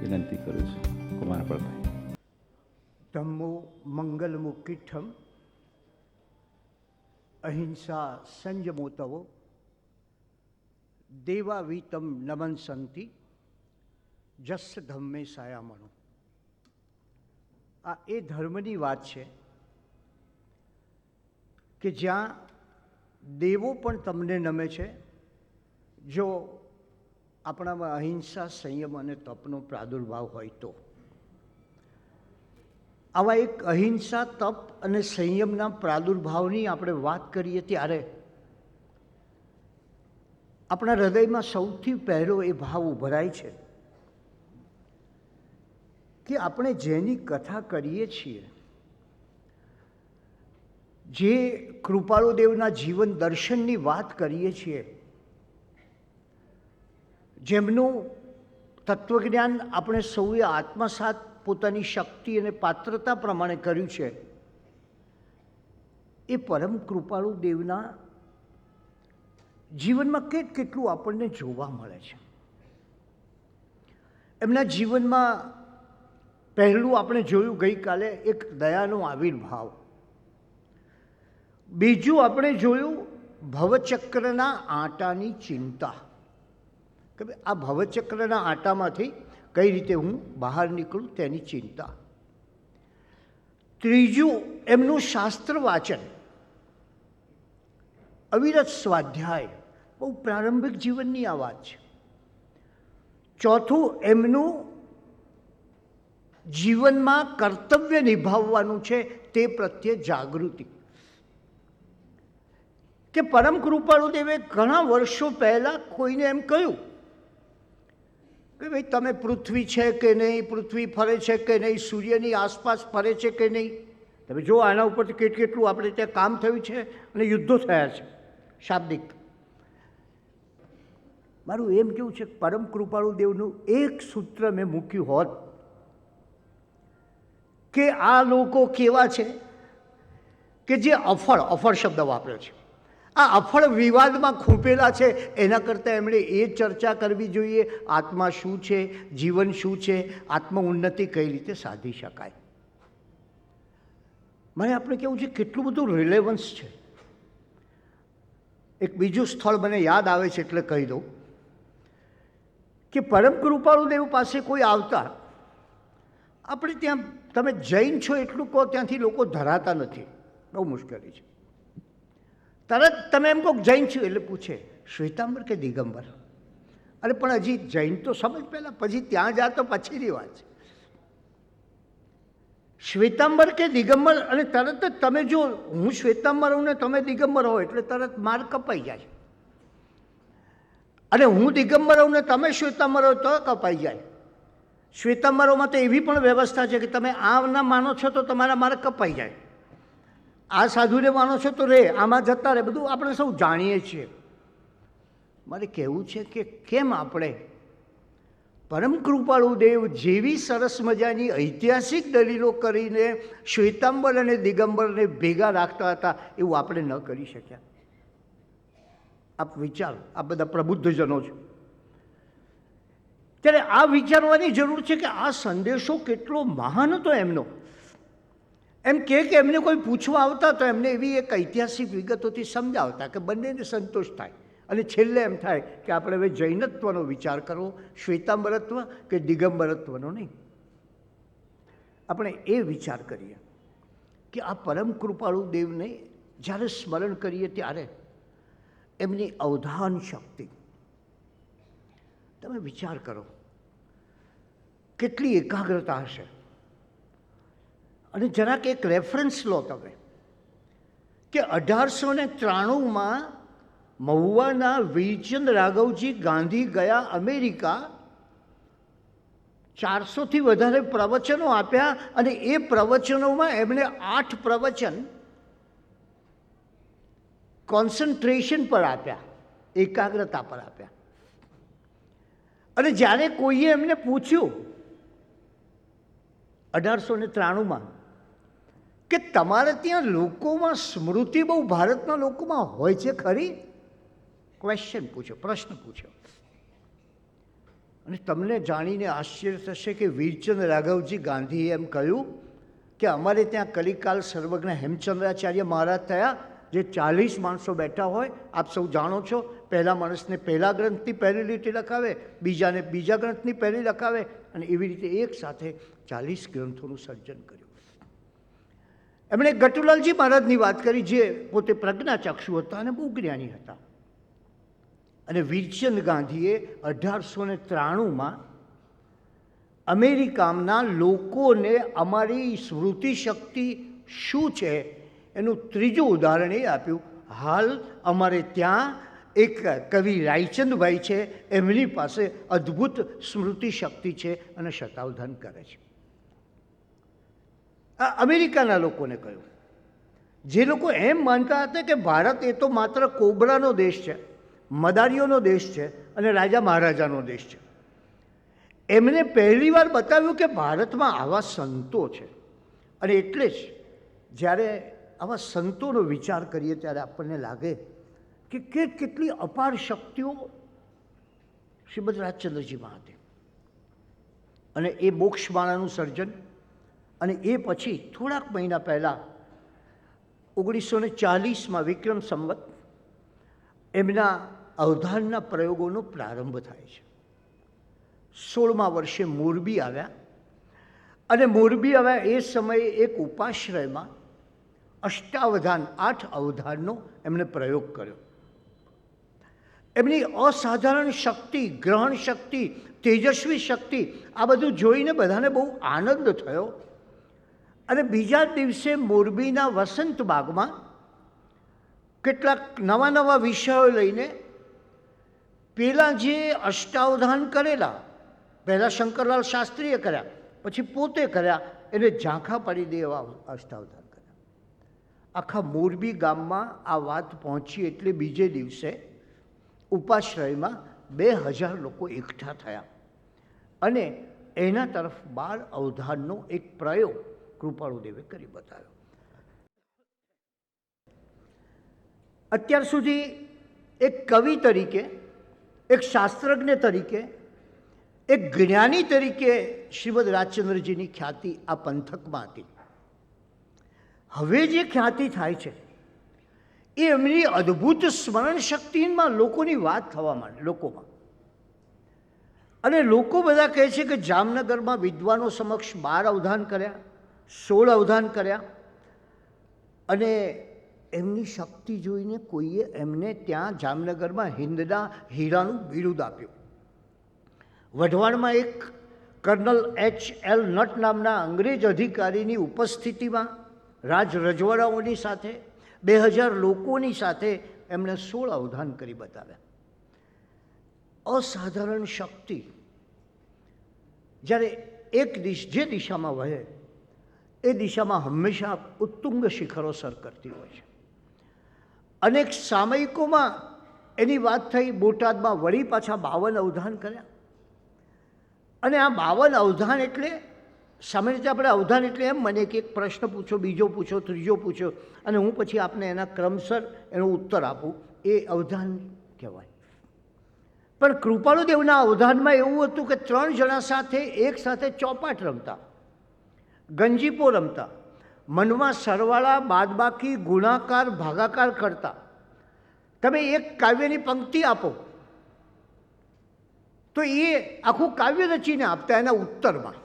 વિનંતી કરું છું. કુમાર પ્રભાઈ. ધમ્મો મંગલમુકિઠમ અહિંસા સંયમોતવ દેવાવીતમ નમન સંતિ જસ ધમ્મે સાયામણો. આ એ ધર્મની વાત છે કે જ્યાં દેવો પણ તમને નમે છે જો આપણામાં અહિંસા સંયમ અને તપનો પ્રાદુર્ભાવ હોય તો. આવા એક અહિંસા તપ અને સંયમના પ્રાદુર્ભાવની આપણે વાત કરીએ ત્યારે આપણા હૃદયમાં સૌથી પહેલો એ ભાવ ઉભરાય છે કે આપણે જેની કથા કરીએ છીએ, જે કૃપાળુદેવના જીવન દર્શનની વાત કરીએ છીએ, જેમનું તત્વજ્ઞાન આપણે સૌએ આત્મસાત પોતાની શક્તિ અને પાત્રતા પ્રમાણે કર્યું છે, એ પરમ કૃપાળુ દેવના જીવનમાં કેટલું આપણને જોવા મળે છે. એમના જીવનમાં પહેલું આપણે જોયું ગઈકાલે એક દયાનો આવિર્ભાવ. બીજું આપણે જોયું ભવચક્રના આટાની ચિંતા કે આ ભવચક્રના આટામાંથી કઈ રીતે હું બહાર નીકળું તેની ચિંતા. ત્રીજું એમનું શાસ્ત્ર વાચન, અવિરત સ્વાધ્યાય, બહુ પ્રારંભિક જીવનની આ વાત છે. ચોથું એમનું જીવનમાં કર્તવ્ય નિભાવવાનું છે તે પ્રત્યે જાગૃતિ. કે પરમ કૃપાળુદેવે ઘણા વર્ષો પહેલાં કોઈને એમ કહ્યું કે ભાઈ તમે પૃથ્વી છે કે નહીં, પૃથ્વી ફરે છે કે નહીં, સૂર્યની આસપાસ ફરે છે કે નહીં. તમે જો આના ઉપરથી કેટલું આપણે ત્યાં કામ થયું છે અને યુદ્ધો થયા છે શાબ્દિક. મારું એમ કેવું છે પરમ કૃપાળુદેવનું એક સૂત્ર મેં મૂક્યું હોત કે આ લોકો કેવા છે કે જે અફળ શબ્દ વાપર્યો છે, આ અફળ વિવાદમાં ખૂંપેલા છે. એના કરતાં એમણે એ ચર્ચા કરવી જોઈએ આત્મા શું છે, જીવન શું છે, આત્મ ઉન્નતિ કઈ રીતે સાધી શકાય. મને આપણે કેવું છે કેટલું બધું રિલેવન્સ છે. એક બીજું સ્થળ મને યાદ આવે છે એટલે કહી દઉં કે પરમ કૃપાળુદેવ પાસે કોઈ આવતા, આપણે ત્યાં તમે જૈન છો એટલું કહો ત્યાંથી લોકો ધરાતા નથી, બહુ મુશ્કેલી છે. તરત તમે એમ કહો જૈન છો એટલે પૂછે શ્વેતાંબર કે દિગંબર. અરે પણ હજી જૈન તો સમજ પહેલાં, પછી ત્યાં જા તો પછીની વાત છે. શ્વેતાંબર કે દિગંબર, અને તરત જ તમે જો હું શ્વેતાંબર હોઉં ને તમે દિગંબર હો એટલે તરત માર કપાઈ જાય. અને હું દિગંબર હોઉં ને તમે શ્વેતાંબર હો તો કપાઈ જાય. શ્વેતાંબરોમાં તો એવી પણ વ્યવસ્થા છે કે તમે આના માનો છો તો તમારા માર્ગ કપાઈ જાય, આ સાધુને માનો છો તો રે, આમાં જતા રહે. બધું આપણે સૌ જાણીએ છીએ. મારે કહેવું છે કે કેમ આપણે પરમ કૃપાળુદેવ જેવી સરસ મજાની ઐતિહાસિક દલીલો કરીને શ્વેતાંબર અને દિગંબરને ભેગા રાખતા હતા એવું આપણે ન કરી શક્યા. આપ વિચારો, આ બધા પ્રબુદ્ધજનો છે ત્યારે આ વિચારવાની જરૂર છે કે આ સંદેશો કેટલો મહાન હતો એમનો. એમ કે એમને કોઈ પૂછવા આવતા તો એમને એવી એક ઐતિહાસિક વિગતોથી સમજાવતા કે બંનેને સંતોષ થાય. અને છેલ્લે એમ થાય કે આપણે હવે જૈનત્વનો વિચાર કરવો, શ્વેતાંબરત્વ કે દિગંબરત્વનો નહીં. આપણે એ વિચાર કરીએ કે આ પરમ કૃપાળુ દેવને જ્યારે સ્મરણ કરીએ ત્યારે એમની અવધાન શક્તિ, તમે વિચાર કરો કેટલી એકાગ્રતા હશે. અને જરાક એક રેફરન્સ લો તમે કે 1893માં મહુવાના વીરચંદ રાઘવજી ગાંધી ગયા અમેરિકા, 400થી વધારે પ્રવચનો આપ્યા અને એ પ્રવચનોમાં એમણે 8 પ્રવચન કોન્સન્ટ્રેશન પર આપ્યા, એકાગ્રતા પર આપ્યા. અને જ્યારે કોઈએ એમને પૂછ્યું 1893માં કે તમારે ત્યાં લોકોમાં સ્મૃતિ બહુ ભારતના લોકોમાં હોય છે ખરી, ક્વેશ્ચન પૂછ્યો, પ્રશ્ન પૂછ્યો. અને તમને જાણીને આશ્ચર્ય થશે કે વીરચંદ રાઘવજી ગાંધીએ એમ કહ્યું કે અમારે ત્યાં કલિકાલ સર્વજ્ઞ હેમચંદ્રાચાર્ય મહારાજ થયા, જે 40 માણસો બેઠા હોય. આપ સૌ જાણો છો, પહેલા માણસને પહેલા ગ્રંથની પહેલી લીટી લખાવે, બીજાને બીજા ગ્રંથની પહેલી લખાવે, અને એવી રીતે એક સાથે 40 ગ્રંથોનું સર્જન કર્યું. એમણે ગટુલાલજી મહારાજની વાત કરી, જે પોતે પ્રજ્ઞાચક્ષુ હતા અને બહુ જ્ઞાની હતા. અને વીરચંદ ગાંધીએ 1893માં અમેરિકાના લોકોને અમારી સ્મૃતિ શક્તિ શું છે એનું ત્રીજું ઉદાહરણ એ આપ્યું. હાલ અમારે ત્યાં એક કવિ રાયચંદભાઈ છે, એમની પાસે અદ્ભુત સ્મૃતિ શક્તિ છે અને શતાવધાન કરે છે. આ અમેરિકાના લોકોને કહ્યું, જે લોકો એમ માનતા હતા કે ભારત એ તો માત્ર કોબરાનો દેશ છે, મદારીઓનો દેશ છે અને રાજા મહારાજાનો દેશ છે. એમને પહેલીવાર બતાવ્યું કે ભારતમાં આવા સંતો છે. અને એટલે જ જ્યારે આવા સંતોનો વિચાર કરીએ ત્યારે આપણને લાગે કે કેટલી અપાર શક્તિઓ શ્રીમદ રાજચંદ્રજીમાં હતી. અને એ મોક્ષમાળાનું સર્જન, અને એ પછી થોડાક મહિના પહેલાં 1940માં વિક્રમ સંવત એમના અવધાનના પ્રયોગોનો પ્રારંભ થાય છે. 16મા વર્ષે મોરબી આવ્યા, અને મોરબી આવ્યા એ સમયે એક ઉપાશ્રયમાં અષ્ટાવધાન 8 અવધાનનો એમણે પ્રયોગ કર્યો. એમની અસાધારણ શક્તિ, ગ્રહણ શક્તિ, તેજસ્વી શક્તિ, આ બધું જોઈને બધાને બહુ આનંદ થયો. અને બીજા દિવસે મોરબીના વસંત બાગમાં કેટલાક નવા નવા વિષયો લઈને પેલા જે અષ્ટાવધાન કરેલા, પહેલાં શંકરલાલ શાસ્ત્રીએ કર્યા, પછી પોતે કર્યા, એને ઝાંખા પાડી દે એવા અષ્ટાવધાન કર્યા. આખા મોરબી ગામમાં આ વાત પહોંચી એટલે બીજે દિવસે ઉપાશ્રયમાં 2000 લોકો એકઠા થયા અને એના તરફ 12 અવધાનનો એક પ્રયોગ કૃપાળુદેવે કરી બતાવ્યો. અત્યાર સુધી એક કવિ તરીકે, એક શાસ્ત્રજ્ઞ તરીકે, એક જ્ઞાની તરીકે શ્રીમદ રાજચંદ્રજીની ખ્યાતિ આ પંથકમાં હતી. હવે જે ખ્યાતિ થાય છે એ એમની અદ્ભુત સ્મરણ શક્તિમાં લોકોની વાત થવા માંડે લોકોમાં. અને લોકો બધા કહે છે કે જામનગરમાં વિદ્વાનો સમક્ષ 12 અવધાન કર્યા, 16 અવધાન કર્યા, અને એમની શક્તિ જોઈને કોઈએ એમને ત્યાં જામનગરમાં હિન્દના હીરાનું બિરુદ આપ્યું. વઢવાણમાં એક કર્નલ H.L. નટ નામના અંગ્રેજ અધિકારીની ઉપસ્થિતિમાં રાજ રજવાડાઓની સાથે 2000 લોકોની સાથે એમણે 16 અવધાન કરી બતાવ્યા. અસાધારણ શક્તિ જ્યારે એક જે દિશામાં વહે એ દિશામાં હંમેશા ઉત્તુંગ શિખરો સર કરતી હોય છે. અનેક સામયિકોમાં એની વાત થઈ. બોટાદમાં વળી પાછા 52 અવધાન કર્યા. અને આ 52 અવધાન એટલે સામાન્ય રીતે આપણે અવધાન એટલે એમ મને કે એક પ્રશ્ન પૂછો, બીજો પૂછો, ત્રીજો પૂછો, અને હું પછી આપને એના ક્રમસર એનો ઉત્તર આપું, એ અવધાન કહેવાય. પણ કૃપાળુદેવના અવધાનમાં એવું હતું કે 3 જણા સાથે એક સાથે ચોપાટ રમતા, ગંજીપો રમતા, મનમાં સરવાળા, બાદબાકી, ગુણાકાર, ભાગાકાર કરતા. તમે એક કાવ્યની પંક્તિ આપો તો એ આખું કાવ્ય રચીને આપતા એના ઉત્તરમાં.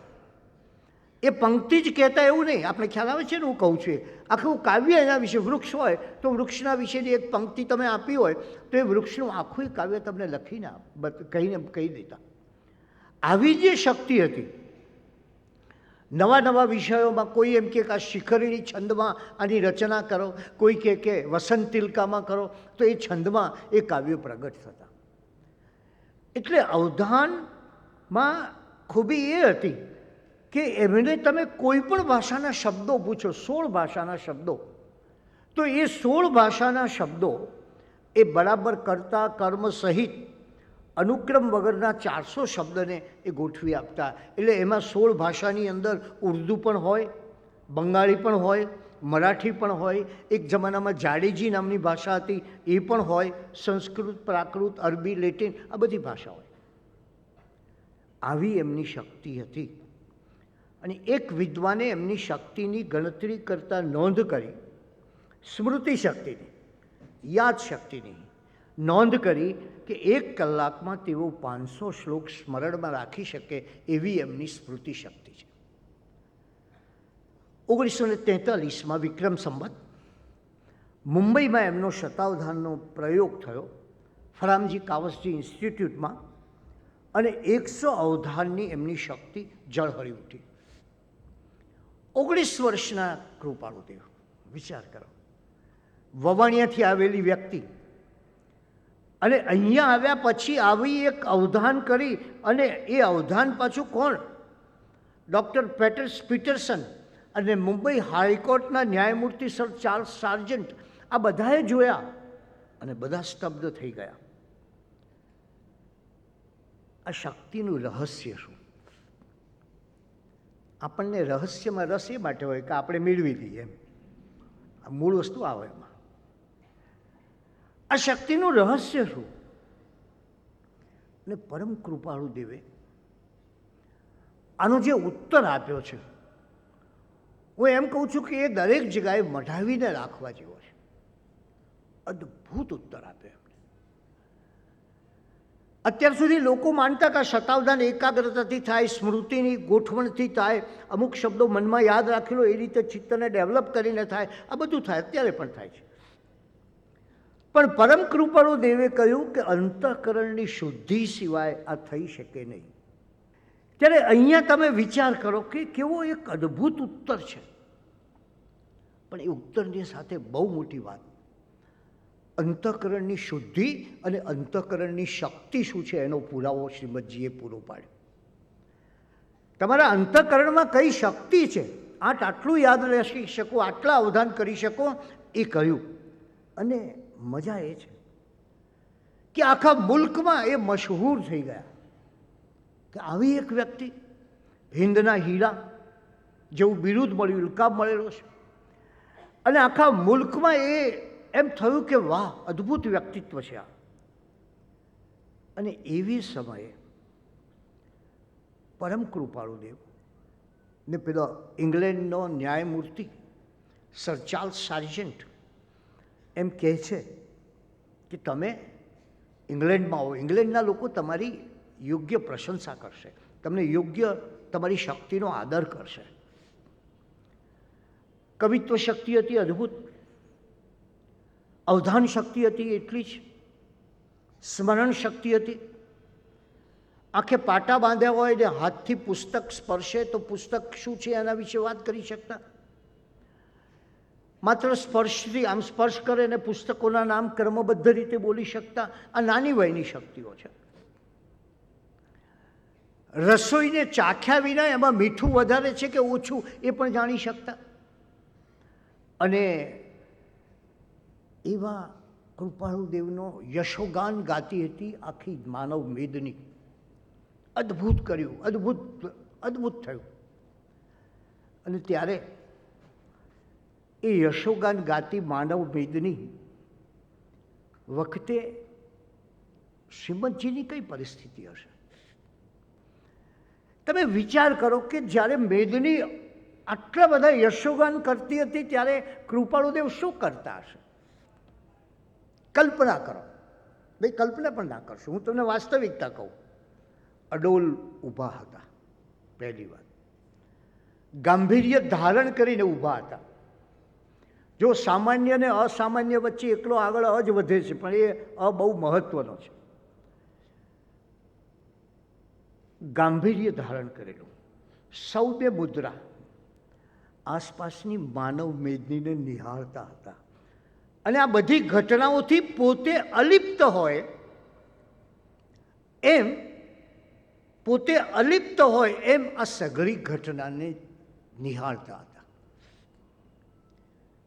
એ પંક્તિ જ કહેતા એવું નહીં, આપણે ખ્યાલ આવે છે ને, હું કહું છું આખું કાવ્ય એના વિશે. વૃક્ષ હોય તો વૃક્ષના વિશેની એક પંક્તિ તમે આપી હોય તો એ વૃક્ષનું આખું કાવ્ય તમને લખીને કહી દેતા. આવી જે શક્તિ હતી નવા નવા વિષયોમાં. કોઈ એમ કે આ શિખરીણી છંદમાં આની રચના કરો, કોઈ કે વસંત તિલકામાં કરો, તો એ છંદમાં એ કાવ્યો પ્રગટ થતા. એટલે અવધાનમાં ખૂબી એ હતી કે એમને તમે કોઈ પણ ભાષાના શબ્દો પૂછો, 16 ભાષાના શબ્દો, તો એ 16 ભાષાના શબ્દો એ બરાબર કરતા, કર્મ સહિત અનુક્રમ વગરના 400 શબ્દને એ ગોઠવી આપતા. એટલે એમાં 16 ભાષાની અંદર ઉર્દૂ પણ હોય, બંગાળી પણ હોય, મરાઠી પણ હોય, એક જમાનામાં જાડેજી નામની ભાષા હતી એ પણ હોય, સંસ્કૃત, પ્રાકૃત, અરબી, લેટિન, આ બધી ભાષા હોય. આવી એમની શક્તિ હતી. અને એક વિદ્વાને એમની શક્તિની ગણતરી કરતાં નોંધ કરી, સ્મૃતિ શક્તિની, યાદ શક્તિની નોંધ કરી કે 1 કલાકમાં તેઓ 500 શ્લોક સ્મરણમાં રાખી શકે એવી એમની સ્મૃતિ શક્તિ છે. 1943માં વિક્રમ સંવત મુંબઈમાં એમનો શતાવધાનનો પ્રયોગ થયો ફરામજી કાવસજી ઇન્સ્ટિટ્યૂટમાં, અને 100 અવધાનની એમની શક્તિ ઝળહળી ઉઠી. 19 વર્ષના કૃપાળુદેવ, વિચાર કરો, વવાણિયાથી આવેલી વ્યક્તિ અને અહીંયા આવ્યા પછી આવી એક અવધાન કરી, અને એ અવધાન પાછું કોણ? ડૉક્ટર પીટરસન અને મુંબઈ હાઈકોર્ટના ન્યાયમૂર્તિ સર ચાર્લ્સ સાર્જન્ટ, આ બધાએ જોયા અને બધા સ્તબ્ધ થઈ ગયા. આ શક્તિનું રહસ્ય શું? આપણને રહસ્યમાં રસ એ માટે હોય કે આપણે મેળવી લઈએ, એમ આ મૂળ વસ્તુ આવે એમાં. આ શક્તિનું રહસ્ય શું? અને પરમ કૃપાળુ દેવે આનો જે ઉત્તર આપ્યો છે, હું એમ કહું છું કે એ દરેક જગ્યાએ મઢાવીને રાખવા જેવો છે. અદ્ભુત ઉત્તર આપ્યો. અત્યાર સુધી લોકો માનતા કે શતાવધાન એકાગ્રતાથી થાય, સ્મૃતિની ગોઠવણથી થાય, અમુક શબ્દો મનમાં યાદ રાખી લો એ રીતે ચિત્તને ડેવલપ કરીને થાય, આ બધું થાય, અત્યારે પણ થાય છે. પણ પરમ કૃપાળુ દેવે કહ્યું કે અંતઃકરણની શુદ્ધિ સિવાય આ થઈ શકે નહીં. ત્યારે અહીંયા તમે વિચાર કરો કે કેવો એક અદ્ભુત ઉત્તર છે. પણ એ ઉત્તરની સાથે બહુ મોટી વાત, અંતઃકરણની શુદ્ધિ અને અંતઃકરણની શક્તિ શું છે એનો પુરાવો શ્રીમદજીએ પૂરો પાડ્યો. તમારા અંતઃકરણમાં કઈ શક્તિ છે, આટલું યાદ રાખી શકો, આટલા અવધાન કરી શકો, એ કહ્યું. અને મજા એ છે કે આખા મુલ્કમાં એ મશહૂર થઈ ગયા કે આવી એક વ્યક્તિ, હિન્દના હીરા જેવું બિરુદ મળ્યું, ઇલકાબ મળેલો છે. અને આખા મુલ્કમાં એ એમ થયું કે વાહ, અદ્ભુત વ્યક્તિત્વ છે આ. અને એવી સમયે પરમ કૃપાળુદેવ ને પેલો ઇંગ્લેન્ડનો ન્યાયમૂર્તિ સર ચાર્લ્સ સાર્જન્ટ એમ કહે છે કે તમે ઇંગ્લેન્ડમાં આવો, ઇંગ્લેન્ડના લોકો તમારી યોગ્ય પ્રશંસા કરશે, તમને યોગ્ય તમારી શક્તિનો આદર કરશે. કવિત્વ શક્તિ હતી અદ્ભુત, અવધાન શક્તિ હતી એટલી જ, સ્મરણ શક્તિ હતી. આંખે પાટા બાંધ્યા હોય ને હાથથી પુસ્તક સ્પર્શે તો પુસ્તક શું છે એના વિશે વાત કરી શકતા. માત્ર સ્પર્શથી આમ સ્પર્શ કરે ને પુસ્તકોના નામ ક્રમબદ્ધ રીતે બોલી શકતા. આ નાની વયની શક્તિઓ છે. રસોઈને ચાખ્યા વિના એમાં મીઠું વધારે છે કે ઓછું એ પણ જાણી શકતા. અને એવા કૃપાળુદેવનો યશોગાન ગાતી હતી આખી માનવ મેદની. અદ્ભુત કર્યું, અદ્ભુત થયું. અને ત્યારે એ યશોગાન ગાતી માનવ મેદની વખતે શ્રીમદજીની કઈ પરિસ્થિતિ હશે? તમે વિચાર કરો કે જ્યારે મેદની આટલા બધા યશોગાન કરતી હતી ત્યારે કૃપાળુદેવ શું કરતા હશે? કલ્પના કરો. ભાઈ કલ્પના પણ ના કરશો, હું તમને વાસ્તવિકતા કહું. અડોલ ઊભા હતા, પહેલી વાત. ગાંભીર્ય ધારણ કરીને ઊભા હતા. જો સામાન્ય ને અસામાન્ય વચ્ચે એકલો આગળ અ જ વધે છે, પણ એ અ બહુ મહત્વનો છે. ગાંભીર્ય ધારણ કરેલું, સૌમ્ય મુદ્રા, આસપાસની માનવ મેદનીને નિહાળતા હતા. અને આ બધી ઘટનાઓથી પોતે અલિપ્ત હોય એમ, પોતે અલિપ્ત હોય એમ આ સઘળી ઘટનાને નિહાળતા હતા.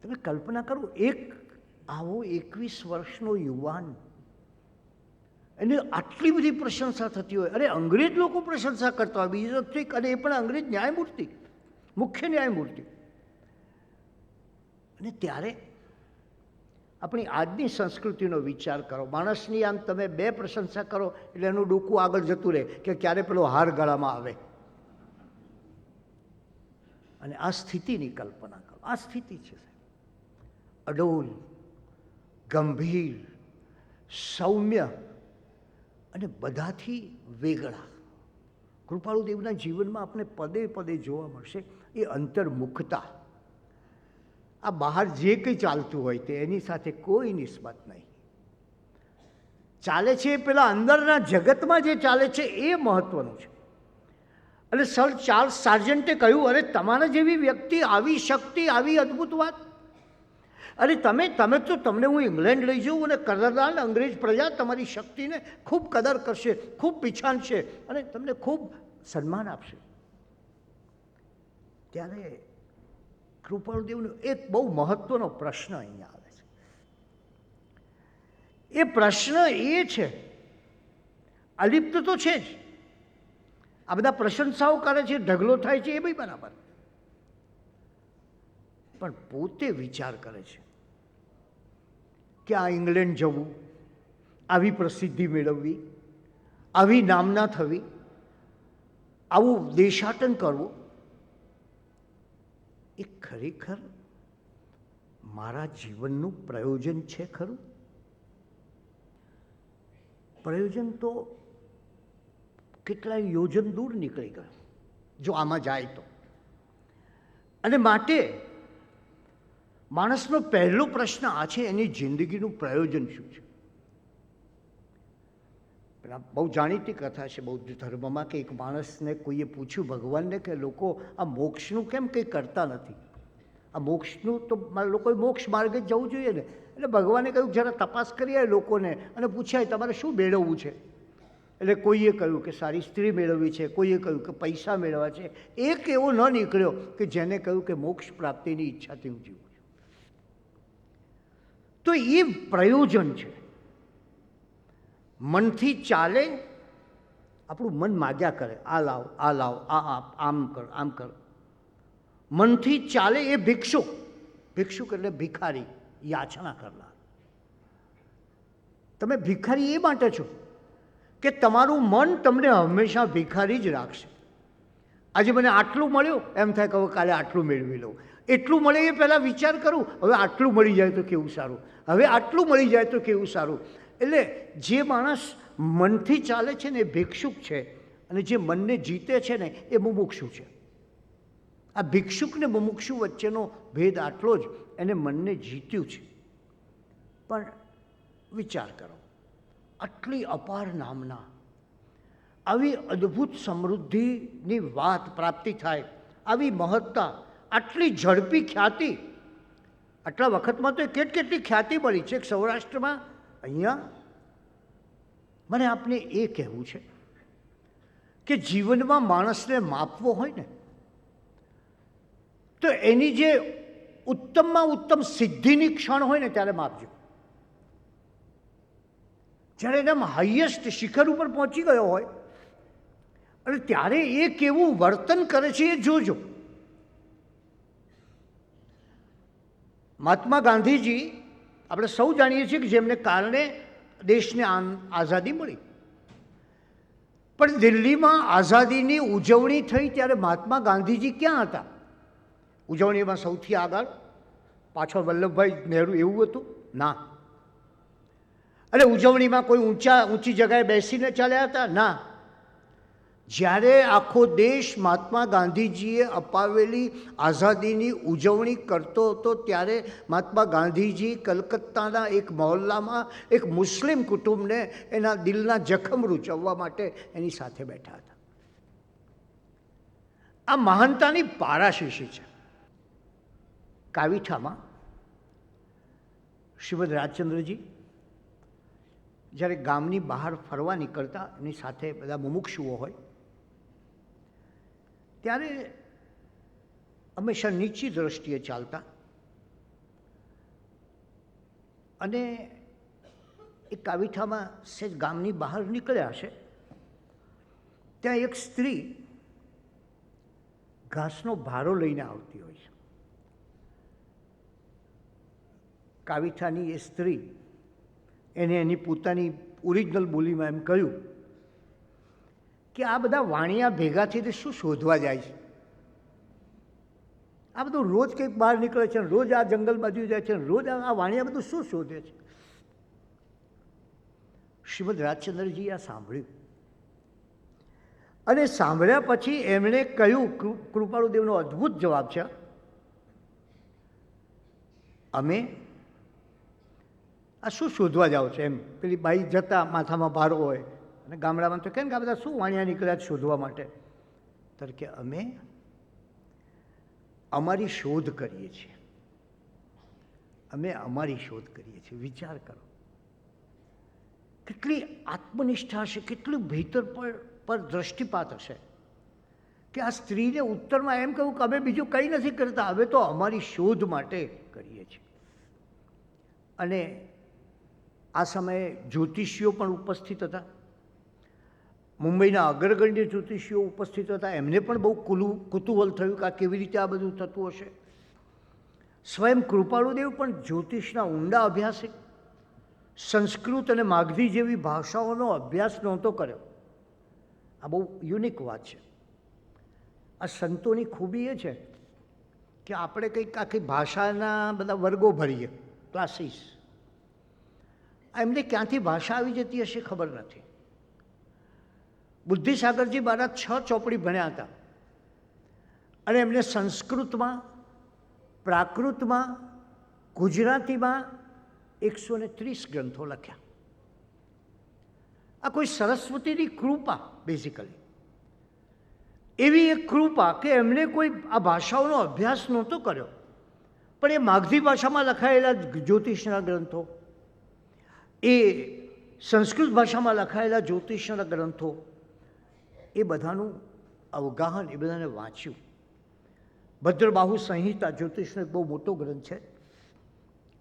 તમે કલ્પના કરો, એક આવો 21 વર્ષનો યુવાન, એને આટલી બધી પ્રશંસા થતી હોય. અરે અંગ્રેજ લોકો પ્રશંસા કરતા હોય, બીજો ઠીક, અને એ પણ અંગ્રેજ ન્યાયમૂર્તિ, મુખ્ય ન્યાયમૂર્તિ. અને ત્યારે આપણી આજની સંસ્કૃતિનો વિચાર કરો. માણસની આમ તમે બે પ્રશંસા કરો એટલે એનું ડૂકું આગળ જતું રહે કે ક્યારે પેલો હાર ગળામાં આવે. અને આ સ્થિતિની કલ્પના કરો. આ સ્થિતિ છે અડોલ, ગંભીર, સૌમ્ય અને બધાથી વેગળા. કૃપાળુદેવના જીવનમાં આપણે પદે પદે જોવા મળશે એ અંતર્મુખતા. આ બહાર જે કંઈ ચાલતું હોય તે એની સાથે કોઈ નિસ્બત નહીં. ચાલે છે એ પેલા અંદરના જગતમાં જે ચાલે છે એ મહત્વનું છે. અને સર ચાર્લ્સ સાર્જન્ટે કહ્યું, અરે તમારા જેવી વ્યક્તિ, આવી શક્તિ, આવી અદ્ભુત વાત. અરે તમે તો તમને હું ઇંગ્લેન્ડ લઈ જાઉં અને કદરદાન અંગ્રેજ પ્રજા તમારી શક્તિને ખૂબ કદર કરશે, ખૂબ પીછાણશે અને તમને ખૂબ સન્માન આપશે. ત્યારે કૃપાળુદેવનો એક બહુ મહત્વનો પ્રશ્ન અહીંયા આવે છે. એ પ્રશ્ન એ છે, અલિપ્ત તો છે જ, આ બધા પ્રશંસાઓ કરે છે, ઢગલો થાય છે, એ બી બરાબર, પણ પોતે વિચાર કરે છે કે આ ઇંગ્લેન્ડ જવું, આવી પ્રસિદ્ધિ મેળવવી, આવી નામના થવી, આવું દેશાટન કરવું, એ ખરેખર મારા જીવનનું પ્રયોજન છે ખરું? પ્રયોજન તો કેટલાય યોજન દૂર નીકળી ગયું જો આમાં જાય તો. અને માટે માણસનો પહેલો પ્રશ્ન આ છે, એની જિંદગીનું પ્રયોજન શું છે? બહુ જાણીતી કથા છે બૌદ્ધ ધર્મમાં કે એક માણસને કોઈએ પૂછ્યું ભગવાનને કે લોકો આ મોક્ષનું કેમ કંઈ કરતા નથી? આ મોક્ષનું તો લોકોએ મોક્ષ માર્ગે જ જવું જોઈએ ને. એટલે ભગવાને કહ્યું જરા તપાસ કરીએ લોકોને અને પૂછાય તમારે શું મેળવવું છે? એટલે કોઈએ કહ્યું કે સારી સ્ત્રી મેળવવી છે, કોઈએ કહ્યું કે પૈસા મેળવવા છે. એક એવો ન નીકળ્યો કે જેને કહ્યું કે મોક્ષ પ્રાપ્તિની ઈચ્છાથી હું જીવું છું. તો એ પ્રયોજન છે. મનથી ચાલે, આપણું મન માગ્યા કરે, આ લાવ, આ લાવ, આ આપ, આમ કર, આમ કર. મનથી ચાલે એ ભિક્ષુક. ભિક્ષુક એટલે ભિખારી, યાચના કરનાર. તમે ભિખારી એ માટે છો કે તમારું મન તમને હંમેશા ભિખારી જ રાખશે. આજે મને આટલું મળ્યું એમ થાય કે હવે કાલે આટલું મેળવી લઉં. એટલું મળે એ પહેલાં વિચાર કરું, હવે આટલું મળી જાય તો કેવું સારું, હવે આટલું મળી જાય તો કેવું સારું. એટલે જે માણસ મનથી ચાલે છે ને એ ભિક્ષુક છે, અને જે મનને જીતે છે ને એ મુમુક્ષુ છે. આ ભિક્ષુક ને મુમુક્ષુ વચ્ચેનો ભેદ આટલો જ, એને મનને જીત્યું છે. પણ વિચાર કરો, આટલી અપાર નામના, આવી અદ્ભુત સમૃદ્ધિની વાત પ્રાપ્તિ થાય, આવી મહત્તા, આટલી ઝડપી ખ્યાતિ. આટલા વખતમાં તો કેટલી ખ્યાતિ મળી છે સૌરાષ્ટ્રમાં. અહીંયા મને આપને એ કહેવું છે કે જીવનમાં માણસને માપવો હોય ને તો એની જે ઉત્તમમાં ઉત્તમ સિદ્ધિની ક્ષણ હોય ને ત્યારે માપજો. જ્યારે એકદમ હાઈએસ્ટ શિખર ઉપર પહોંચી ગયો હોય અને ત્યારે એ કેવું વર્તન કરે છે એ જોજો. મહાત્મા ગાંધીજી આપણે સૌ જાણીએ છીએ કે જેમને કારણે દેશને આઝાદી મળી. પણ દિલ્હીમાં આઝાદીની ઉજવણી થઈ ત્યારે મહાત્મા ગાંધીજી ક્યાં હતા? ઉજવણીમાં સૌથી આગળ પાછળ વલ્લભભાઈ નહેરુ એવું હતું? ના. એટલે ઉજવણીમાં કોઈ ઊંચી જગાએ બેસીને ચાલ્યા હતા? ના. જ્યારે આખો દેશ મહાત્મા ગાંધીજીએ અપાવેલી આઝાદીની ઉજવણી કરતો હતો ત્યારે મહાત્મા ગાંધીજી કલકત્તાના એક મહોલ્લામાં એક મુસ્લિમ કુટુંબને એના દિલના જખમ રૂચવવા માટે એની સાથે બેઠા હતા. આ મહાનતાની પારાશીશી છે. કાવીઠામાં શ્રીમદ રાજચંદ્રજી જ્યારે ગામની બહાર ફરવા નીકળતા, એની સાથે બધા મુમુક્ષુઓ હોય, ત્યારે હંમેશા નીચી દ્રષ્ટિએ ચાલતા. અને એ કાવીઠામાં સેજ ગામની બહાર નીકળ્યા હશે, ત્યાં એક સ્ત્રી ઘાસનો ભારો લઈને આવતી હોય છે. કાવિથાની એ સ્ત્રી એને એની પોતાની ઓરિજિનલ બોલીમાં એમ કહ્યું કે આ બધા વાણિયા ભેગા થઈને શું શોધવા જાય છે? આ બધું રોજ કંઈક બહાર નીકળે છે, રોજ આ જંગલ બાજુ જાય છે, રોજ આ વાણિયા બધું શું શોધે છે? શ્રીમદ રાજચંદ્રજી આ સાંભળ્યું અને સાંભળ્યા પછી એમણે કહ્યું, કૃપાળુદેવનો અદ્ભુત જવાબ છે, અમે આ શું શોધવા જાઓ છો? એમ પેલી બાઈ જતા માથામાં ભારો હોય અને ગામડામાં તો કેમ કે આ બધા શું વાણિયા નીકળ્યા શોધવા માટે? ત્યારે કે અમે અમારી શોધ કરીએ છીએ, અમે અમારી શોધ કરીએ છીએ. વિચાર કરો, કેટલી આત્મનિષ્ઠા હશે, કેટલું ભીતર પર દ્રષ્ટિપાત હશે કે આ સ્ત્રીને ઉત્તરમાં એમ કહ્યું કે અમે બીજું કંઈ નથી કરતા, હવે તો અમારી શોધ માટે કરીએ છીએ. અને આ સમયે જ્યોતિષીઓ પણ ઉપસ્થિત હતા. મુંબઈના અગ્રગણ્ય જ્યોતિષીઓ ઉપસ્થિત હતા. એમને પણ બહુ કુતૂહલ થયું કે આ કેવી રીતે આ બધું થતું હશે. સ્વયં કૃપાળુદેવ પણ જ્યોતિષના ઊંડા અભ્યાસે સંસ્કૃત અને માગધી જેવી ભાષાઓનો અભ્યાસ નહોતો કર્યો. આ બહુ યુનિક વાત છે. આ સંતોની ખૂબી એ છે કે આપણે કંઈક આખી ભાષાના બધા વર્ગો ભરીએ, ક્લાસીસ. એમને ક્યાંથી ભાષા આવી જતી હશે ખબર નથી. બુદ્ધિસાગરજી મારા 6 ચોપડી ભણ્યા હતા અને એમને સંસ્કૃતમાં, પ્રાકૃતમાં, ગુજરાતીમાં 130 ગ્રંથો લખ્યા. આ કોઈ સરસ્વતીની કૃપા, બેઝિકલી એવી એક કૃપા કે એમણે કોઈ આ ભાષાઓનો અભ્યાસ નહોતો કર્યો, પણ એ માગધી ભાષામાં લખાયેલા જ્યોતિષના ગ્રંથો, એ સંસ્કૃત ભાષામાં લખાયેલા જ્યોતિષના ગ્રંથો, એ બધાનું અવગાહન, એ બધાને વાંચ્યું. ભદ્રબાહુ સંહિતા જ્યોતિષનો એક બહુ મોટો ગ્રંથ છે,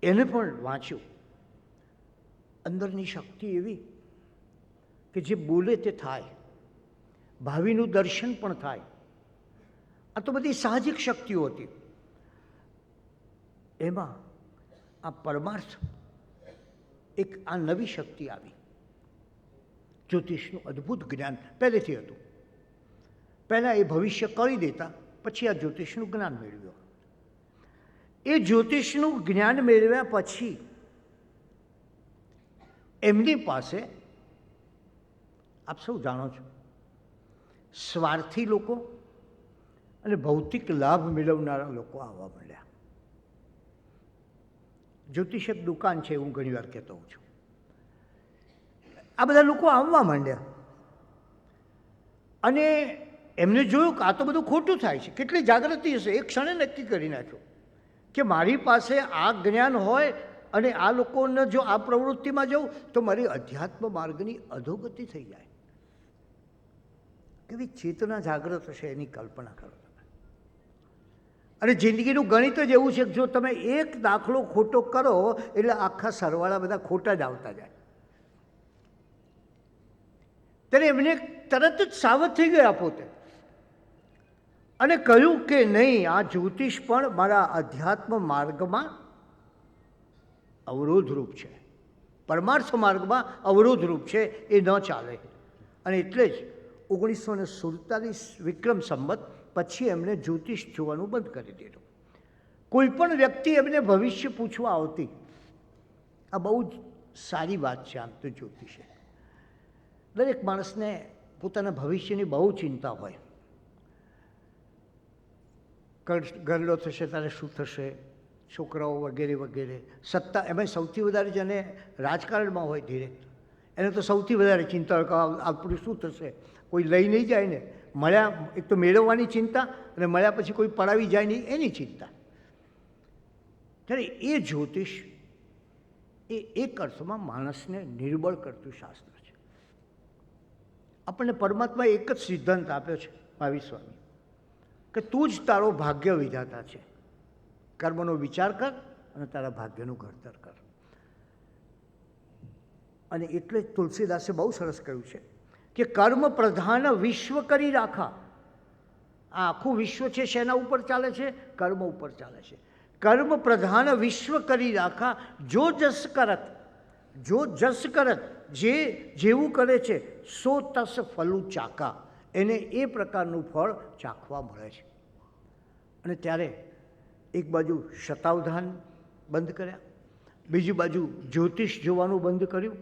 એને પણ વાંચ્યું. અંદરની શક્તિ એવી કે જે બોલે તે થાય, ભાવિનું દર્શન પણ થાય. આ તો બધી સાહજિક શક્તિઓ હતી. એમાં આ પરમાર્થ, એક આ નવી શક્તિ આવી. જ્યોતિષનું અદ્ભુત જ્ઞાન પહેલેથી હતું. પહેલાં એ ભવિષ્ય કરી દેતા, પછી આ જ્યોતિષનું જ્ઞાન મેળવ્યું. એ જ્યોતિષનું જ્ઞાન મેળવ્યા પછી એમની પાસે, આપ સૌ જાણો છો, સ્વાર્થી લોકો અને ભૌતિક લાભ મેળવનારા લોકો આવવા માંડ્યા. જ્યોતિષ એક દુકાન છે, હું ઘણી વાર કહેતો હોઉં છું. આ બધા લોકો આવવા માંડ્યા અને એમને જોયું કે આ તો બધું ખોટું થાય છે. કેટલી જાગૃતિ હશે! એક ક્ષણે નક્કી કરી નાખ્યું કે મારી પાસે આ જ્ઞાન હોય અને આ લોકોને જો આ પ્રવૃત્તિમાં જવું તો મારી અધ્યાત્મ માર્ગની અધોગતિ થઈ જાય. કેવી ચેતના જાગૃત હશે એની કલ્પના કરો તમે. અને જિંદગીનું ગણિત જ એવું છે કે જો તમે એક દાખલો ખોટો કરો એટલે આખા સરવાળા બધા ખોટા જ આવતા જાય. ત્યારે એમને તરત જ સાવધ થઈ ગયા પોતે અને કહ્યું કે નહીં, આ જ્યોતિષ પણ મારા અધ્યાત્મ માર્ગમાં અવરોધરૂપ છે, પરમાર્થ માર્ગમાં અવરોધરૂપ છે, એ ન ચાલે. અને એટલે જ 1947 વિક્રમ સંવત પછી એમણે જ્યોતિષ જોવાનું બંધ કરી દીધું. કોઈ પણ વ્યક્તિ એમને ભવિષ્ય પૂછવા આવતી. આ બહુ જ સારી વાત છે આમ તો જ્યોતિષે. દરેક માણસને પોતાના ભવિષ્યની બહુ ચિંતા હોય. ગરડો થશે ત્યારે શું થશે, છોકરાઓ વગેરે વગેરે. સત્તા, એમાં સૌથી વધારે જેને રાજકારણમાં હોય ધીરે, એને તો સૌથી વધારે ચિંતા હોય કે આપણું શું થશે, કોઈ લઈ નહીં જાય ને. મળ્યા એક તો મેળવવાની ચિંતા, અને મળ્યા પછી કોઈ પડાવી જાય નહીં એની ચિંતા. ત્યારે એ જ્યોતિષ એ એક અર્થમાં માણસને નિર્બળ કરતું શાસ્ત્ર છે. આપણને પરમાત્માએ એક જ સિદ્ધાંત આપ્યો છે મહાવીર સ્વામી, કે તું જ તારો ભાગ્ય વિધાતા છે. કર્મનો વિચાર કર અને તારા ભાગ્યનું ઘડતર કર. અને એટલે જ તુલસીદાસે બહુ સરસ કહ્યું છે કે કર્મ પ્રધાન વિશ્વ કરી રાખા. આ આખું વિશ્વ છે શેના ઉપર ચાલે છે? કર્મ ઉપર ચાલે છે. કર્મ પ્રધાન વિશ્વ કરી રાખા, જો જસ કરત, જે જેવું કરે છે સો તસ ફલું ચાકા, એને એ પ્રકારનું ફળ ચાખવા મળે છે. અને ત્યારે એક બાજુ શતાવધાન બંધ કર્યા, બીજી બાજુ જ્યોતિષ જોવાનું બંધ કર્યું.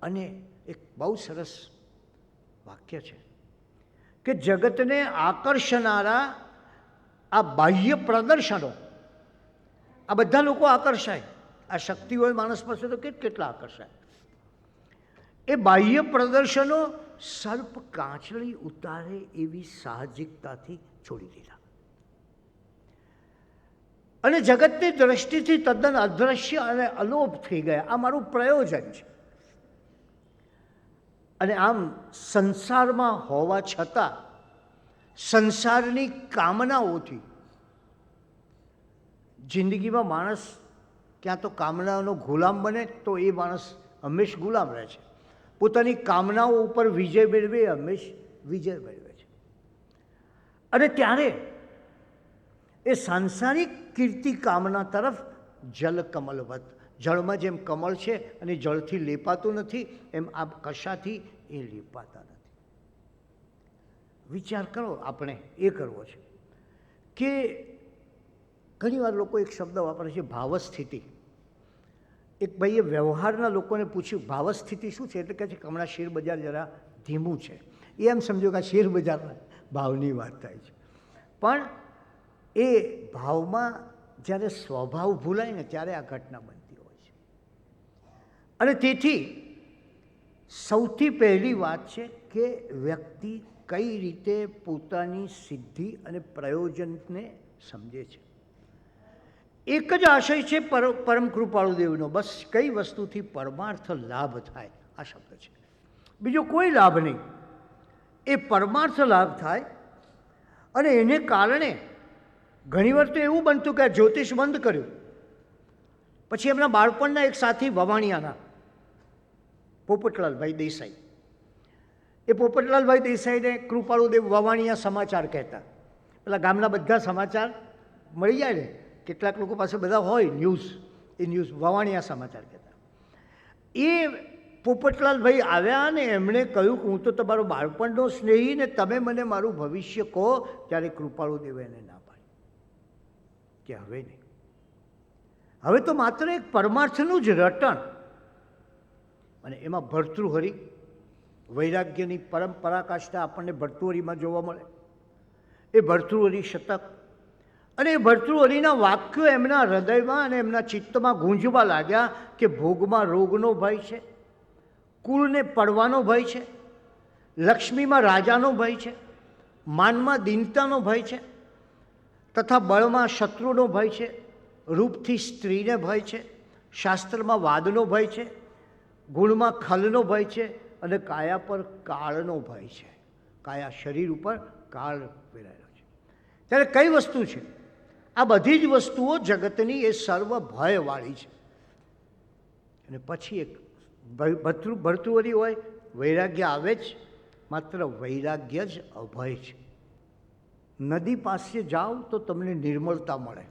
અને એક બહુ સરસ વાક્ય છે કે જગતને આકર્ષનારા આ બાહ્ય પ્રદર્શનો, આ બધા લોકો આકર્ષાય, આ શક્તિ હોય માણસ પાસે તો કેટલા આકર્ષાય. એ બાહ્ય પ્રદર્શનો સર્પ કાંચળી ઉતારે એવી સાહજિકતાથી છોડી દીધા અને જગતની દ્રષ્ટિથી તદ્દન અદ્રશ્ય અને અલોપ થઈ ગયા. આ મારું પ્રયોજન છે. અને આમ સંસારમાં હોવા છતાં સંસારની કામનાઓથી જિંદગીમાં માણસ ક્યાં તો કામનાઓનો ગુલામ બને તો એ માણસ હંમેશ ગુલામ રહે છે. પોતાની કામનાઓ ઉપર વિજય મેળવે એ હંમેશ વિજય મેળવે છે. અને ત્યારે એ સાંસારિક કીર્તિ કામના તરફ જલકમલવત, જળમાં જેમ કમળ છે અને જળથી લેપાતું નથી એમ આ કશાથી એ લેપાતા નથી. વિચાર કરો, આપણે એ કરવો છે કે ઘણીવાર લોકો એક શબ્દ વાપરે છે ભાવસ્થિતિ. એક ભાઈએ વ્યવહારના લોકોને પૂછ્યું ભાવસ્થિતિ શું છે, એટલે કહે છે કે હમણાં શેર બજાર જરા ધીમું છે. એ એમ સમજો કે આ શેર બજારના ભાવની વાત થાય છે. પણ એ ભાવમાં જ્યારે સ્વભાવ ભૂલાય ને ત્યારે આ ઘટના બનતી હોય છે. અને તેથી સૌથી પહેલી વાત છે કે વ્યક્તિ કઈ રીતે પોતાની સિદ્ધિ અને પ્રયોજનને સમજે છે. એક જ આશય છે પરમ કૃપાળુદેવનો, બસ કઈ વસ્તુથી પરમાર્થ લાભ થાય, આ શબ્દ છે. બીજો કોઈ લાભ નહીં, એ પરમાર્થ લાભ થાય. અને એને કારણે ઘણીવાર તો એવું બનતું કે જ્યોતિષ બંધ કર્યું. પછી એમના બાળપણના એક સાથી વવાણિયાના પોપટલાલભાઈ દેસાઈ, એ પોપટલાલભાઈ દેસાઈને કૃપાળુદેવ વવાણિયા સમાચાર કહેતા. પેલા ગામના બધા સમાચાર મળી જાય ને, કેટલાક લોકો પાસે બધા હોય ન્યૂઝ, એ ન્યૂઝ વવાણિયા સમાચાર કહેતા. એ પોપટલાલભાઈ આવ્યા ને એમણે કહ્યું કે હું તો તમારો બાળપણનો સ્નેહી ને તમે મને મારું ભવિષ્ય કહો. ત્યારે કૃપાળુદેવે એને ના પાડી કે હવે નહીં, હવે તો માત્ર એક પરમાર્થનું જ રટણ. અને એમાં ભર્તૃહરિ, વૈરાગ્યની પરંપરાકાષ્ઠા આપણને ભર્તૃહરિમાં જોવા મળે. એ ભર્તૃહરિ શતક અને એ ભર્તૃહરિના વાક્યો એમના હૃદયમાં અને એમના ચિત્તમાં ગૂંજવા લાગ્યા કે ભોગમાં રોગનો ભય છે, કુળને પડવાનો ભય છે, લક્ષ્મીમાં રાજાનો ભય છે, માનમાં દીનતાનો ભય છે, તથા બળમાં શત્રુનો ભય છે, રૂપથી સ્ત્રીને ભય છે, શાસ્ત્રમાં વાદનો ભય છે, ગુણમાં ખલનો ભય છે અને કાયા પર કાળનો ભય છે. કાયા શરીર ઉપર કાળ વેરાયેલો છે. ત્યારે કઈ વસ્તુ છે? આ બધી જ વસ્તુઓ જગતની એ સર્વ ભયવાળી છે. અને પછી એક ભર્તૃહરિ હોય, વૈરાગ્ય આવે જ, માત્ર વૈરાગ્ય જ અભય છે. નદી પાસે જાઓ તો તમને નિર્મળતા મળે,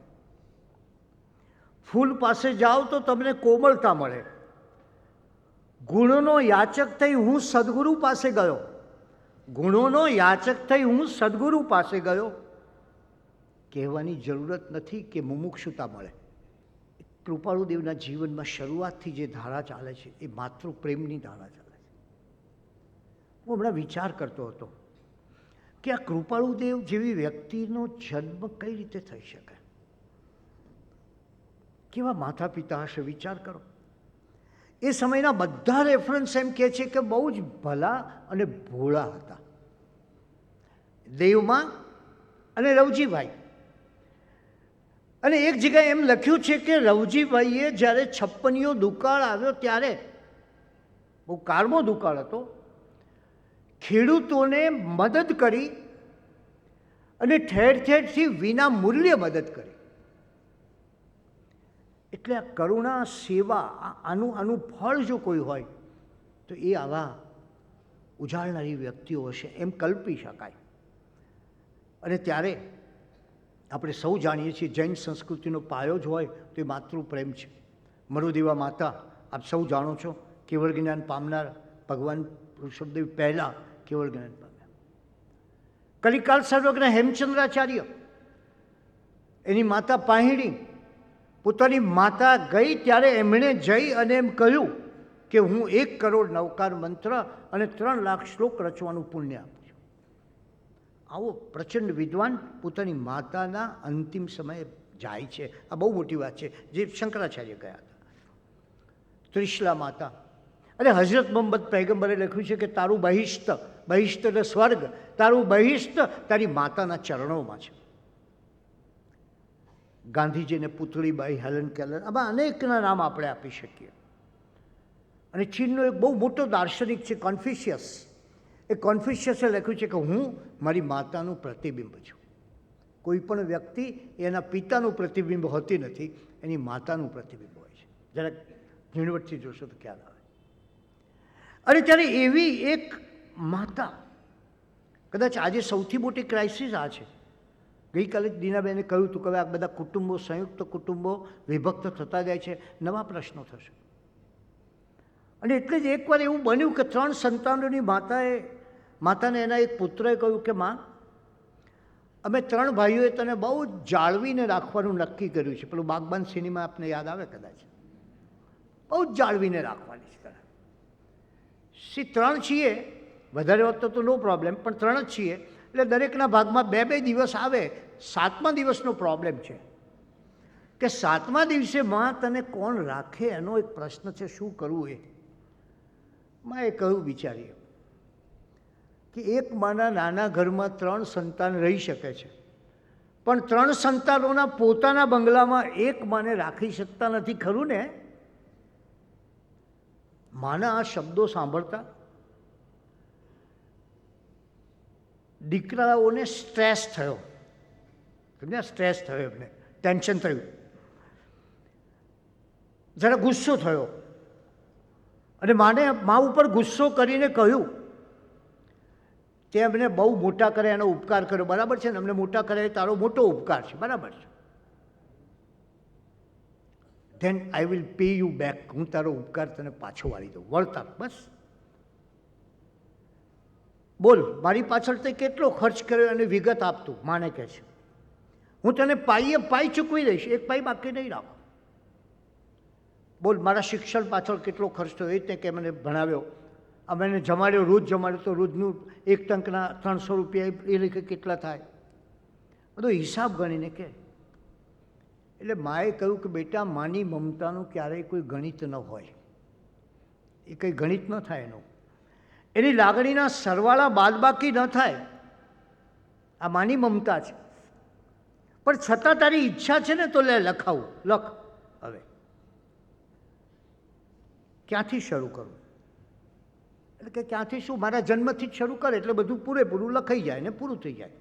ફૂલ પાસે જાઓ તો તમને કોમળતા મળે. ગુણોનો યાચક થઈ હું સદગુરુ પાસે ગયો, ગુણોનો યાચક થઈ હું સદગુરુ પાસે ગયો. કહેવાની જરૂરત નથી કે મુમુક્ષુતા મળે. કૃપાળુદેવના જીવનમાં શરૂઆતથી જે ધારા ચાલે છે એ માતૃ પ્રેમની ધારા ચાલે છે. હું હમણાં વિચાર કરતો હતો કે આ કૃપાળુદેવ જેવી વ્યક્તિનો જન્મ કઈ રીતે થઈ શકે, કેવા માતા પિતા હશે, વિચાર કરો. એ સમયના બધા રેફરન્સ એમ કહે છે કે બહુ જ ભલા અને ભોળા હતા. દેવમાં અને રવજીભાઈ. અને એક જગ્યાએ એમ લખ્યું છે કે રવજીભાઈએ જ્યારે છપ્પનિયો દુકાળ આવ્યો ત્યારે, બહુ કાળમો દુકાળ હતો, ખેડૂતોને મદદ કરી અને ઠેર ઠેરથી વિના મૂલ્યે મદદ કરી. એટલે આ કરુણા, સેવા, આનું ફળ જો કોઈ હોય તો એ આવા ઉજાળનારી વ્યક્તિઓ હશે એમ કલ્પી શકાય. અને ત્યારે આપણે સૌ જાણીએ છીએ જૈન સંસ્કૃતિનો પાયો જ હોય તો એ માતૃ પ્રેમ છે. મરુદેવા માતા આપ સૌ જાણો છો, કેવળ જ્ઞાન પામનાર ભગવાન ઋષભદેવ પહેલાં કેવળ જ્ઞાન પામ્યા. કલિકાલ સર્વજ્ઞ હેમચંદ્રાચાર્ય, એની માતા પાહિણી, પોતાની માતા ગઈ ત્યારે એમણે જઈ અને એમ કહ્યું કે હું 1 કરોડ નવકાર મંત્ર અને 3 લાખ શ્લોક રચવાનું પુણ્ય આપું છું. આવો પ્રચંડ વિદ્વાન પોતાની માતાના અંતિમ સમયે જાય છે. આ બહુ મોટી વાત છે જે શંકરાચાર્ય ગયા હતા. ત્રિશલા માતા, અરે હઝરત મોહમ્મદ પૈગંબરે લખ્યું છે કે તારું બહિષ્ટ, બહિષ્ટ એટલે સ્વર્ગ, તારું બહિષ્ટ તારી માતાના ચરણોમાં છે. ગાંધીજીને પુતળીબાઈ, હેલન કેલર, આમાં અનેકના નામ આપણે આપી શકીએ. અને ચીનનો એક બહુ મોટો દાર્શનિક છે કોન્ફ્યુશિયસ. એ કોન્ફ્યુશિયસે લખ્યું છે કે હું મારી માતાનું પ્રતિબિંબ છું. કોઈ પણ વ્યક્તિ એના પિતાનું પ્રતિબિંબ હોતી નથી, એની માતાનું પ્રતિબિંબ હોય છે. જરાક ઝીણવટથી જોશો તો ખ્યાલ આવે. અને ત્યારે એવી એક માતા, કદાચ આજે સૌથી મોટી ક્રાઇસિસ આ છે. ગઈકાલે જ દીનાબેને કહ્યું હતું કે હવે આ બધા કુટુંબો, સંયુક્ત કુટુંબો વિભક્ત થતા જાય છે, નવા પ્રશ્નો થશે. અને એટલે જ એકવાર એવું બન્યું કે 3 સંતાનોની માતાને એના એક પુત્રએ કહ્યું કે માં, અમે 3 ભાઈઓએ તને બહુ જાળવીને રાખવાનું નક્કી કર્યું છે. પેલું બાગબાન સિનેમા આપને યાદ આવે કદાચ, બહુ જ જાળવીને રાખવાની છે તને. 3 છીએ, વધારે હોત તો નો પ્રોબ્લેમ, પણ 3 જ છીએ એટલે દરેકના ભાગમાં 2-2 દિવસ આવે. 7મા દિવસનો પ્રોબ્લેમ છે કે 7મા દિવસે માં તને કોણ રાખે, એનો એક પ્રશ્ન છે. શું કરવું એ માએ કહ્યું બિચારીએ કે એક માના નાના ઘરમાં 3 સંતાન રહી શકે છે, પણ 3 સંતાનોના પોતાના બંગલામાં એક માને રાખી શકતા નથી, ખરું ને? માના આ શબ્દો સાંભળતા દીકરાઓને સ્ટ્રેસ થયો. સ્ટ્રેસ થયો, એમને ટેન્શન થયું, જરા ગુસ્સો થયો. અને મા ઉપર ગુસ્સો કરીને કહ્યું, તે અમને બહુ મોટા કરે, એનો ઉપકાર કર્યો, બરાબર છે ને? અમને મોટા કરે એ તારો મોટો ઉપકાર છે, બરાબર છે. Than I will pay you back, હું તારો ઉપકાર તને પાછો વાળી દઉં, વળતર. બસ બોલ, મારી પાછળ તે કેટલો ખર્ચ કર્યો એની વિગત આપતું. માને કહે છે હું તને પાઈ ચૂકવી દઈશ, 1 પાઈ બાકી નહીં રાખો. બોલ, મારા શિક્ષણ પાછળ કેટલો ખર્ચ થયો એ તે કે મને ભણાવ્યો, અમે એને જમાડ્યો, રોજ જમાડ્યો તો રોજનું 1 ટંકના 300 રૂપિયા એ રીતે કેટલા થાય, બધો હિસાબ ગણીને કે. એટલે માએ કહ્યું કે બેટા, માની મમતાનું ક્યારેય કોઈ ગણિત ન હોય, એ કંઈ ગણિત ન થાય એનું, એની લાગણીના સરવાળા બાદબાકી ન થાય. આ માની મમતા છે. પણ છતાં તારી ઈચ્છા છે ને તો લખાવું, લખ. હવે ક્યાંથી શરૂ કરું? એટલે કે ક્યાંથી શું, મારા જન્મથી જ શરૂ કરે એટલે બધું પૂરેપૂરું લખાઈ જાય ને પૂરું થઈ જાય.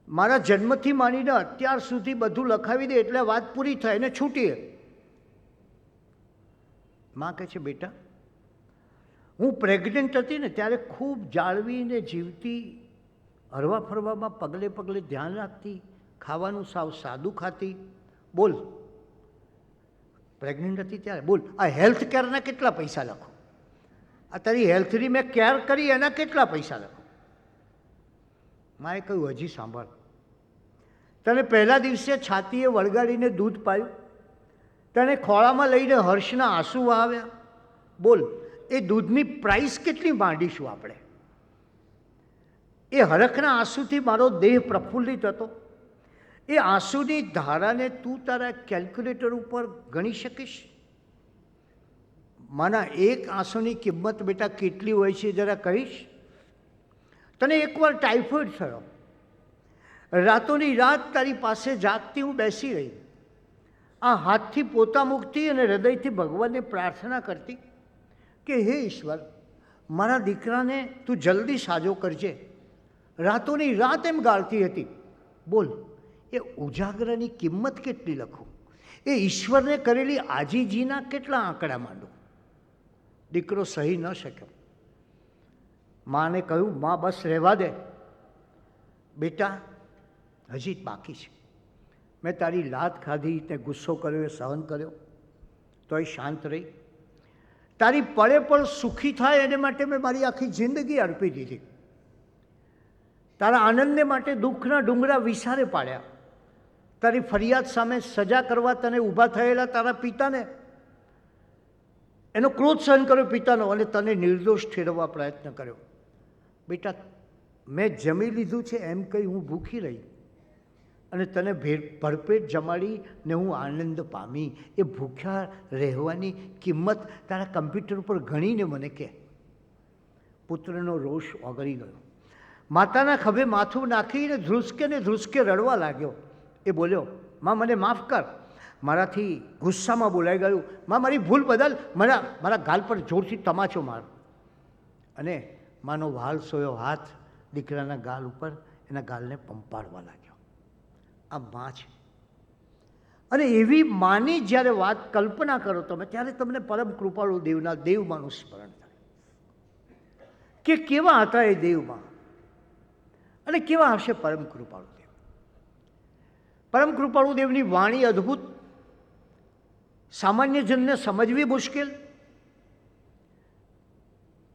મારા જન્મથી માંડીને અત્યાર સુધી બધું લખાવી દે એટલે વાત પૂરી થાય ને છૂટીએ. માં કહે છે બેટા, હું પ્રેગ્નન્ટ હતી ને ત્યારે ખૂબ જાળવીને જીવતી, હરવા ફરવામાં પગલે પગલે ધ્યાન રાખતી, ખાવાનું સાવ સાદું ખાતી. બોલ, પ્રેગ્નન્ટ હતી ત્યારે. બોલ, આ હેલ્થ કેરના કેટલા પૈસા લખો? આ તારી હેલ્થની મેં કેર કરી એના કેટલા પૈસા લખો? માએ કહ્યું હજી સાંભળ, તને પહેલા દિવસે છાતીએ વળગાડીને દૂધ પાયું, તને ખોળામાં લઈને હર્ષના આંસુ આવ્યા. બોલ, એ દૂધની પ્રાઇસ કેટલી માંડીશું આપણે? એ હરખના આંસુથી મારો દેહ પ્રફુલ્લિત હતો. એ આંસુની ધારાને તું તારા કેલ્ક્યુલેટર ઉપર ગણી શકીશ? માના એક આંસુની કિંમત બેટા કેટલી હોય છે જરા કહીશ? તને એકવાર ટાઇફોઇડ થયો, રાતોની રાત તારી પાસે જાગતી હું બેસી રહી, આ હાથથી પોતા મૂકતી અને હૃદયથી ભગવાનને પ્રાર્થના કરતી કે હે ઈશ્વર, મારા દીકરાને તું જલ્દી સાજો કરજે. રાતોની રાત એમ ગાળતી હતી. બોલ, એ ઉજાગરાની કિંમત કેટલી લખું? એ ઈશ્વરને કરેલી આજીજીના કેટલા આંકડા માંડું? દીકરો સહી ન શક્યો. માને કહ્યું, માં બસ રહેવા દે બેટા, હજી બાકી છે. મેં તારી લાત ખાધી, તે ગુસ્સો કર્યો, એ સહન કર્યો, તોય શાંત રહી. તારી પળે પળ સુખી થાય એને માટે મેં મારી આખી જિંદગી અર્પી દીધી. તારા આનંદને માટે દુઃખના ડુંગરા વિસારે પાડ્યા. તારી ફરિયાદ સામે સજા કરવા તને ઊભા થયેલા તારા પિતાને, એનો ક્રોધ સહન કર્યો પિતાનો, અને તને નિર્દોષ ઠેરવવા પ્રયત્ન કર્યો. બેટા, મેં જમી લીધું છે એમ કહી હું ભૂખી રહી, અને તને ભરપેટ જમાડી ને હું આનંદ પામી. એ ભૂખ્યા રહેવાની કિંમત તારા કમ્પ્યુટર ઉપર ગણીને મને કહે. પુત્રનો રોષ ઓગળી ગયો. માતાના ખભે માથું નાખીને ધ્રુસકે રડવા લાગ્યો. એ બોલ્યો, માં મને માફ કર, મારાથી ગુસ્સામાં બોલાઈ ગયું. માં મારી ભૂલ બદલ મારા ગાલ પર જોરથી તમાચો માર. અને માનો વાલ સોયો હાથ દીકરાના ગાલ ઉપર એના ગાલને પંપાડવા લાગ્યો. આ માં છે. અને એવી માની જ્યારે વાત કલ્પના કરો તમે, ત્યારે તમને પરમ કૃપાળુ દેવના દેવમાનું સ્મરણ થાય કે કેવા હતા એ દેવમાં, અને કેવા હશે પરમ કૃપાળુ દેવ. પરમ કૃપાળુ દેવની વાણી અદ્ભુત, સામાન્ય જનને સમજવી મુશ્કેલ.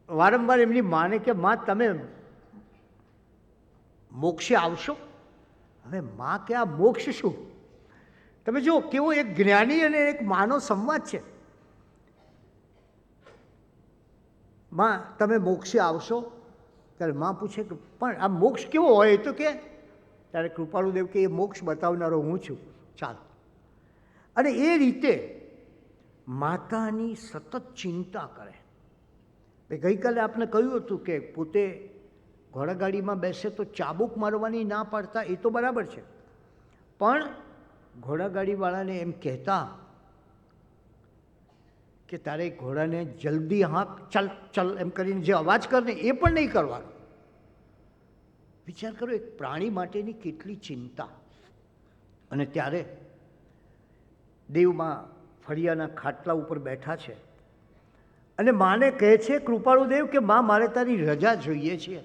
વારંવાર એમની માને કે માં તમે મોક્ષે આવશો. હવે માં કે આ મોક્ષ શું? તમે જુઓ કેવો એક જ્ઞાની અને એક માનો સંવાદ છે. માં તમે મોક્ષે આવશો? ત્યારે માં પૂછે કે પણ આ મોક્ષ કેવો હોય? તો કે ત્યારે કૃપાળુદેવ કે એ મોક્ષ બતાવનારો હું છું, ચાલ. અને એ રીતે માતાની સતત ચિંતા કરે. ગઈકાલે આપણે કહ્યું હતું કે પોતે ઘોડાગાડીમાં બેસે તો ચાબુક મારવાની ના પાડતા, એ તો બરાબર છે, પણ ઘોડાગાડીવાળાને એમ કહેતા કે તારે ઘોડાને જલ્દી હાંક, ચલ ચલ એમ કરીને જે અવાજ કરે એ પણ નહીં કરવાનો. વિચાર કરો, એક પ્રાણી માટેની કેટલી ચિંતા. અને ત્યારે દેવમાં ફળિયાના ખાટલા ઉપર બેઠા છે અને માને કહે છે કૃપાળુદેવ કે માં મારે તારી રજા જોઈએ છે,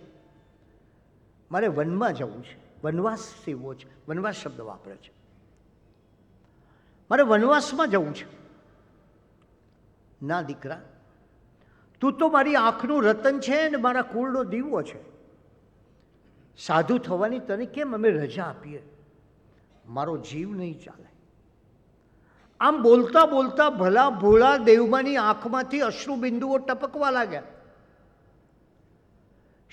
મારે વનમાં જવું છે, વનવાસ સેવો છે. વનવાસ શબ્દ વાપરે છે, મારે વનવાસમાં જવું છે. ના દીકરા, તું તો મારી આંખનું રતન છે ને મારા કુળનો દીવો છે. સાધુ થવાની તને કેમ અમે રજા આપીએ? મારો જીવ નહીં ચાલે. આમ બોલતા બોલતા ભલા ભોળા દેવમાની આંખમાંથી અશ્રુબિંદુઓ ટપકવા લાગ્યા.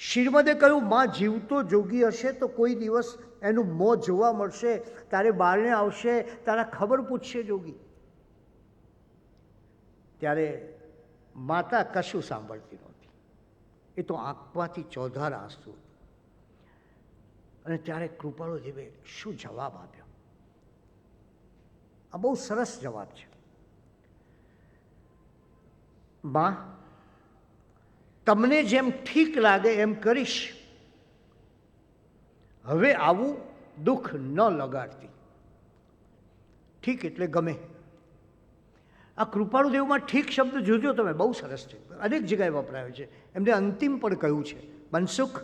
શ્રીમદે કહ્યું, માં જીવતો જોગી હશે તો કોઈ દિવસ એનું મોં જોવા મળશે, તારે બારણે આવશે, તારા ખબર પૂછશે જોગી. ત્યારે માતા કશું સાંભળતી નહોતી, એ તો આંખમાંથી ચોધાર આંસુ. અને ત્યારે કૃપાળુદેવે શું જવાબ આપ્યો? આ બહુ સરસ જવાબ છે. માં, તમને જેમ ઠીક લાગે એમ કરીશ, હવે આવું દુઃખ ન લગાડતી. ઠીક એટલે ગમે. આ કૃપાળુદેવમાં ઠીક શબ્દ જોજો તમે, બહુ સરસ છે, અનેક જગ્યાએ વપરાયો છે. એમને અંતિમ પણ કહ્યું છે, મનસુખ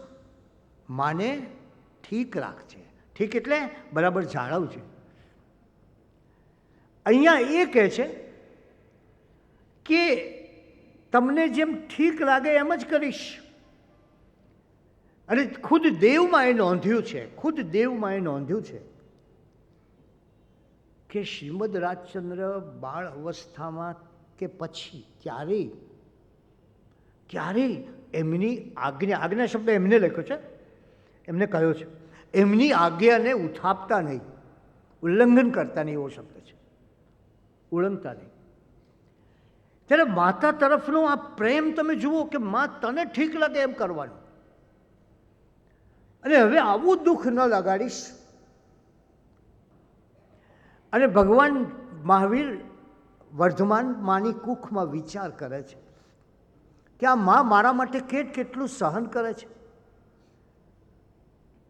માને ઠીક રાખજે. ઠીક એટલે બરાબર જાળવજે. અહીંયા એ કહે છે કે તમને જેમ ઠીક લાગે એમ જ કરીશ. અને ખુદ દેવમાં એ નોંધ્યું છે, ખુદ દેવમાં એ નોંધ્યું છે કે શ્રીમદ રાજચંદ્ર બાળ અવસ્થામાં કે પછી ક્યારેય એમની આજ્ઞા શબ્દ એમને લખ્યો છે, એમને કહ્યો છે, એમની આજ્ઞાને ઉથાપતા નહીં, ઉલ્લંઘન કરતા નહીં, એવો શબ્દ છે, ઉલ્લંઘતા નહીં. ત્યારે માતા તરફનો આ પ્રેમ તમે જુઓ કે માં તને ઠીક લાગે એમ કરવાનું, અને હવે આવું દુઃખ ન લગાડીશ. અને ભગવાન મહાવીર વર્ધમાન માની કુખમાં વિચાર કરે છે કે આ માં મારા માટે કેટલું સહન કરે છે.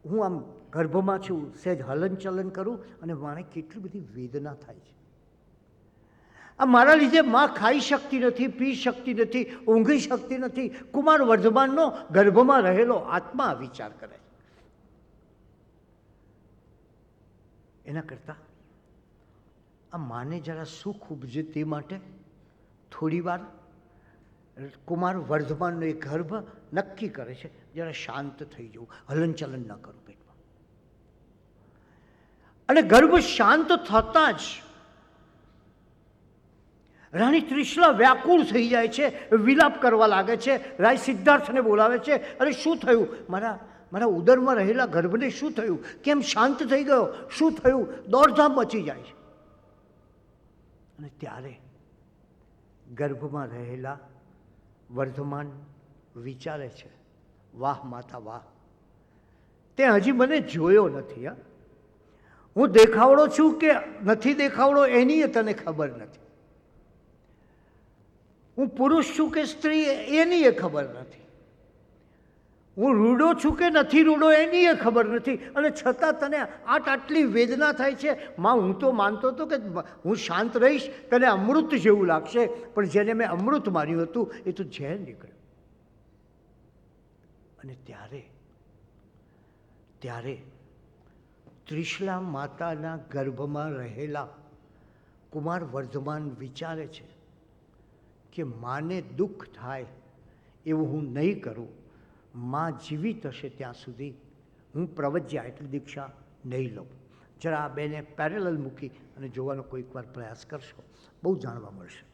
હું આમ ગર્ભમાં છું, સહેજ હલન ચલન કરું અને મારે કેટલી બધી વેદના થાય છે. આ મારા લીધે માં ખાઈ શકતી નથી, પી શકતી નથી, ઊંઘી શકતી નથી. કુમાર વર્ધમાનનો ગર્ભમાં રહેલો આત્મા વિચાર કરે છે. એના કરતાં આ માને જરા સુખ ઉપજે તે માટે થોડી વાર કુમાર વર્ધમાનનો એ ગર્ભ નક્કી કરે છે જરા શાંત થઈ જવું, હલનચલન ન કરું પેટમાં. અને ગર્ભ શાંત થતાં જ રાણી ત્રિશલા વ્યાકુળ થઈ જાય છે, વિલાપ કરવા લાગે છે. રાય સિદ્ધાર્થને બોલાવે છે, અરે શું થયું, મારા ઉદરમાં રહેલા ગર્ભને શું થયું, કેમ શાંત થઈ ગયો, શું થયું? દોડધામ મચી જાય છે. અને ત્યારે ગર્ભમાં રહેલા વર્ધમાન વિચારે છે, વાહ માતા વાહ, તે હજી મને જોયો નથી. હા, હું દેખાવડો છું કે નથી દેખાવડો એની તને ખબર નથી. હું પુરુષ છું કે સ્ત્રી એની એ ખબર નથી. હું રૂડો છું કે નથી રૂડો એની એ ખબર નથી. અને છતાં તને આટલી વેદના થાય છે. માં, હું તો માનતો હતો કે હું શાંત રહીશ, તને અમૃત જેવું લાગશે, પણ જેને મેં અમૃત માર્યું હતું એ તો ઝેર નીકળ્યું. અને ત્યારે ત્રિશલા માતાના ગર્ભમાં રહેલા કુમાર વર્ધમાન વિચારે છે કે માને દુઃખ થાય એવું હું નહીં કરું. માં જીવિત હશે ત્યાં સુધી હું પ્રવજ્યા એટલે દીક્ષા નહીં લઉં. જરા આ બેને પેરેલલ મૂકી અને જોવાનો કોઈક વાર પ્રયાસ કરશો, બહુ જાણવા મળશે.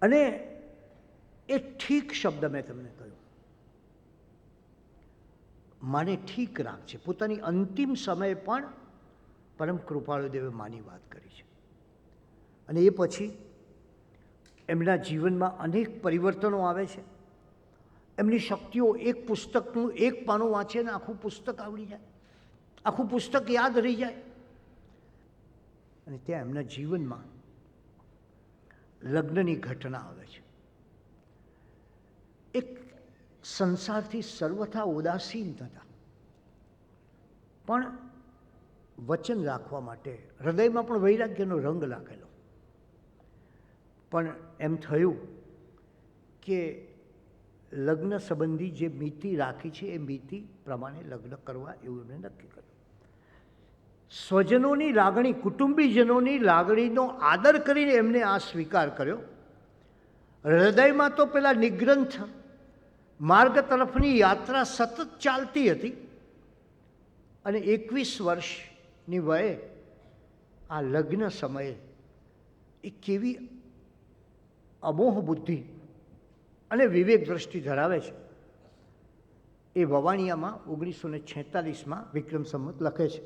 અને એ ઠીક શબ્દ મેં તમને કહ્યું, માને ઠીક રાખજે. પોતાની અંતિમ સમયે પણ પરમ કૃપાળુદેવે માની વાત કરી છે. અને એ પછી એમના જીવનમાં અનેક પરિવર્તનો આવે છે. એમની શક્તિઓ, એક પુસ્તકનું એક પાનું વાંચે ને આખું પુસ્તક આવડી જાય, આખું પુસ્તક યાદ રહી જાય. અને ત્યાં એમના જીવનમાં લગ્નની ઘટના આવે છે. એક સંસારથી સર્વથા ઉદાસીન થતા પણ વચન રાખવા માટે હૃદયમાં પણ વૈરાગ્યનો રંગ લાગેલો. પણ એમ થયું કે લગ્ન સંબંધી જે મિતિ રાખી છે એ મિતિ પ્રમાણે લગ્ન કરવા એવું એમણે નક્કી કર્યું. સ્વજનોની લાગણી, કુટુંબીજનોની લાગણીનો આદર કરીને એમને આ સ્વીકાર કર્યો. હૃદયમાં તો પેલા નિગ્રંથ માર્ગ તરફની યાત્રા સતત ચાલતી હતી. અને 21 વર્ષની વયે આ લગ્ન સમયે એ કેવી અમોહ બુદ્ધિ અને વિવેક દ્રષ્ટિ ધરાવે છે એ વવાણિયામાં 1946માં વિક્રમ સંવત લખે છે.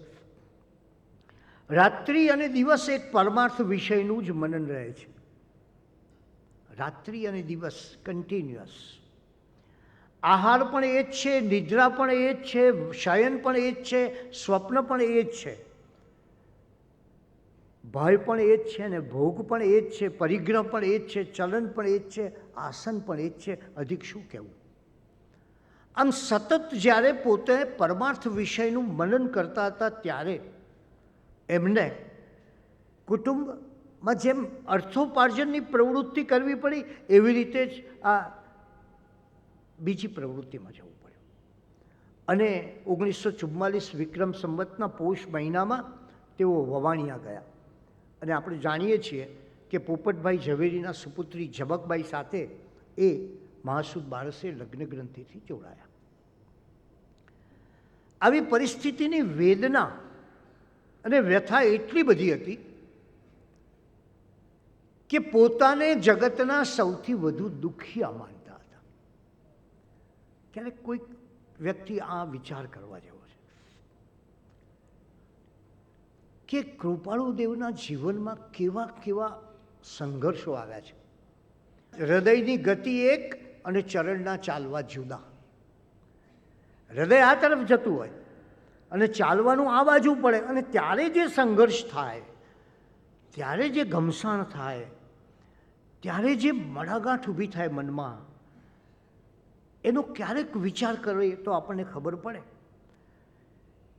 રાત્રિ અને દિવસ એક પરમાર્થ વિષયનું જ મનન રહે છે. રાત્રિ અને દિવસ કન્ટિન્યુઅસ. આહાર પણ એ જ છે, નિદ્રા પણ એ જ છે, શયન પણ એ જ છે, સ્વપ્ન પણ એ જ છે, ભય પણ એ જ છે, અને ભોગ પણ એ જ છે, પરિગ્રહ પણ એ જ છે, ચલન પણ એ જ છે, આસન પણ એ જ છે. અધિક શું કહેવું? આમ સતત જ્યારે પોતે પરમાર્થ વિષયનું મનન કરતા હતા ત્યારે એમને કુટુંબમાં જેમ અર્થોપાર્જનની પ્રવૃત્તિ કરવી પડી એવી રીતે જ આ બીજી પ્રવૃત્તિમાં જવું પડ્યું. અને 1944 વિક્રમ સંવતના પોષ મહિનામાં તેઓ વવાણિયા ગયા. અને આપણે જાણીએ છીએ કે પોપટભાઈ ઝવેરીના સુપુત્રી ઝબકબાઈ સાથે એ મહાસુદ બારસે લગ્ન ગ્રંથિથી જોડાયા. આવી પરિસ્થિતિની વેદના અને વ્યથા એટલી બધી હતી કે પોતાને જગતના સૌથી વધુ દુખિયા માનતા હતા. ક્યારેક કોઈક વ્યક્તિ આ વિચાર કરવા જેવો છે કે કૃપાળુદેવના જીવનમાં કેવા કેવા સંઘર્ષો આવ્યા છે. હૃદયની ગતિ એક અને ચરણના ચાલવા જુદા. હૃદય આ તરફ જતું હોય અને ચાલવાનું આ બાજુ પડે, અને ત્યારે જે સંઘર્ષ થાય, ત્યારે જે ઘમસાણ થાય, ત્યારે જે મડાગાંઠ ઊભી થાય મનમાં, એનો ક્યારેક વિચાર કરીએ તો આપણને ખબર પડે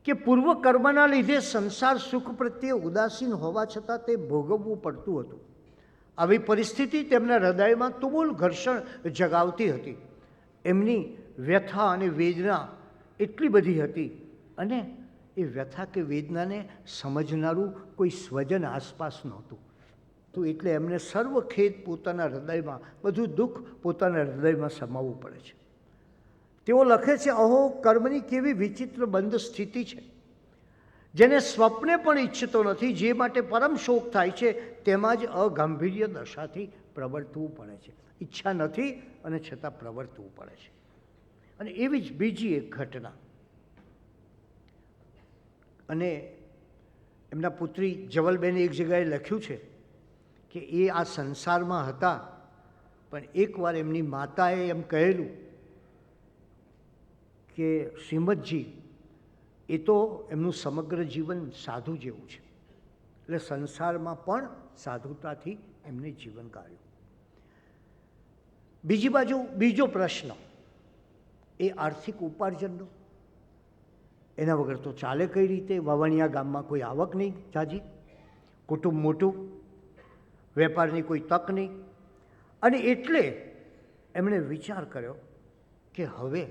કે પૂર્વ કર્મના લીધે સંસાર સુખ પ્રત્યે ઉદાસીન હોવા છતાં તે ભોગવવું પડતું હતું. આવી પરિસ્થિતિ તેમના હૃદયમાં તુમુલ ઘર્ષણ જગાવતી હતી. એમની વ્યથા અને વેદના એટલી બધી હતી અને એ વ્યથા કે વેદનાને સમજનારું કોઈ સ્વજન આસપાસ નહોતું. તો એટલે એમને સર્વ ખેદ પોતાના હૃદયમાં, બધું દુઃખ પોતાના હૃદયમાં સમાવવું પડે છે. તેઓ લખે છે, અહો કર્મની કેવી વિચિત્ર બંધ સ્થિતિ છે, જેને સ્વપ્ને પણ ઈચ્છતો નથી, જે માટે પરમ શોક થાય છે, તેમાં જ અગાંભીર્ય દશાથી પ્રવર્તવું પડે છે. ઈચ્છા નથી અને છતાં પ્રવર્તવું પડે છે. અને એવી જ બીજી એક ઘટના, અને એમના પુત્રી જવલબેને એક જગ્યાએ લખ્યું છે કે એ આ સંસારમાં હતા, પણ એકવાર એમની માતાએ એમ કહેલું કે શ્રીમદજી એ તો એમનું સમગ્ર જીવન સાધુ જેવું છે, એટલે સંસારમાં પણ સાધુતાથી એમને જીવન કાઢ્યું. બીજી બાજુ બીજો પ્રશ્ન એ આર્થિક ઉપાર્જનનો. એના વગર તો ચાલે કઈ રીતે? વાવણિયા ગામમાં કોઈ આવક નહીં જાજી, કુટુંબ મોટું, વેપારની કોઈ તક નહીં. અને એટલે એમણે વિચાર કર્યો કે હવે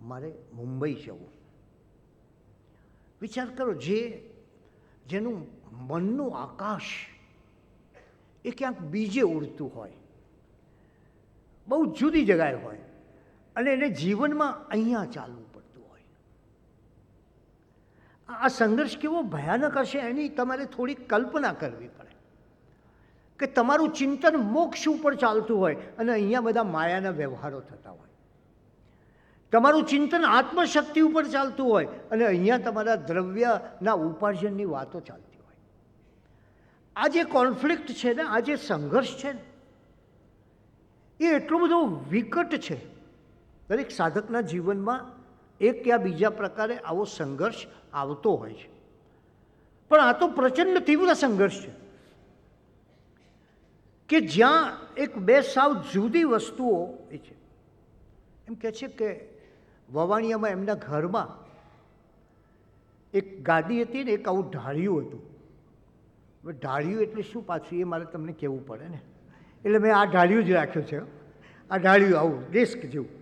મારે મુંબઈ જવું. વિચાર કરો, જેનું મનનું આકાશ એ ક્યાંક બીજે ઉડતું હોય, બહુ જુદી જગાએ હોય, અને એને જીવનમાં અહીંયા ચાલવું પડતું હોય. આ સંઘર્ષ કેવો ભયાનક હશે એની તમારે થોડી કલ્પના કરવી પડે કે તમારું ચિંતન મોક્ષ ઉપર ચાલતું હોય અને અહીંયા બધા માયાના વ્યવહારો થતા હોય. તમારું ચિંતન આત્મશક્તિ ઉપર ચાલતું હોય અને અહીંયા તમારા દ્રવ્યના ઉપાર્જનની વાતો ચાલતી હોય. આ જે કોન્ફ્લિક્ટ છે ને, આ જે સંઘર્ષ છે ને, એ એટલો બધો વિકટ છે. દરેક સાધકના જીવનમાં એક યા બીજા પ્રકારે આવો સંઘર્ષ આવતો હોય છે. પણ આ તો પ્રચંડ તીવ્ર સંઘર્ષ છે કે જ્યાં એક બે સાવ જુદી વસ્તુઓ એ છે. એમ કહે છે કે વવાણિયામાં એમના ઘરમાં એક ગાદી હતી ને એક આવું ઢાળિયું હતું. હવે ઢાળિયું એટલે શું પાછું એ મારે તમને કહેવું પડે ને, એટલે મેં આ ઢાળિયું જ રાખ્યું છે. આ ઢાળિયું આવું ડેસ્ક જેવું,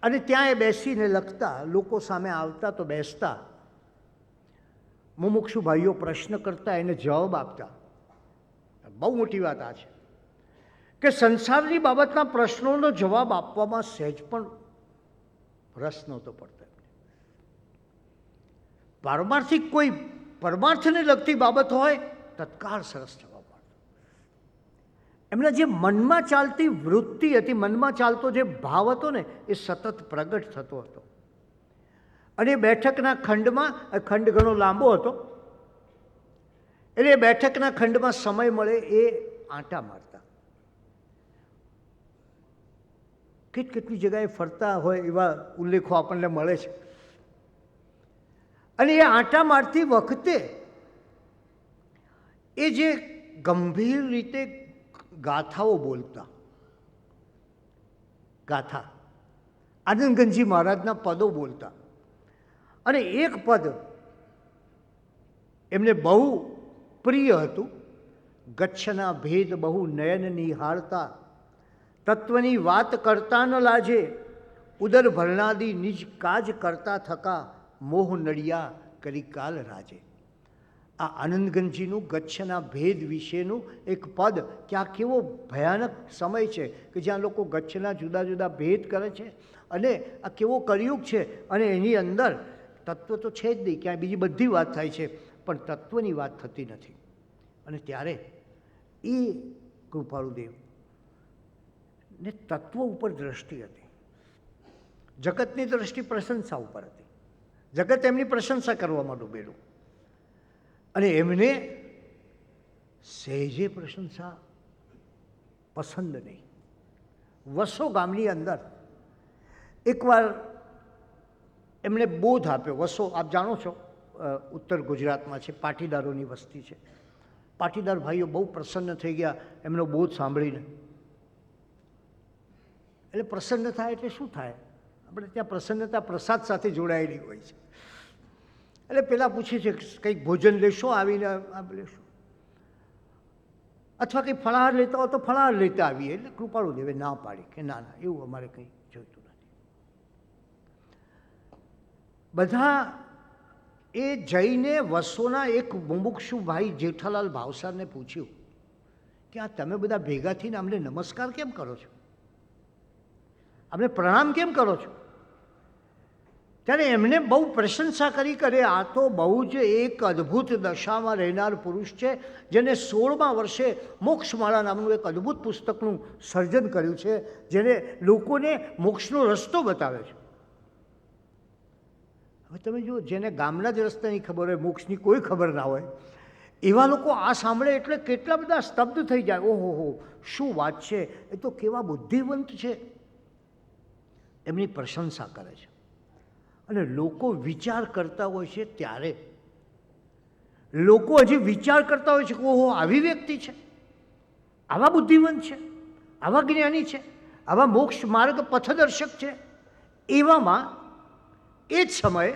અને ત્યાં એ બેસીને લખતા, લોકો સામે આવતા તો બેસતા, મુમુક્ષુ ભાઈઓ પ્રશ્ન કરતા, એને જવાબ આપતા. બહુ મોટી વાત આ છે કે સંસારની બાબતના પ્રશ્નોનો જવાબ આપવામાં સહેજ પણ રસ નહોતો પડતો. પારમાર્થિક કોઈ પરમાર્થને લગતી બાબત હોય તત્કાળ સરસ જવાબ મળતો. એમના જે મનમાં ચાલતી વૃત્તિ હતી, મનમાં ચાલતો જે ભાવ હતો ને, એ સતત પ્રગટ થતો હતો. અને બેઠકના ખંડમાં, ખંડ ઘણો લાંબો હતો, એટલે બેઠકના ખંડમાં સમય મળે એ આંટા મારતા. કેટલી જગ્યાએ ફરતા હોય એવા ઉલ્લેખો આપણને મળે છે. અને એ આંટા મારતી વખતે એ જે ગંભીર રીતે ગાથાઓ બોલતા, ગાથા, આનંદગંજી મહારાજના પદો બોલતા. અને એક પદ એમને બહુ પ્રિય હતું, ગચ્છના ભેદ બહુ નયન નિહાળતા, તત્વની વાત કરતા ન લાજે, ઉદર ભરણાદી નિજ કાજ કરતા થકા, મોહ નડિયા કરી કાલ રાજે. આ આનંદગંજીનું ગચ્છના ભેદ વિશેનું એક પદ, કે આ કેવો ભયાનક સમય છે કે જ્યાં લોકો ગચ્છના જુદા જુદા ભેદ કરે છે, અને આ કેવો કળિયુગ છે, અને એની અંદર તત્વ તો છે જ નહીં, ક્યાંય બીજી બધી વાત થાય છે પણ તત્વની વાત થતી નથી. અને ત્યારે એ કૃપાળુદેવ ને તત્વ ઉપર દ્રષ્ટિ હતી, જગતની દ્રષ્ટિ પ્રશંસા ઉપર હતી. જગત એમની પ્રશંસા કરવામાં ડૂબેલું, અને એમને સહેજે પ્રશંસા પસંદ નહીં. વસો ગામની અંદર એકવાર એમણે બોધ આપ્યો. વસો આપ જાણો છો, ઉત્તર ગુજરાતમાં છે, પાટીદારોની વસ્તી છે. પાટીદાર ભાઈઓ બહુ પ્રસન્ન થઈ ગયા એમનો બોધ સાંભળીને. એટલે પ્રસન્ન થાય એટલે શું થાય? આપણે ત્યાં પ્રસન્નતા પ્રસાદ સાથે જોડાયેલી હોય છે. એટલે પેલા પૂછે છે કંઈક ભોજન લેશો, આવીને આપ લેશો, અથવા કંઈ ફળાહાર લેતા હોય તો ફળાહાર લેતા આવીએ. એટલે કૃપાળુદેવે ના પાડી કે ના ના, એવું અમારે કંઈ જોઈતું નથી. બધા એ જઈને વસોના એક મુમુક્ષુ ભાઈ જેઠાલાલ ભાવસારને પૂછ્યું કે આ તમે બધા ભેગા થઈને અમને નમસ્કાર કેમ કરો છો, અમને પ્રણામ કેમ કરો છો? ત્યારે એમને બહુ પ્રશંસા કરી કરે આ તો બહુ જ એક અદ્ભુત દશામાં રહેનાર પુરુષ છે, જેને 16મા વર્ષે મોક્ષમાળા નામનું એક અદ્ભુત પુસ્તકનું સર્જન કર્યું છે, જેને લોકોને મોક્ષનો રસ્તો બતાવે છે. હવે તમે જુઓ, જેને ગામના જ રસ્તાની ખબર હોય, મોક્ષની કોઈ ખબર ના હોય, એવા લોકો આ સાંભળે એટલે કેટલા બધા સ્તબ્ધ થઈ જાય. ઓહો, શું વાત છે, એ તો કેવા બુદ્ધિવંત છે, એમની પ્રશંસા કરે છે. અને લોકો વિચાર કરતા હોય છે, ત્યારે લોકો હજી વિચાર કરતા હોય છે કે ઓહો, આવી વ્યક્તિ છે, આવા બુદ્ધિવંત છે, આવા જ્ઞાની છે, આવા મોક્ષ માર્ગ પથદર્શક છે. એવામાં એ જ સમયે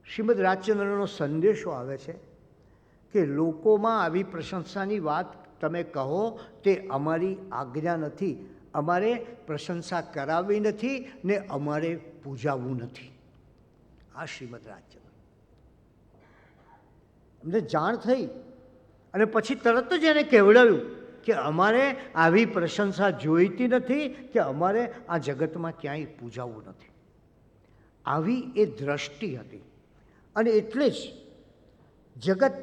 શ્રીમદ રાજચંદ્રનો સંદેશો આવે છે કે લોકોમાં આવી પ્રશંસાની વાત તમે કહો તે અમારી આજ્ઞા નથી, અમારે પ્રશંસા કરાવવી નથી ને અમારે પૂજાવવું નથી. આ શ્રીમદ રાજચંદ્ર અમને જાણ થઈ અને પછી તરત જ એને કહેવડાવ્યું કે અમારે આવી પ્રશંસા જોઈતી નથી કે અમારે આ જગતમાં ક્યાંય પૂજાવવું નથી. આવી એ દ્રષ્ટિ હતી. અને એટલે જ જગત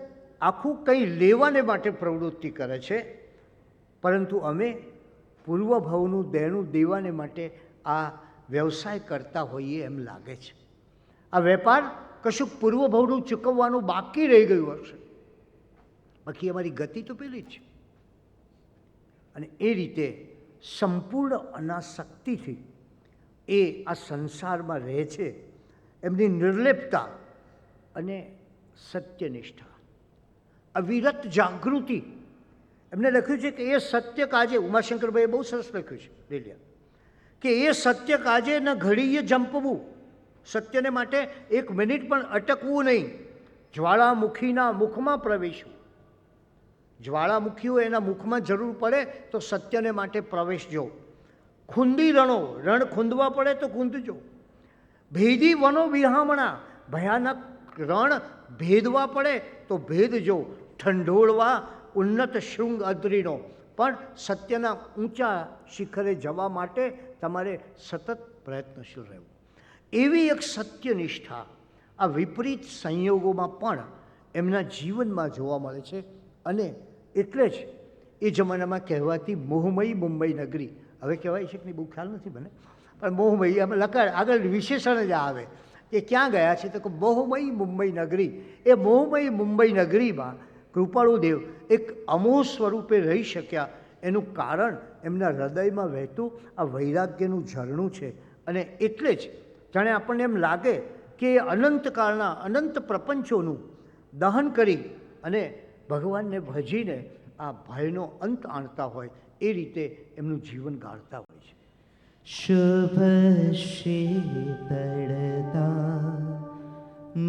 આખું કંઈ લેવાને માટે પ્રવૃત્તિ કરે છે, પરંતુ અમે પૂર્વભાવનું દેણું દેવાને માટે આ વ્યવસાય કરતા હોઈએ એમ લાગે છે. આ વેપાર કશુંક પૂર્વભાવનું ચૂકવવાનું બાકી રહી ગયું હશે, બાકી અમારી ગતિ તો પેલી જ છે. અને એ રીતે સંપૂર્ણ અનાસક્તિથી એ આ સંસારમાં રહે છે. એમની નિર્લેપતા અને સત્યનિષ્ઠા, અવિરત જાગૃતિ. એમને લખ્યું છે કે એ સત્ય કાજે, ઉમાશંકરભાઈએ બહુ સરસ લખ્યું છે રેલિયા, કે એ સત્ય કાજે ન ઘડીએ જંપવું, સત્યને માટે એક મિનિટ પણ અટકવું નહીં, જ્વાળામુખીના મુખમાં પ્રવેશવું. જ્વાળામુખીઓ એના મુખમાં જરૂર પડે તો સત્યને માટે પ્રવેશજો. ખૂંદી રણો, રણ ખૂંદવા પડે તો ખૂંદજો. ભેદી વનો વિહામણા, ભયાનક રણ ભેદવા પડે તો ભેદજો. ઠંડોળવા ઉન્નત શૃંગ અદ્રીનો, પણ સત્યના ઊંચા શિખરે જવા માટે તમારે સતત પ્રયત્નશીલ રહેવું. એવી એક સત્યનિષ્ઠા આ વિપરીત સંયોગોમાં પણ એમના જીવનમાં જોવા મળે છે. અને એટલે જ એ જમાનામાં કહેવાતી મોહમયી મુંબઈ નગરી, હવે કહેવાય છે કે નહીં બહુ ખ્યાલ નથી મને, પણ મોહમયી અમે લખાડ આગળ વિશેષણ જ આવે કે ક્યાં ગયા છે તો કે મોહમયી મુંબઈ નગરી. એ મોહમયી મુંબઈ નગરીમાં કૃપાળુદેવ એક અમોહ સ્વરૂપે રહી શક્યા, એનું કારણ એમના હૃદયમાં વહેતું આ વૈરાગ્યનું ઝરણું છે. અને એટલે જ જાણે આપણને એમ લાગે કે અનંતકાળના અનંત પ્રપંચોનું દહન કરી અને ભગવાનને ભજીને આ ભયનો અંત આણતા હોય એ રીતે એમનું જીવન ગાળતા હોય છે. શુભ શીતળતા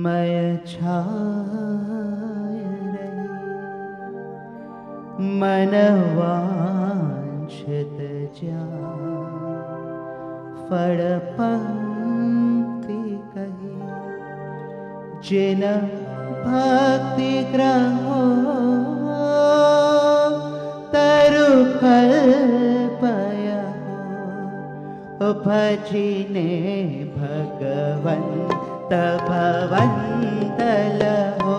મય છાય રહી, મન વાંછિત જ્યાં ફળ પંક્તિ કહી, જેન ભક્તિ ગ્રહો તરુ કલ્પય, ભજીને ભગવંત ભવંત લહો,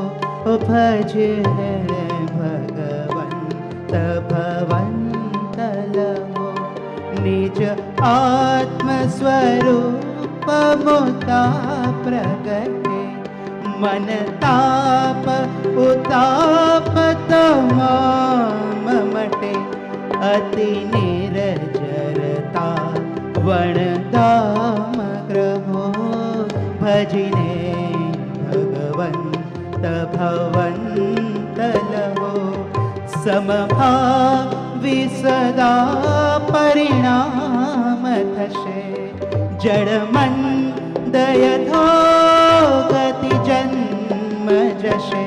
ભજને ભગવંત ભવંત લહો. નિજ આત્મ સ્વરૂપ મોતા પ્રગટે, મન તાપ ઉતાપ તમામ મટે. અતિ નિરજરતા વણધામ ગ્રહો, ભજીને ભગવંત ભવંત લહો. સમભાવી સદા પરિણામ થશે, જડમન દયથો ગતિ જન્મ જશે.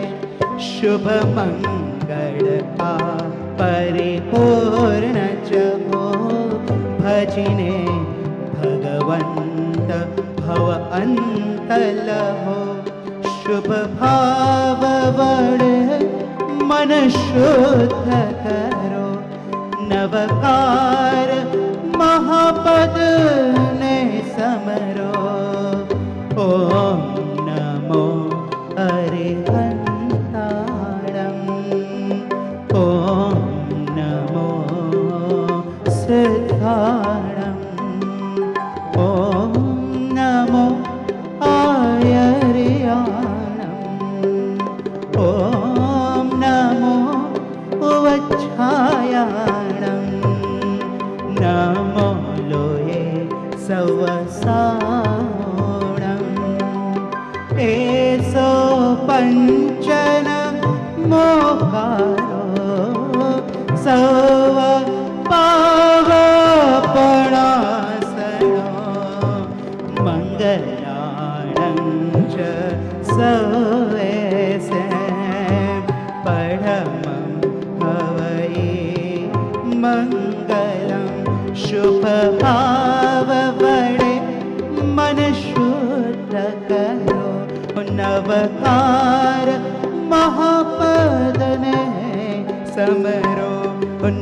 શુભ મંગળ આ પરિપૂર્ણ જગો, ભજીને ભગવંત ભવ અંત લહો. શુભ ભાવ વડે મન શુદ્ધ કરો. નવકાર મહાપદ ને સમરો. ઓમ નમો અરિહંતાણમ. ઓમ નમો સિદ્ધાણમ. ઓમ નમો આયર્યાણમ. ઓમ નમો વચ્છાયાણમ. નમો લોયે સવસાણમ. એસો પંચન મોકારો. સવ પાવપણાસણો. મંગલાણં ચ સવેસે. પરમં હવૈ મંગલમ. શુભ ભાવ વડે મન શુદ્ધ કરો. નવકાર મહાપદને સમરો.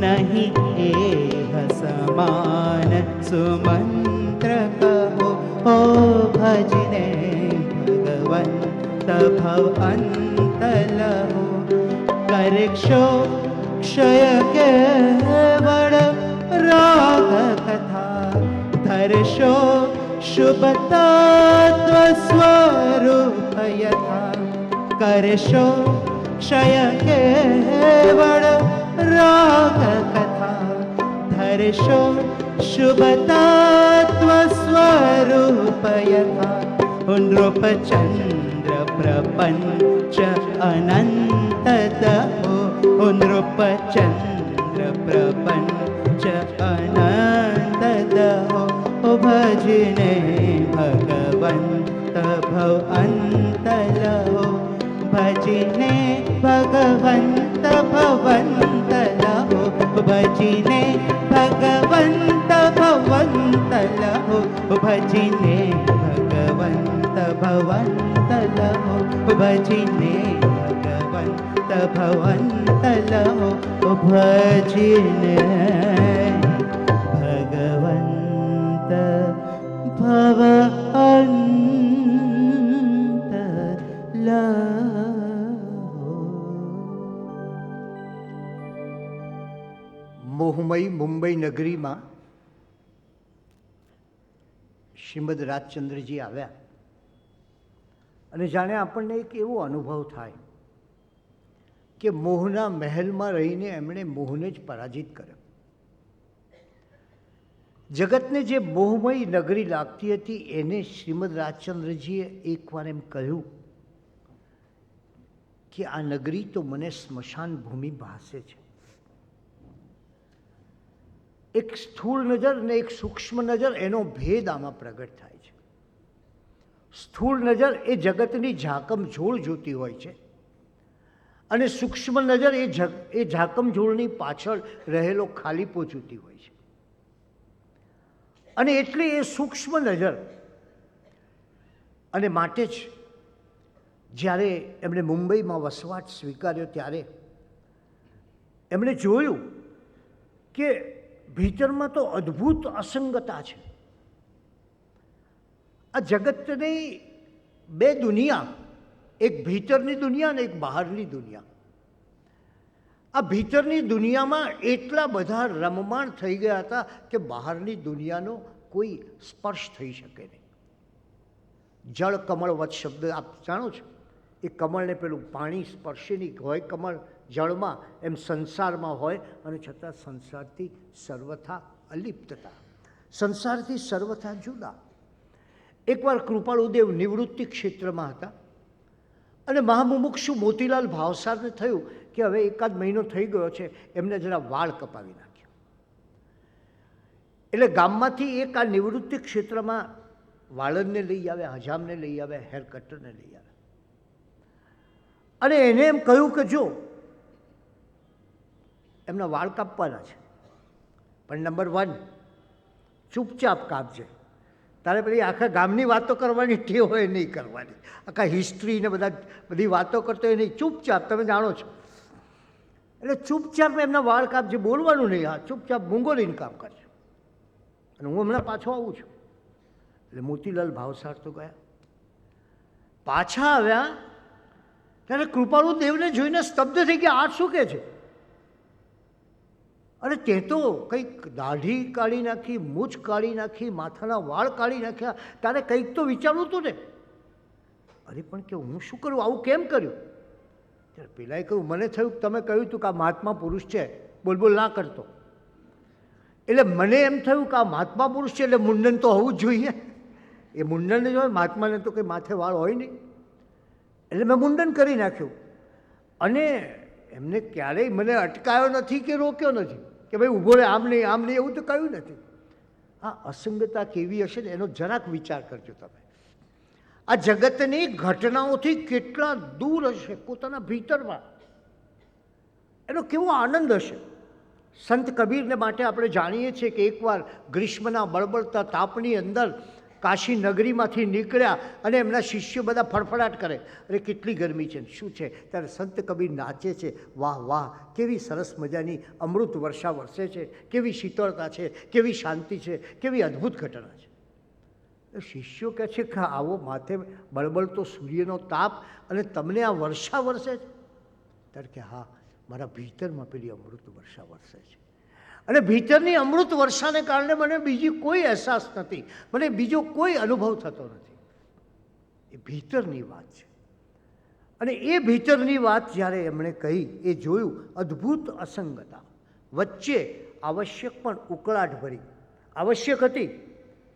નહીં એહ સમાન સુમંત્ર કહો. હો ભજને ભગવંત ભવ અંત લહો. કરક્ષો ક્ષય કેવળ રાગ કથા. ધરશો શુભ તત્વ સ્વરૂપ યથા. કરશો ક્ષય કેવળ રાગ કથા. ધરશો શુભ તત્વ સ્વરૂપ યથા. નૃપચંદ્ર પ્રપંચ અનંત દહો. નૃપચંદ્ર પ્રપંચ અનંત દહો. ભજને ભગવંત ભવ અંત લહો. ભજને ભગવંત ભવંત લહો. ભજને ભગવંત ભવંત લહો. ભજને ભગવંત ભવંત લહો. ભજને ભગવંત ભવંત લહો. ભજને ભગવંત ભવંત લહો. મોહમય મુંબઈ નગરીમાં શ્રીમદ રાજચંદ્રજી આવ્યા અને જાણે આપણને એક એવો અનુભવ થાય કે મોહના મહેલમાં રહીને એમણે મોહને જ પરાજિત કર્યો. જગતને જે મોહમય નગરી લાગતી હતી એને શ્રીમદ રાજચંદ્રજીએ એકવાર એમ કહ્યું કે આ નગરી તો મને સ્મશાન ભૂમિ ભાસે છે. એક સ્થૂળ નજર અને એક સૂક્ષ્મ નજર એનો ભેદ આમાં પ્રગટ થાય છે. સ્થૂળ નજર એ જગતની ઝાકમઝોળ જોતી હોય છે અને સૂક્ષ્મ નજર એ ઝાકમઝોળની પાછળ રહેલો ખાલીપો જોતી હોય છે. અને એટલે એ સૂક્ષ્મ નજર અને માટે જ જ્યારે એમણે મુંબઈમાં વસવાટ સ્વીકાર્યો ત્યારે એમણે જોયું કે ભીતરમાં તો અદ્ભુત અસંગતા છે. આ જગતની બે દુનિયા, એક ભીતરની દુનિયા અને એક બહારની દુનિયા. આ ભીતરની દુનિયામાં એટલા બધા રમમાણ થઈ ગયા હતા કે બહારની દુનિયાનો કોઈ સ્પર્શ થઈ શકે નહીં. જળ કમળવત શબ્દ આપ જાણો છો, એ કમળને પેલું પાણી સ્પર્શે નહીં હોય કમળ જળમાં, એમ સંસારમાં હોય અને છતાં સંસારથી સર્વથા અલિપ્તતા, સંસારથી સર્વથા જુદા. એકવાર કૃપાળુદેવ નિવૃત્તિ ક્ષેત્રમાં હતા અને મહામુમુક્ષુ મોતીલાલ ભાવસારને થયું કે હવે એકાદ મહિનો થઈ ગયો છે, એમને જરા વાળ કપાવી નાખ્યો. એટલે ગામમાંથી એક આ નિવૃત્તિ ક્ષેત્રમાં વાળંદને લઈ આવ્યા, હજામને લઈ આવ્યા, હેર કટરને લઈ આવ્યા અને એને એમ કહ્યું કે જો એમના વાળ કાપવાના છે પણ નંબર 1 ચૂપચાપ કાપજે, તારે પેલી આખા ગામની વાતો કરવાની ટેવ હોય નહીં કરવાની, આખા હિસ્ટ્રી ને બધી વાતો કરતો હોય નહીં, ચૂપચાપ તમે જાણો છો એટલે ચૂપચાપ એમના વાળ કાપજે, બોલવાનું નહીં, હા ચૂપચાપ મૂંગો લઈને કામ કરજો. અને હું હમણાં પાછો આવું છું. એટલે મોતીલાલ ભાવસાર તો ગયા. પાછા આવ્યા ત્યારે કૃપાળુ દેવને જોઈને સ્તબ્ધ થઈ ગયા. આ શું કહે છે? અરે તે તો કંઈક દાઢી કાઢી નાખી, મૂછ કાઢી નાખી, માથાના વાળ કાઢી નાખ્યા, તારે કંઈક તો વિચારવું હતું ને. અરે પણ કે હું શું કરું, આવું કેમ કર્યું? ત્યારે પેલાએ કહ્યું, મને થયું કે તમે કહ્યું હતું કે આ મહાત્મા પુરુષ છે, બોલ બોલ ના કરતો. એટલે મને એમ થયું કે આ મહાત્મા પુરુષ છે એટલે મુંડન તો હોવું જ જોઈએ. એ મુંડન જ હોય, મહાત્માને તો કંઈ માથે વાળ હોય નહીં. એટલે મેં મુંડન કરી નાખ્યું. અને એમને ક્યારેય મને અટકાયો નથી કે રોક્યો નથી કે ભાઈ ઊભો રહે, આમ નહીં આમ નહીં, એવું તો કહ્યું નથી. આ અસંગતા કેવી હશે ને એનો જરાક વિચાર કરજો તમે. આ જગતની ઘટનાઓથી કેટલા દૂર હશે પોતાના ભીતરમાં, એનો કેવો આનંદ હશે. સંત કબીરને માટે આપણે જાણીએ છીએ કે એકવાર ગ્રીષ્મના બળબળતા તાપની અંદર કાશી નગરીમાંથી નીકળ્યા અને એમના શિષ્યો બધા ફડફડાટ કરે, અરે કેટલી ગરમી છે, શું છે? ત્યારે સંત કબીર નાચે છે, વાહ વાહ કેવી સરસ મજાની અમૃત વર્ષા વરસે છે, કેવી શીતળતા છે, કેવી શાંતિ છે, કેવી અદ્ભુત ઘટના છે. શિષ્યો કહે છે કે આવો માથે બળબળતો સૂર્યનો તાપ અને તમને આ વર્ષા વરસે છે? ત્યારે કે હા, મારા ભીતરમાં પેલી અમૃત વર્ષા વરસે છે. અને ભીતરની અમૃત વર્ષાને કારણે મને બીજી કોઈ અહેસાસ નથી, મને બીજો કોઈ અનુભવ થતો નથી. એ ભીતરની વાત છે. અને એ ભીતરની વાત જ્યારે એમણે કહી, એ જોયું અદ્ભુત અસંગતા વચ્ચે આવશ્યક પણ ઉકળાટ ભરી, આવશ્યક હતી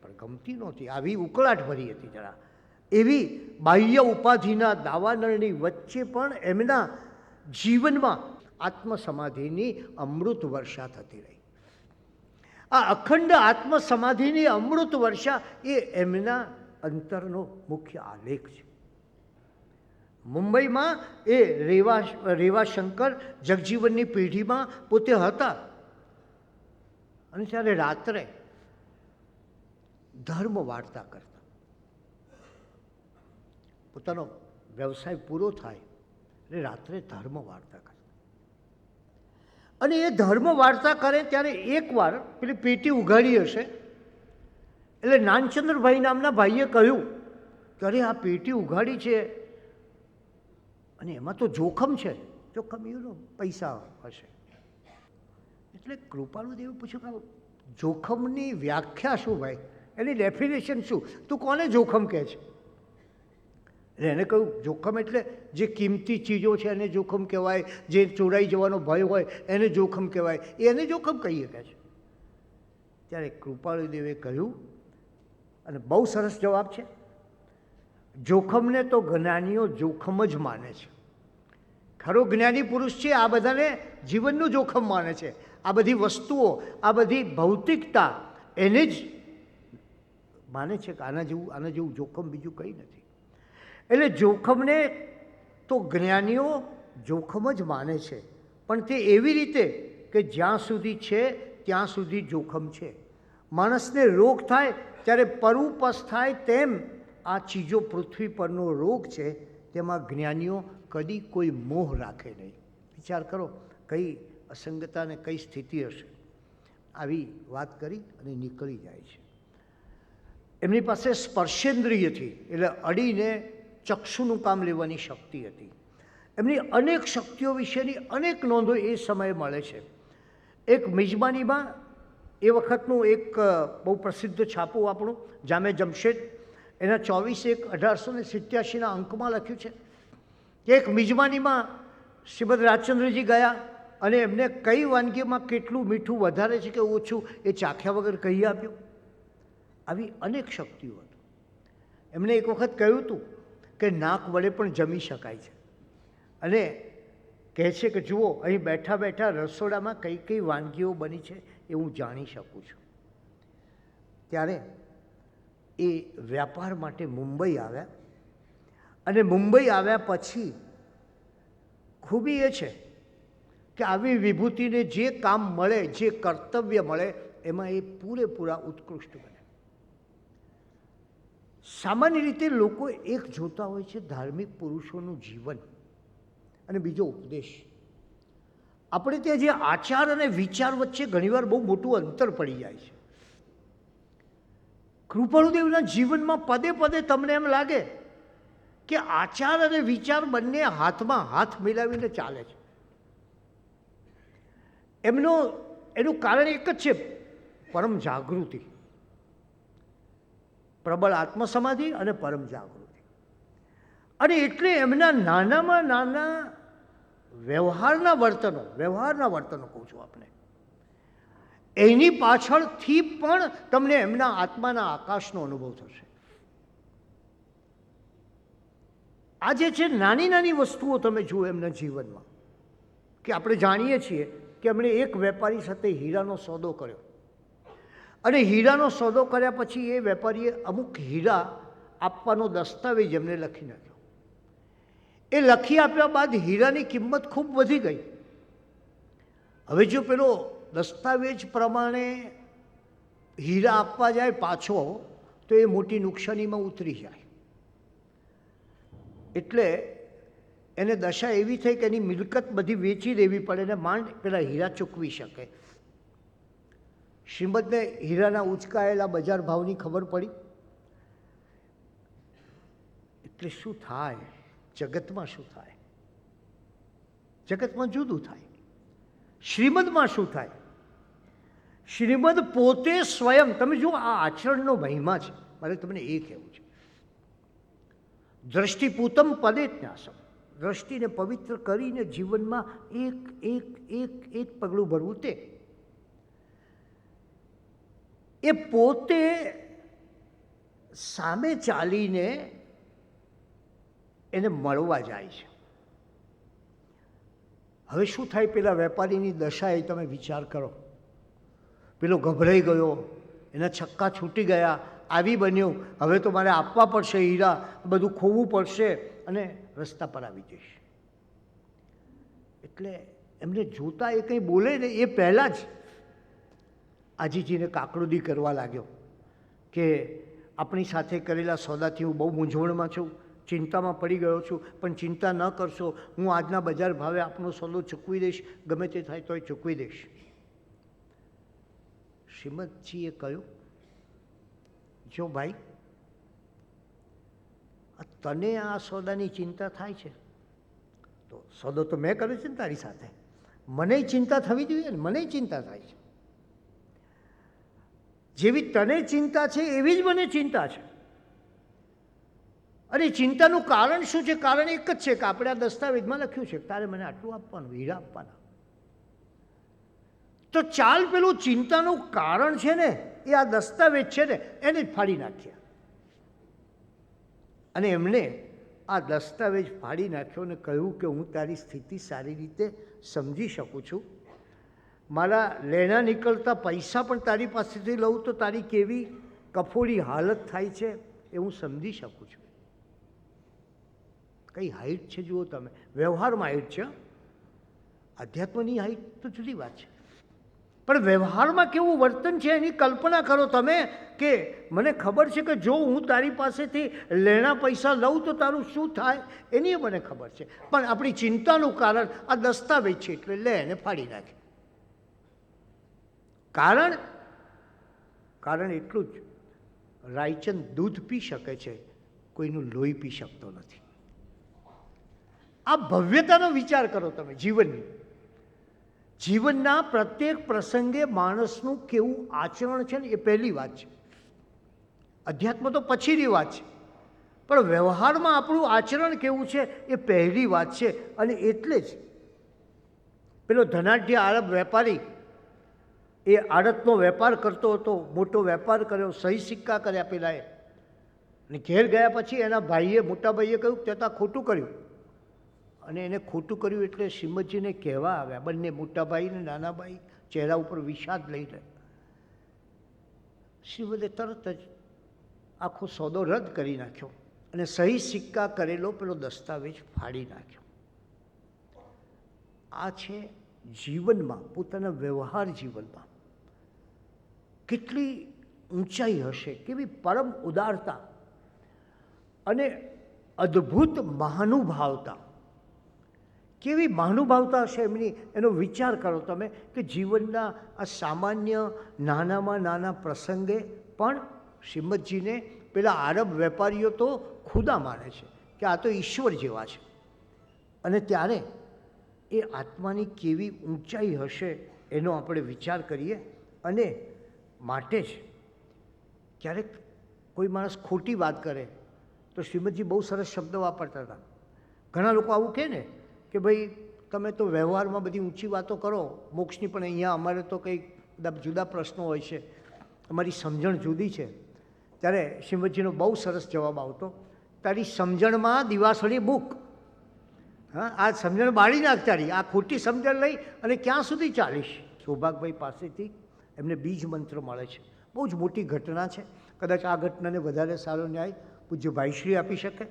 પણ ગમતી નહોતી, આવી ઉકળાટ ભરી હતી જરા. એવી બાહ્ય ઉપાધિના દાવાનળની વચ્ચે પણ એમના જીવનમાં આત્મસમાધિની અમૃત વર્ષા થતી રહી. આ અખંડ આત્મસમાધિની અમૃત વર્ષા એ એમના અંતરનો મુખ્ય આલેખ છે. મુંબઈમાં એ રેવાશંકર જગજીવનની પેઢીમાં પોતે હતા. અને ત્યારે રાત્રે ધર્મ વાર્તા કરતા. પોતાનો વ્યવસાય પૂરો થાય એટલે રાત્રે ધર્મ વાર્તા કરતા. અને એ ધર્મ વાર્તા કરે ત્યારે એકવાર પેલી પેટી ઉઘાડી હશે, એટલે નાનચંદ્રભાઈ નામના ભાઈએ કહ્યું કે અરે આ પેટી ઉઘાડી છે અને એમાં તો જોખમ છે. જોખમ પૈસા હશે. એટલે કૃપાલુદેવે પૂછ્યું કે જોખમની વ્યાખ્યા શું ભાઈ, એની ડેફિનેશન શું, તું કોને જોખમ કહે છે? એટલે એને કહ્યું જોખમ એટલે જે કિંમતી ચીજો છે એને જોખમ કહેવાય, જે ચોરાઈ જવાનો ભય હોય એને જોખમ કહેવાય, એને જોખમ કહીએ કહે છે. ત્યારે કૃપાલુદેવે કહ્યું, અને બહુ સરસ જવાબ છે, જોખમને તો જ્ઞાનીઓ જોખમ જ માને છે. ખરો જ્ઞાની પુરુષ છે આ બધાને જીવનનું જોખમ માને છે. આ બધી વસ્તુઓ, આ બધી ભૌતિકતા એને જ માને છે કે આના જેવું જોખમ બીજું કંઈ નથી. એટલે જોખમને તો જ્ઞાનીઓ જોખમ જ માને છે, પણ તે એવી રીતે કે જ્યાં સુધી છે ત્યાં સુધી જોખમ છે. માણસને રોગ થાય ત્યારે પરુપસ થાય તેમ આ ચીજો પૃથ્વી પરનો રોગ છે, તેમાં જ્ઞાનીઓ કદી કોઈ મોહ રાખે નહીં. વિચાર કરો કઈ અસંગતા ને કઈ સ્થિતિ હશે. આવી વાત કરી અને નીકળી જાય છે. એમની પાસે સ્પર્શેન્દ્રિયથી એટલે અડીને ચક્ષુનું કામ લેવાની શક્તિ હતી. એમની અનેક શક્તિઓ વિશેની અનેક નોંધો એ સમયે મળે છે. એક મિજબાનીમાં એ વખતનું એક બહુ પ્રસિદ્ધ છાપું આપણું જામે જમશેદ, એના 24/1/1887 અંકમાં લખ્યું છે કે એક મિજબાનીમાં શ્રીમદ રાજચંદ્રજી ગયા અને એમને કઈ વાનગીમાં કેટલું મીઠું વધારે છે કે ઓછું એ ચાખ્યા વગર કહી આપ્યું. આવી અનેક શક્તિઓ હતી. એમણે એક વખત કહ્યું હતું કે નાક વડે પણ જમી શકાય છે, અને કહે છે કે જુઓ અહીં બેઠા બેઠા રસોડામાં કઈ કઈ વાનગીઓ બની છે એ હું જાણી શકું છું. ત્યારે એ વ્યાપાર માટે મુંબઈ આવ્યા, અને મુંબઈ આવ્યા પછી ખૂબી એ છે કે આવી વિભૂતિને જે કામ મળે, જે કર્તવ્ય મળે એમાં એ પૂરેપૂરા ઉત્કૃષ્ટ બને. સામાન્ય રીતે લોકો એક જોતા હોય છે ધાર્મિક પુરુષોનું જીવન અને બીજો ઉપદેશ. આપણે ત્યાં જે આચાર અને વિચાર વચ્ચે ઘણીવાર બહુ મોટું અંતર પડી જાય છે. કૃપાળુદેવના જીવનમાં પદે પદે તમને એમ લાગે કે આચાર અને વિચાર બંને હાથમાં હાથ મિલાવીને ચાલે છે. એનું કારણ એક જ છે, પરમ જાગૃતિ, પ્રબળ આત્મસમાધિ અને પરમ જાગૃતિ. અને એટલે એમના નાનામાં નાના વ્યવહારના વર્તનો કહું છું આપણે, એની પાછળથી પણ તમને એમના આત્માના આકાશનો અનુભવ થશે. આ જે છે નાની નાની વસ્તુઓ તમે જુઓ એમના જીવનમાં, કે આપણે જાણીએ છીએ કે એમણે એક વેપારી સાથે હીરાનો સોદો કર્યો, અને હીરાનો સોદો કર્યા પછી એ વેપારીએ અમુક હીરા આપવાનો દસ્તાવેજ એમને લખી નાખ્યો. એ લખી આપ્યા બાદ હીરાની કિંમત ખૂબ વધી ગઈ. હવે જો પેલો દસ્તાવેજ પ્રમાણે હીરા આપવા જાય પાછો, તો એ મોટી નુકસાનીમાં ઉતરી જાય. એટલે એને દશા એવી થઈ કે એની મિલકત બધી વેચી દેવી પડે ને માંડ પેલા હીરા ચૂકવી શકે. શ્રીમદને હીરાના ઉચકાયેલા બજાર ભાવની ખબર પડી. એટલે શું થાય જગતમાં, શું થાય જગતમાં જુદું થાય. શ્રીમદમાં શું થાય? શ્રીમદ પોતે સ્વયં, તમે જુઓ આ આચરણનો મહિમા છે. મારે તમને એ કહેવું છે, દ્રષ્ટિપૂતમ પદે જ્ઞાસમ, દ્રષ્ટિને પવિત્ર કરીને જીવનમાં એક એક એક એક પગલું ભરવું. તે એ પોતે સામે ચાલીને એને મળવા જાય છે. હવે શું થાય પેલા વેપારીની દશા, એ તમે વિચાર કરો. પેલો ગભરાઈ ગયો, એના છક્કા છૂટી ગયા, આવી બન્યું, હવે તો મારે આપવા પડશે હીરા, બધું ખોવું પડશે અને રસ્તા પર આવી જઈશ. એટલે એમને જોતા એ કંઈ બોલે ને એ પહેલાં જ આજીજીને કાકડુદી કરવા લાગ્યો કે આપણી સાથે કરેલા સોદાથી હું બહુ મૂંઝવણમાં છું, ચિંતામાં પડી ગયો છું, પણ ચિંતા ન કરશો, હું આજના બજાર ભાવે આપનો સોદો ચૂકવી દઈશ, ગમે તે થાય તોય ચૂકવી દઈશ. શ્રીમદજીએ કહ્યું, જો ભાઈ, તને આ સોદાની ચિંતા થાય છે, તો સોદો તો મેં કર્યો છે ને તારી સાથે, મને ચિંતા થવી જોઈએ ને, મને ચિંતા થાય છે. જેવી તને ચિંતા છે એવી જ મને ચિંતા છે. અને ચિંતાનું કારણ શું છે? કારણ એક જ છે કે આપણે આ દસ્તાવેજમાં લખ્યું છે તારે મને આટલું આપવાનું, હીરા આપવાના. તો ચાલ પેલું ચિંતાનું કારણ છે ને એ આ દસ્તાવેજ છે ને એને જ ફાડી નાખ્યા. અને એમણે આ દસ્તાવેજ ફાડી નાખ્યો અને કહ્યું કે હું તારી સ્થિતિ સારી રીતે સમજી શકું છું. મારા લેણા નીકળતા પૈસા પણ તારી પાસેથી લઉં તો તારી કેવી કફોડી હાલત થાય છે એ હું સમજી શકું છું. કઈ હાઈટ છે જુઓ તમે, વ્યવહારમાં હાઈટ છે, આધ્યાત્મની હાઈટ તો જુદી વાત છે, પણ વ્યવહારમાં કેવું વર્તન છે એની કલ્પના કરો તમે. કે મને ખબર છે કે જો હું તારી પાસેથી લેણા પૈસા લઉં તો તારું શું થાય એની મને ખબર છે, પણ આપણી ચિંતાનું કારણ આ દસ્તાવેજ છે એટલે લે એને ફાડી નાખે. કારણ એટલું જ, રાયચંદ દૂધ પી શકે છે, કોઈનું લોહી પી શકતો નથી. આ ભવ્યતાનો વિચાર કરો તમે જીવનની. જીવનના પ્રત્યેક પ્રસંગે માણસનું કેવું આચરણ છે ને એ પહેલી વાત છે. અધ્યાત્મ તો પછીની વાત છે, પણ વ્યવહારમાં આપણું આચરણ કેવું છે એ પહેલી વાત છે. અને એટલે જ પેલો ધનાઢ્ય આરબ વેપારી એ આડતનો વેપાર કરતો હતો, મોટો વેપાર કર્યો, સહી સિક્કા કર્યા પેલાએ, અને ઘેર ગયા પછી એના ભાઈએ, મોટા ભાઈએ કહ્યું તે તો ખોટું કર્યું. અને એને ખોટું કર્યું એટલે શ્રીમદજીને કહેવા આવ્યા, બંને મોટા ભાઈ ને નાના ભાઈ ચહેરા ઉપર વિષાદ લઈને. શ્રીમદે તરત જ આખો સોદો રદ કરી નાખ્યો અને સહી સિક્કા કરેલો પેલો દસ્તાવેજ ફાડી નાખ્યો. આ છે જીવનમાં, પોતાના વ્યવહાર જીવનમાં કેટલી ઊંચાઈ હશે, કેવી પરમ ઉદારતા. અને અદ્ભુત મહાનુભાવતા, કેવી મહાનુભાવતા હશે એમની, એનો વિચાર કરો તમે કે જીવનના આ સામાન્ય નાનામાં નાના પ્રસંગે પણ શ્રીમદજીને પેલા આરબ વેપારીઓ તો ખુદા માને છે કે આ તો ઈશ્વર જેવા છે. અને ત્યારે એ આત્માની કેવી ઊંચાઈ હશે એનો આપણે વિચાર કરીએ. અને માટે જ ક્યારેક કોઈ માણસ ખોટી વાત કરે તો શ્રીમદજી બહુ સરસ શબ્દ વાપરતા હતા. ઘણા લોકો આવું કહે ને કે ભાઈ તમે તો વ્યવહારમાં બધી ઊંચી વાતો કરો મોક્ષની, પણ અહીંયા અમારે તો કંઈક બધા જુદા પ્રશ્નો હોય છે, અમારી સમજણ જુદી છે. ત્યારે શ્રીમદજીનો બહુ સરસ જવાબ આવતો, તારી સમજણમાં દિવાસળી બુક. હા, આ સમજણ બાળી નાખ તારી, આ ખોટી સમજણ લઈ અને ક્યાં સુધી ચાલીશ. સૌભાગભાઈ પાસેથી એમને બીજ મંત્ર મળે છે. બહુ જ મોટી ઘટના છે. કદાચ આ ઘટનાને વધારે સારો ન્યાય પૂજ્ય ભાઈશ્રી આપી શકે.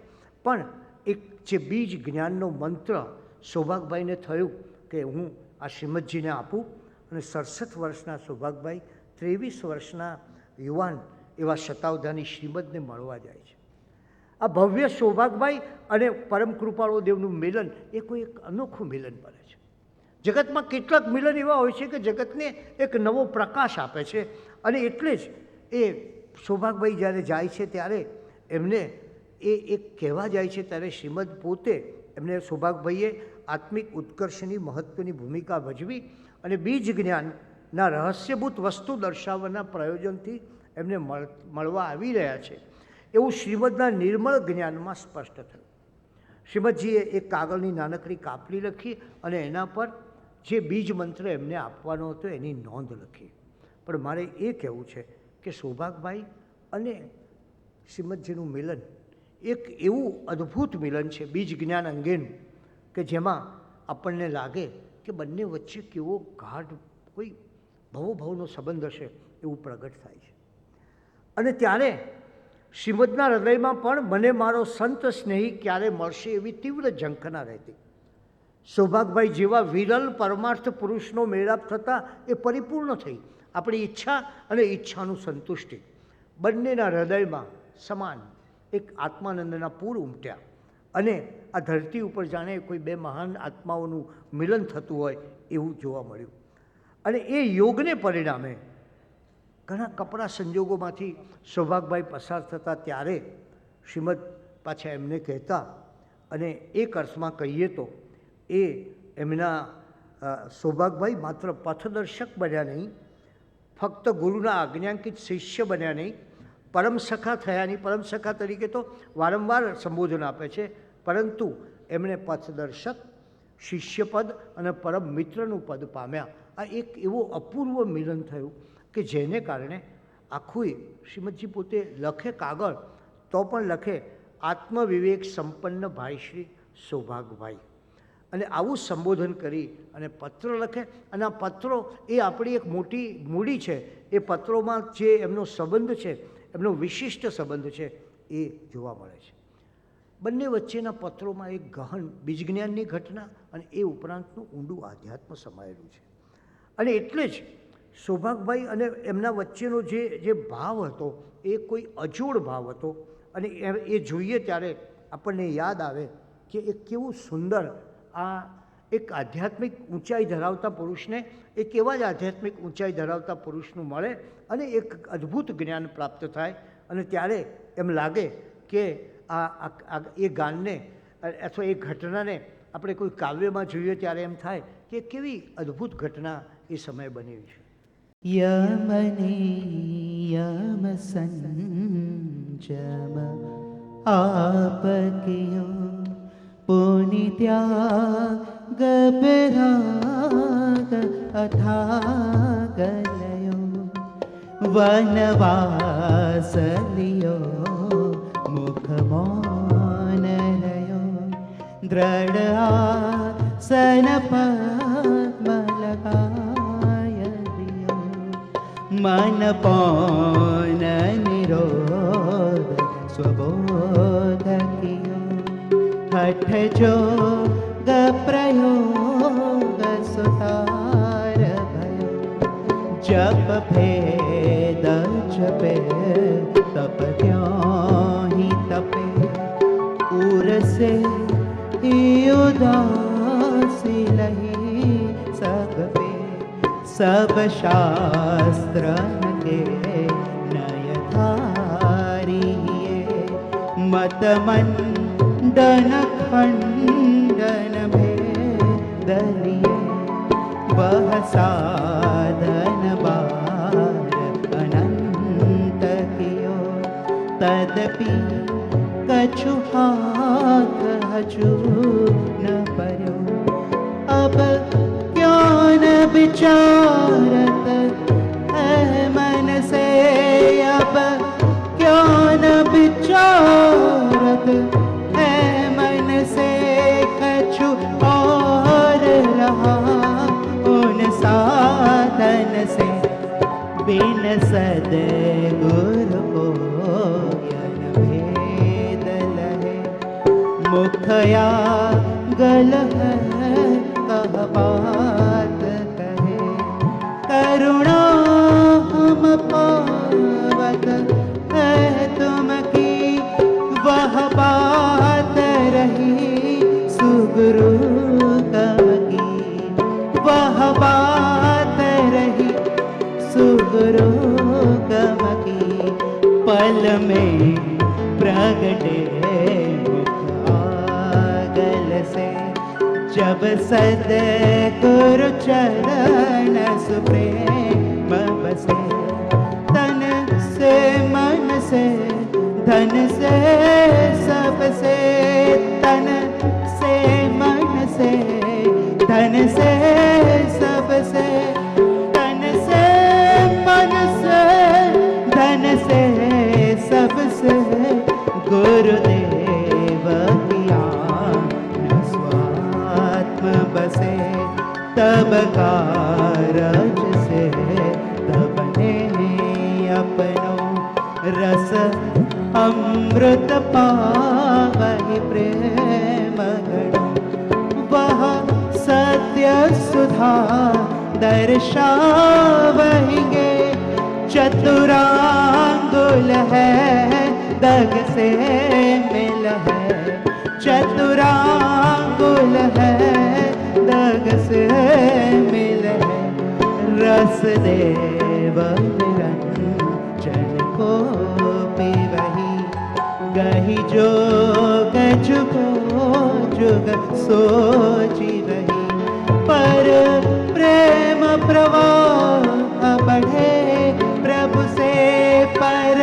પણ એક જે બીજ જ્ઞાનનો મંત્ર સૌભાગભાઈને થયું કે હું આ શ્રીમદજીને આપું, અને 67 વર્ષના સૌભાગભાઈ 23 વર્ષના યુવાન એવા શતાવધાની શ્રીમદને મળવા જાય છે. આ ભવ્ય સૌભાગભાઈ અને પરમ કૃપાળુ દેવનું મિલન એ કોઈ એક અનોખું મિલન બને છે. જગતમાં કેટલાક મિલન એવા હોય છે કે જગતને એક નવો પ્રકાશ આપે છે. અને એટલે જ એ સૌભાગભાઈ જ્યારે જાય છે ત્યારે એમને એ એક કહેવા જાય છે ત્યારે શ્રીમદ પોતે એમને સૌભાગભાઈએ આત્મિક ઉત્કર્ષની મહત્ત્વની ભૂમિકા ભજવી અને બીજ જ્ઞાનના રહસ્યભૂત વસ્તુ દર્શાવવાના પ્રયોજનથી એમને મળવા આવી રહ્યા છે એવું શ્રીમદના નિર્મળ જ્ઞાનમાં સ્પષ્ટ થયું. શ્રીમદજીએ એક કાગળની નાનકડી કાપલી લખી અને એના પર જે બીજ મંત્ર એમને આપવાનો હતો એની નોંધ લખી. પણ મારે એ કહેવું છે કે સૌભાગભાઈ અને શ્રીમદજીનું મિલન એક એવું અદ્ભુત મિલન છે બીજ જ્ઞાન અંગેનું કે જેમાં આપણને લાગે કે બંને વચ્ચે કેવો ગાઢ કોઈ ભવોભવનો સંબંધ હશે એવું પ્રગટ થાય છે. અને ત્યારે શ્રીમદના હૃદયમાં પણ મને મારો સંત સ્નેહી ક્યારે મળશે એવી તીવ્ર ઝંખના રહેતી. સૌભાગભાઈ જેવા વિરલ પરમાર્થ પુરુષનો મેળાપ થતાં એ પરિપૂર્ણ થઈ. આપણી ઈચ્છા અને ઈચ્છાનું સંતુષ્ટિ બંનેના હૃદયમાં સમાન એક આત્માનંદના પૂર ઉમટ્યા. અને આ ધરતી ઉપર જાણે કોઈ બે મહાન આત્માઓનું મિલન થતું હોય એવું જોવા મળ્યું. અને એ યોગને પરિણામે ઘણા કપરા સંજોગોમાંથી સૌભાગભાઈ પસાર થતા ત્યારે શ્રીમદ પાછા એમને કહેતા, અને એક અર્થમાં કહીએ તો એ એમના સૌભાગભાઈ માત્ર પથદર્શક બન્યા નહીં, ફક્ત ગુરુના આજ્ઞાંકિત શિષ્ય બન્યા નહીં, પરમસખા થયા નહીં. પરમસખા તરીકે તો વારંવાર સંબોધન આપે છે, પરંતુ એમણે પથદર્શક, શિષ્યપદ અને પરમ મિત્રનું પદ પામ્યા. આ એક એવો અપૂર્વ મિલન થયું કે જેને કારણે આખું શ્રીમદજી પોતે લખે કાગળ તો પણ લખે આત્મવિવેક સંપન્ન ભાઈશ્રી સૌભાગભાઈ. અને આવું સંબોધન કરી અને પત્ર લખે. અને આ પત્રો એ આપણી એક મોટી મૂડી છે. એ પત્રોમાં જે એમનો સંબંધ છે, એમનો વિશિષ્ટ સંબંધ છે એ જોવા મળે છે. બંને વચ્ચેના પત્રોમાં એક ગહન બીજજ્ઞાનની ઘટના અને એ ઉપરાંતનું ઊંડું આધ્યાત્મ સમાયેલું છે. અને એટલે જ સૌભાગભાઈ અને એમના વચ્ચેનો જે ભાવ હતો એ કોઈ અજોડ ભાવ હતો. અને એ જોઈએ ત્યારે આપણને યાદ આવે કે એ કેવું સુંદર આ એક આધ્યાત્મિક ઊંચાઈ ધરાવતા પુરુષને એક એવા જ આધ્યાત્મિક ઊંચાઈ ધરાવતા પુરુષનું મળે અને એક અદ્ભુત જ્ઞાન પ્રાપ્ત થાય. અને ત્યારે એમ લાગે કે એ ગાનને અથવા એ ઘટનાને આપણે કોઈ કાવ્યમાં જોઈએ ત્યારે એમ થાય કે કેવી અદ્ભુત ઘટના એ સમયે બની છે. યમ સંજમ આપકિયો પુનિત્યાગ બિરાગ અથાગલયો વનવાસ લિયો મુખ મૌન રહ્યો દ્રઢ આસન પદ્મ લગાય દિયો મન પૌન નિરોધ સ્વબોધ કિયો હઠ જોગ પ્રયોગ સુતાર ભયો જપ ભેદ જપે તપ ત્યોહિ તપે से ही उदासी लही सब पे, सब शास्त्र के नय धारिये, मत मंडन खंडन भेदलिए, वह साधन बार अनंत कियो, तदपि कछु हाथ हजू न पर्यो, अब क्यों न विचारत है मन से, अब क्यों न विचारत है मन से, कछु और रहा उन साधन से, बिन सद्गुरु को यन भेद लहे, मुखया गल है कह बात कहे, करुणा हम पावत है तुम की, वह बात रही सुगुरु कम की, वह बात रही सुगुरु कम की, पल में प्रगटे मुख आगल से, जब सद्गुरु चरण सुप्रेम बसे, तन से मन से धन से सबसे, तन से मन से धन से सबसे, तन से मन से धन से सबसे, गुरुदेव किया बसे, तब कारज से तब ने अपनो, रस अमृत पावहि प्रेम गणो, वह सत्य सुधा दर्शावहिगे, चतुरांगुल है दग से मिल है, चतुरांगुल है दग से मिल है, रस देव निरंजन को पिबहि, गहि जोग जुगो जुग सोचि वही, पर प्रेम प्रवाह बढ़े प्रभु से, पर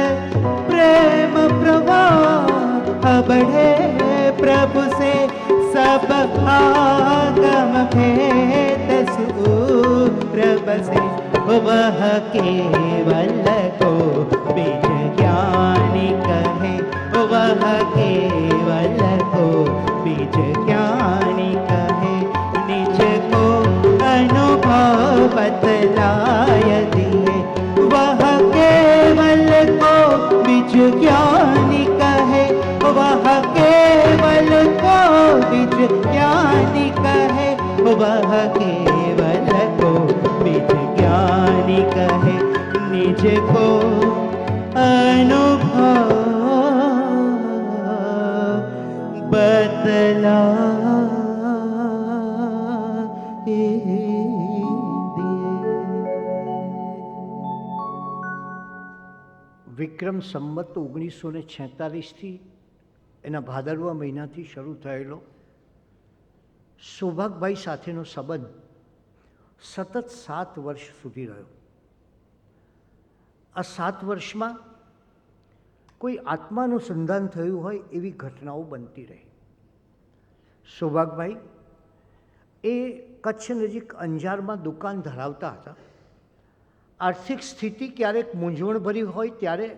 प्रेम प्रवाह बढ़े प्रभु से, सब आगम भेद सूर बसे, वह केवल को बीज ज्ञानी कहे, वह केवल को बीज ज्ञानी कहे, निज को अनुभव बतलाय दिए, वह केवल को बीज ज्ञानी कहे, वह केवल को बीज ज्ञानी कहे, वह केवल को बीज ज्ञानी कहे, निज को अनुभव बतला વિક્રમ સંવત 1946થી એના ભાદરવા મહિનાથી શરૂ થયેલો સૌભાગભાઈ સાથેનો સંબંધ સતત 7 વર્ષ સુધી રહ્યો. આ 7 વર્ષમાં કોઈ આત્માનું સંધાન થયું હોય એવી ઘટનાઓ બનતી રહી. સૌભાગભાઈ એ કચ્છ નજીક અંજારમાં દુકાન ધરાવતા હતા. આર્થિક સ્થિતિ ક્યારેક મૂંઝવણભરી હોય ત્યારે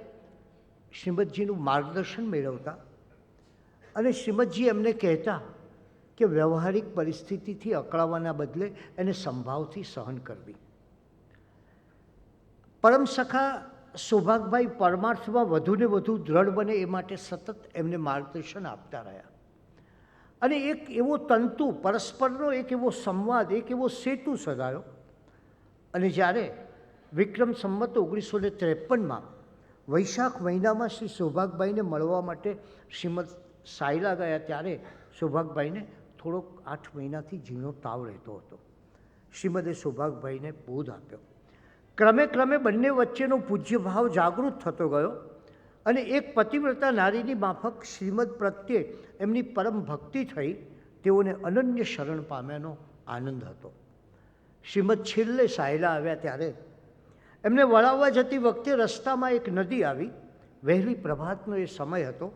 શ્રીમદજીનું માર્ગદર્શન મેળવતા અને શ્રીમદજી એમને કહેતા કે વ્યવહારિક પરિસ્થિતિથી અકળાવાના બદલે એને સંભાવથી સહન કરવી. પરમ સખા સૌભાગભાઈ પરમાર્થમાં વધુને વધુ દૃઢ બને એ માટે સતત એમને માર્ગદર્શન આપતા રહ્યા અને એક એવો તંતુ પરસ્પરનો એક એવો સંવાદ, એક એવો સેતુ સધાયો. અને જ્યારે વિક્રમ સંવત 1953માં વૈશાખ મહિનામાં શ્રી સૌભાગભાઈને મળવા માટે સાયલા ગયા ત્યારે સૌભાગભાઈને થોડોક 8 મહિનાથી ઝીણો તાવ રહેતો હતો. શ્રીમદે સૌભાગભાઈને બોધ આપ્યો. ક્રમે ક્રમે બંને વચ્ચેનો પૂજ્ય ભાવ જાગૃત થતો ગયો અને એક પતિવ્રતા નારીની માફક શ્રીમદ પ્રત્યે એમની પરમ ભક્તિ થઈ તેઓને અનન્ય શરણ પામ્યાનો આનંદ હતો. શ્રીમદ છેલ્લે સાયલા આવ્યા ત્યારે એમને વળાવવા જતી વખતે રસ્તામાં એક નદી આવી. વહેલી પ્રભાતનો એ સમય હતો.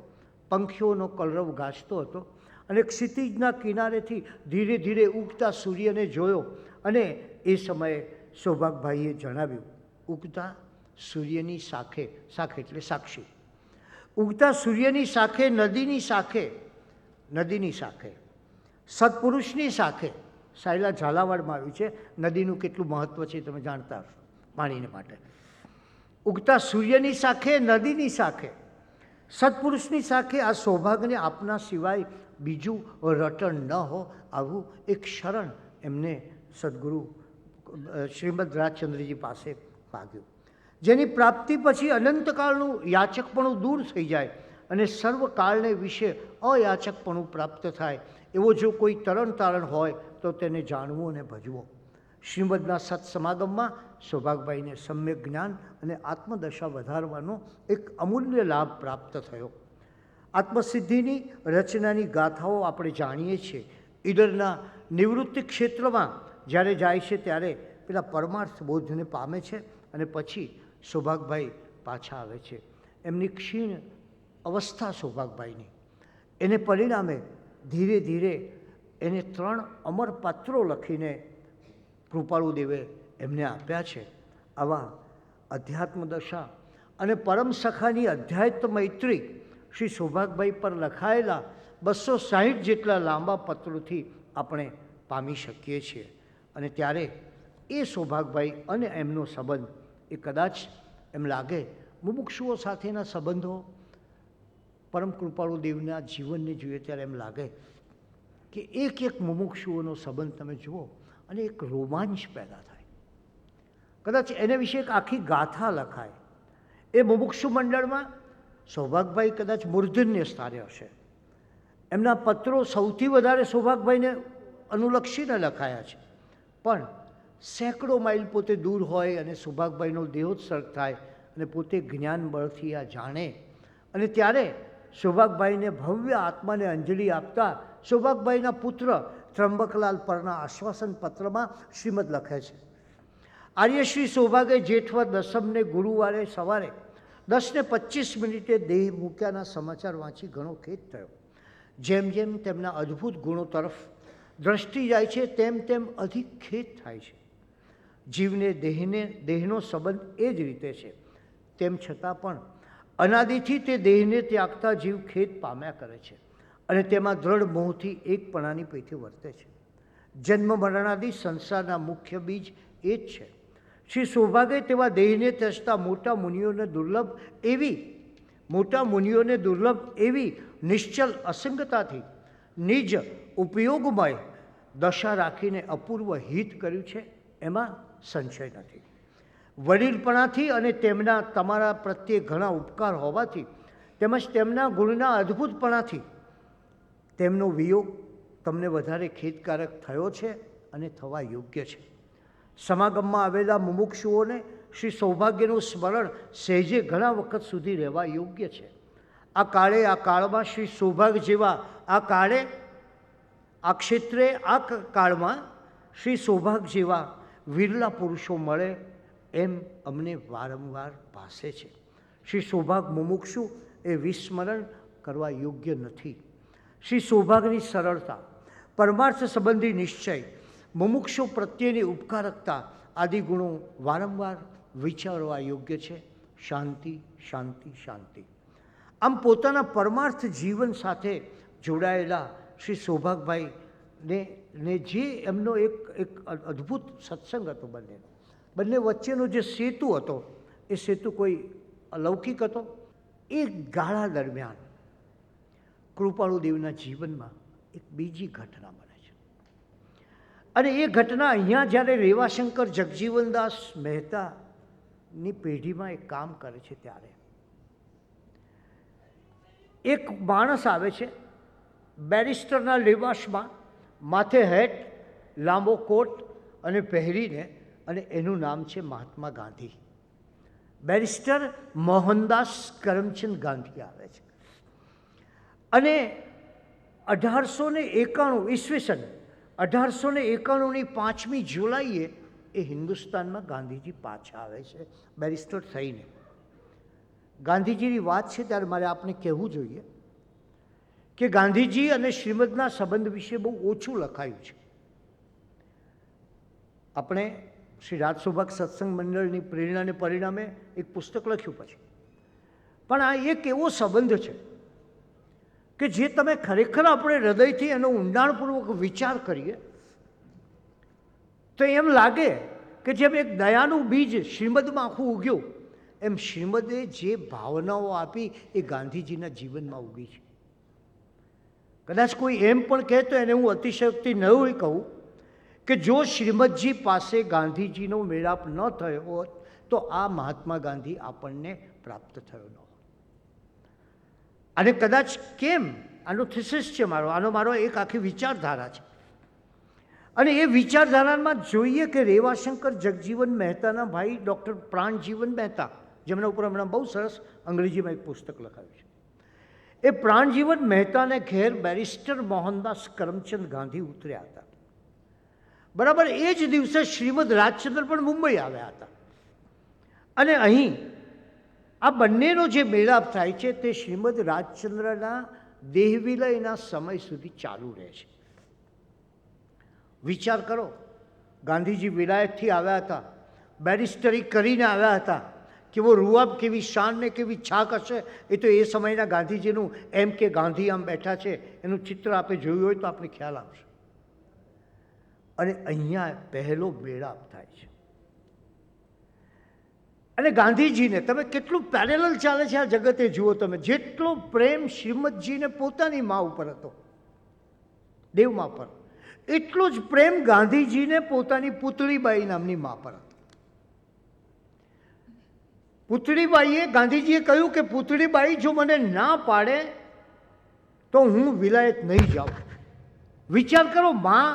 પંખીઓનો કલરવ ગાજતો હતો અને ક્ષિતિજના કિનારેથી ધીરે ધીરે ઉગતા સૂર્યને જોયો અને એ સમયે સૌભાગભાઈએ જણાવ્યું, ઉગતા સૂર્યની સાખે, સાખે એટલે સાક્ષી, ઉગતા સૂર્યની સાખે નદીની સાખે સત્પુરુષની સાખે. સાયલા ઝાલાવાડમાં આવ્યું છે. નદીનું કેટલું મહત્ત્વ છે તમે જાણતા હશો પાણીને માટે. ઉગતા સૂર્યની સાખે નદીની સાખે સત્પુરુષની સાખે આ સૌભાગ્યને આપના સિવાય બીજું રટણ ન હો, આવું એક શરણ એમને સદગુરુ શ્રીમદ રાજચંદ્રજી પાસે માગ્યું, જેની પ્રાપ્તિ પછી અનંતકાળનું યાચકપણું દૂર થઈ જાય અને સર્વકાળને વિશે અયાચકપણું પ્રાપ્ત થાય. એવો જો કોઈ તરણ તારણ હોય તો તેને જાણવું અને ભજવો. શ્રીમદના સત્સમાગમમાં સૌભાગભાઈને સમ્યક જ્ઞાન અને આત્મદશા વધારવાનો એક અમૂલ્ય લાભ પ્રાપ્ત થયો. આત્મસિદ્ધિની રચનાની ગાથાઓ આપણે જાણીએ છીએ. ઈડરના નિવૃત્તિ ક્ષેત્રમાં જ્યારે જાય છે ત્યારે પેલા પરમાર્થ બોધને પામે છે અને પછી સૌભાગભાઈ પાછા આવે છે. એમની ક્ષીણ અવસ્થા સૌભાગભાઈની, એને પરિણામે ધીરે ધીરે એને 3 અમર પાત્રો લખીને કૃપાળુદેવે એમને આપ્યા છે. આવા અધ્યાત્મ દશા અને પરમ સખાની અધ્યાત્મ મૈત્રી શ્રી સૌભાગભાઈ પર લખાયેલા 260 જેટલા લાંબા પત્રોથી આપણે પામી શકીએ છીએ. અને ત્યારે એ સૌભાગભાઈ અને એમનો સંબંધ એ કદાચ એમ લાગે મુમુક્ષુઓ સાથેના સંબંધો પરમ કૃપાળુદેવના જીવનને જોઈએ ત્યારે એમ લાગે કે એક મુમુક્ષુઓનો સંબંધ તમે જુઓ અને એક રોમાંચ પેદા થાય. કદાચ એને વિશે એક આખી ગાથા લખાય. એ મુમુક્ષુ મંડળમાં સૌભાગભાઈ કદાચ મૂર્ધન્ય સ્થાને હશે. એમના પત્રો સૌથી વધારે સૌભાગભાઈને અનુલક્ષીને લખાયા છે. પણ સેંકડો માઇલ પોતે દૂર હોય અને સૌભાગભાઈનો દેહોત્સર્ગ થાય અને પોતે જ્ઞાન બળથી આ જાણે અને ત્યારે સૌભાગભાઈને ભવ્ય આત્માને અંજલિ આપતા સૌભાગભાઈના પુત્ર ત્રંબકલાલ પરના આશ્વાસન પત્રમાં શ્રીમદ લખે છે, આર્યશ્રી સૌભાગે જેઠવદ દસમને ગુરુવારે સવારે 10:25 દેહ મૂક્યાના સમાચાર વાંચી ઘણો ખેદ થયો. જેમ જેમ તેમના અદ્ભુત ગુણો તરફ દ્રષ્ટિ જાય છે તેમ તેમ અધિક ખેદ થાય છે. જીવને દેહનો સંબંધ એ જ રીતે છે. તેમ છતાં પણ અનાદિથી તે દેહને ત્યાગતા જીવ ખેદ પામ્યા કરે છે અને તેમાં દ્રઢ મોહથી એકપણાની પેઠે વર્તે છે. જન્મ મરણાદિ સંસારના મુખ્ય બીજ એ જ છે. શ્રી સૌભાગે તેવા દેહને ત્યજતા મોટા મુનિઓને દુર્લભ એવી નિશ્ચલ અસંગતાથી નિજ ઉપયોગમય દશા રાખીને અપૂર્વ હિત કર્યું છે, એમાં સંશય નથી. વડીલપણાથી અને તેમના તમારા પ્રત્યે ઘણા ઉપકાર હોવાથી તેમજ તેમના ગુણના અદ્ભુતપણાથી તેમનો વિયોગ તમને વધારે ખેદકારક થયો છે અને થવા યોગ્ય છે. સમાગમમાં આવેલા મુમુક્ષુઓને શ્રી સૌભાગ્યનું સ્મરણ સહેજે ઘણા વખત સુધી રહેવા યોગ્ય છે. આ કાળમાં શ્રી સૌભાગ્ય જેવા આ ક્ષેત્રે આ કાળમાં શ્રી સૌભાગ્ય જેવા વિરલા પુરુષો મળે એમ અમને વારંવાર ભાસે છે. શ્રી સૌભાગ્ય મુમુક્ષુ એ વિસ્મરણ કરવા યોગ્ય નથી. શ્રી સૌભાગ્યની સરળતા, પરમાર્થ સંબંધી નિશ્ચય, મુમુક્ષુ પ્રત્યેની ઉપકારકતા આદિ ગુણો વારંવાર વિચારવા યોગ્ય છે. શાંતિ, શાંતિ, શાંતિ. આમ પોતાના પરમાર્થ જીવન સાથે જોડાયેલા શ્રી સૌભાગભાઈને જે એમનો એક અદ્ભુત સત્સંગ હતો, બંને વચ્ચેનો જે સેતુ હતો એ સેતુ કોઈ અલૌકિક હતો. એ ગાળા દરમિયાન કૃપાળુદેવના જીવનમાં એક બીજી ઘટના બને છે અને એ ઘટના અહીંયા જ્યારે રેવાશંકર જગજીવનદાસ મહેતાની પેઢીમાં એ કામ કરે છે ત્યારે એક માણસ આવે છે બેરિસ્ટરના લિબાસમાં, માથે હેટ, લાંબો કોટ અને પહેરીને, અને એનું નામ છે મહાત્મા ગાંધી. બેરિસ્ટર મોહનદાસ કરમચંદ ગાંધી આવે છે. અને 1891 ઈસવીસન 1891ની 5મી જુલાઈએ એ હિન્દુસ્તાનમાં ગાંધીજી પાછા આવે છે બેરિસ્ટર થઈને. ગાંધીજીની વાત છે ત્યારે મારે આપને કહેવું જોઈએ કે ગાંધીજી અને શ્રીમદના સંબંધ વિશે બહુ ઓછું લખાયું છે. આપણે શ્રી રાજસૌભાગ સત્સંગ મંડળની પ્રેરણાને પરિણામે એક પુસ્તક લખ્યું પછી, પણ આ એક એવો સંબંધ છે કે જે તમે ખરેખર આપણે હૃદયથી એનો ઊંડાણપૂર્વક વિચાર કરીએ તો એમ લાગે કે જેમ એક દયાનું બીજ શ્રીમદમાં આખું ઉગ્યું, એમ શ્રીમદે જે ભાવનાઓ આપી એ ગાંધીજીના જીવનમાં ઉગી છે. કદાચ કોઈ એમ પણ કહે તો એને હું અતિશયોક્તિ ન હોય કહું કે જો શ્રીમદજી પાસે ગાંધીજીનો મેળાપ ન થયો હોત તો આ મહાત્મા ગાંધી આપણને પ્રાપ્ત થયો ન હોત. અને કદાચ કેમ, આનો થિસિસ છે મારો, આનો મારો એક આખી વિચારધારા છે. અને એ વિચારધારામાં જોઈએ કે રેવાશંકર જગજીવન મહેતાના ભાઈ ડૉક્ટર પ્રાણજીવન મહેતા, જેમના ઉપર હમણાં બહુ સરસ અંગ્રેજીમાં એક પુસ્તક લખાયું છે, એ પ્રાણજીવન મહેતાને ઘેર બેરિસ્ટર મોહનદાસ કરમચંદ ગાંધી ઉતર્યા હતા. બરાબર એ જ દિવસે શ્રીમદ રાજચંદ્ર પણ મુંબઈ આવ્યા હતા. અને અહીં આ બંનેનો જે મેળાપ થાય છે તે શ્રીમદ રાજચંદ્રના દેહવિલયના સમય સુધી ચાલુ રહે છે. વિચાર કરો, ગાંધીજી વિલાયતથી આવ્યા હતા, બેરિસ્ટરી કરીને આવ્યા હતા, કેવો રૂઆબ, કેવી શાન ને કેવી છાક હશે. એ તો એ સમયના ગાંધીજીનું એમ કે ગાંધી આમ બેઠા છે એનું ચિત્ર આપણે જોયું હોય તો આપણે ખ્યાલ આવશે. અને અહીંયા પહેલો મેળાપ થાય છે. અને ગાંધીજીને તમે કેટલું પેરેલલ ચાલે છે આ જગતે જુઓ તમે. જેટલો પ્રેમ શ્રીમદજીને પોતાની મા ઉપર હતો, દેવમા પર, એટલો જ પ્રેમ ગાંધીજીને પોતાની પુતળીબાઈ નામની મા પર હતો. પુતળીબાઈએ, ગાંધીજીએ કહ્યું કે પુતળીબાઈ જો મને ના પાડે તો હું વિલાયત નહીં જાઉં. વિચાર કરો, મા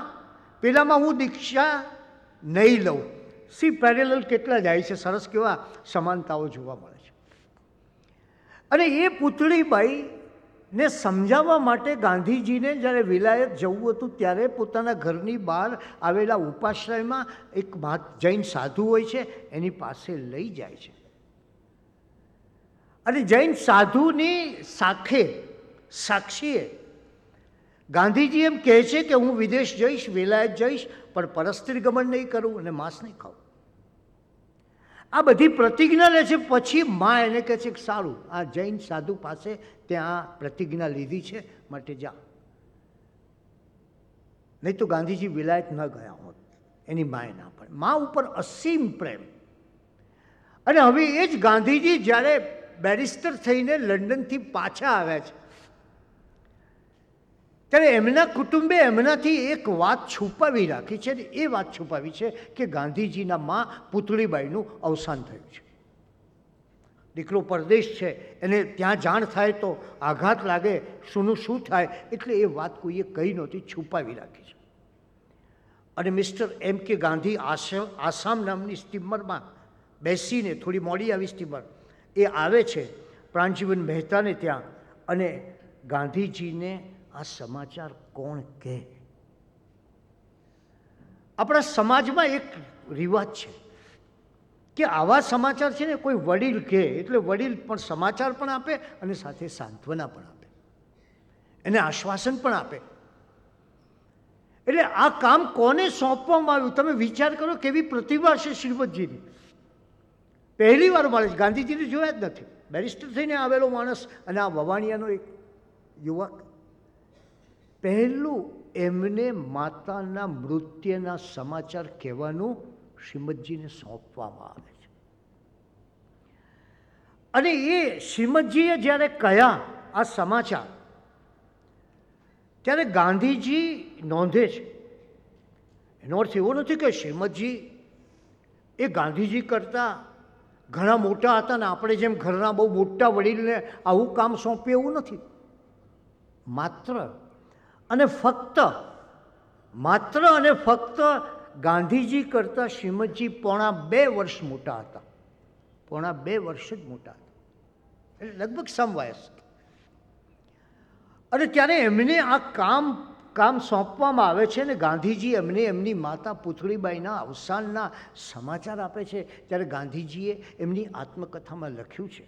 પેલામાં હું દીક્ષા નહીં લઉં. સી પેરેલલ કેટલા જાય છે, સરસ કેવા સમાનતાઓ જોવા મળે છે. અને એ પુતળીબાઈને સમજાવવા માટે ગાંધીજીને જ્યારે વિલાયત જવું હતું ત્યારે પોતાના ઘરની બહાર આવેલા ઉપાશ્રયમાં એક જૈન સાધુ હોય છે એની પાસે લઈ જાય છે. અને જૈન સાધુની સાક્ષીએ ગાંધીજી એમ કહે છે કે હું વિદેશ જઈશ, વિલાયત જઈશ, પણ પરસ્ત્રી ગમન નહીં કરું અને માંસ નહીં ખાઉં. આ બધી પ્રતિજ્ઞા લે છે. પછી મા એને કહે છે કે સારું, આ જૈન સાધુ પાસે ત્યાં પ્રતિજ્ઞા લીધી છે માટે જા. નહીં તો ગાંધીજી વિલાયત ન ગયા હોત. એની માએ ના પડે. મા ઉપર અસીમ પ્રેમ. અને હવે એ જ ગાંધીજી જ્યારે બેરિસ્ટર થઈને લંડનથી પાછા આવ્યા છે ત્યારે એમના કુટુંબે એમનાથી એક વાત છુપાવી રાખી છે. એ વાત છુપાવી છે કે ગાંધીજીના મા પુતળીબાઈનું અવસાન થયું છે. દીકરો પરદેશ છે, એને ત્યાં જાણ થાય તો આઘાત લાગે, શુંનું શું થાય, એટલે એ વાત કોઈએ કહી નહોતી, છુપાવી રાખી છે. અને મિસ્ટર એમ કે ગાંધી આસામ નામની સ્ટીમરમાં બેસીને, થોડી મોડી આવી સ્ટીમર, એ આવે છે પ્રાણજીવન મહેતાને ત્યાં. અને ગાંધીજીને આ સમાચાર કોણ કહે? આપણા સમાજમાં એક રિવાજ છે કે આવા સમાચાર છે ને કોઈ વડીલ કહે એટલે વડીલ પણ સમાચાર પણ આપે અને સાથે સાંત્વના પણ આપે, એને આશ્વાસન પણ આપે. એટલે આ કામ કોને સોંપવામાં આવ્યું? તમે વિચાર કરો કેવી પ્રતિભા છે શ્રીમદજીની. પહેલી વાર મળે છે, ગાંધીજીને જોયા જ નથી. બેરિસ્ટર થઈને આવેલો માણસ અને આ વવાણિયાનો એક યુવક. પહેલું એમને માતાના મૃત્યુના સમાચાર કહેવાનું શ્રીમદજીને સોંપવામાં આવે છે. અને એ શ્રીમદજીએ જ્યારે કહ્યા આ સમાચાર, ત્યારે ગાંધીજી નોંધે છે. એનો અર્થ એવો નથી કે શ્રીમદજી એ ગાંધીજી કરતાં ઘણા મોટા હતા ને આપણે જેમ ઘરના બહુ મોટા વડીલને આવું કામ સોંપ્યું, એવું નથી. માત્ર અને ફક્ત ગાંધીજી કરતાં શ્રીમદજી પોણા 2 વર્ષ મોટા હતા. પોણા 2 વર્ષ જ મોટા હતા, એટલે લગભગ સમવયસ્ક. અને ત્યારે એમને આ કામ સોંપવામાં આવે છે ને ગાંધીજી એમને એમની માતા પુતળીબાઈના અવસાનના સમાચાર આપે છે. ત્યારે ગાંધીજીએ એમની આત્મકથામાં લખ્યું છે,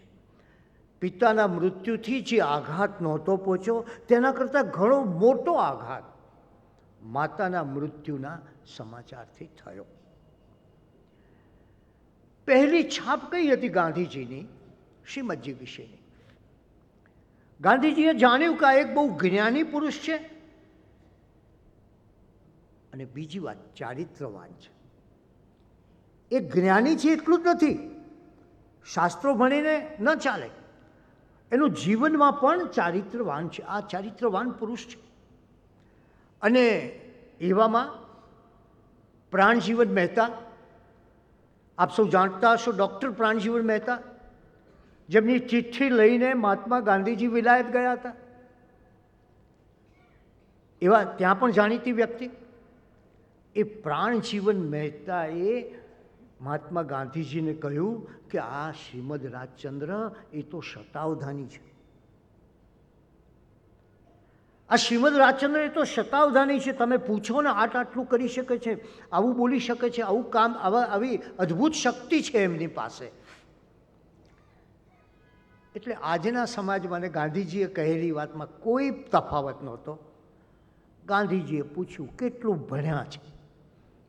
પિતાના મૃત્યુથી જે આઘાત નહોતો પહોંચ્યો તેના કરતાં ઘણો મોટો આઘાત માતાના મૃત્યુના સમાચારથી થયો. પહેલી છાપ કઈ હતી ગાંધીજીની શ્રીમદજી વિશેની? ગાંધીજીએ જાણ્યું કે આ એક બહુ જ્ઞાની પુરુષ છે અને બીજી વાત ચારિત્રવાન છે. એ જ્ઞાની છે એટલું જ નથી, શાસ્ત્રો ભણીને ન ચાલે, એનું જીવનમાં પણ ચારિત્રવાન છે. આ ચારિત્રવાન પુરુષ છે. અને એવામાં પ્રાણજીવન મહેતા, આપ સૌ જાણતા હશો, ડૉક્ટર પ્રાણજીવન મહેતા, જેમની ચિઠ્ઠી લઈને મહાત્મા ગાંધીજી વિલાયત ગયા હતા, એવા ત્યાં પણ જાણીતી વ્યક્તિ. એ પ્રાણજીવન મહેતાએ મહાત્મા ગાંધીજીને કહ્યું કે આ શ્રીમદ રાજચંદ્ર એ તો શતાવધાની છે. આ શ્રીમદ રાજચંદ્ર એ તો શતાવધાની છે. તમે પૂછો ને આટલું કરી શકે છે, આવું બોલી શકે છે, આવું કામ, આવી અદ્ભુત શક્તિ છે એમની પાસે. એટલે આજના સમાજમાં ને ગાંધીજીએ કહેલી વાતમાં કોઈ તફાવત નહોતો. ગાંધીજીએ પૂછ્યું કેટલું ભણ્યા છે?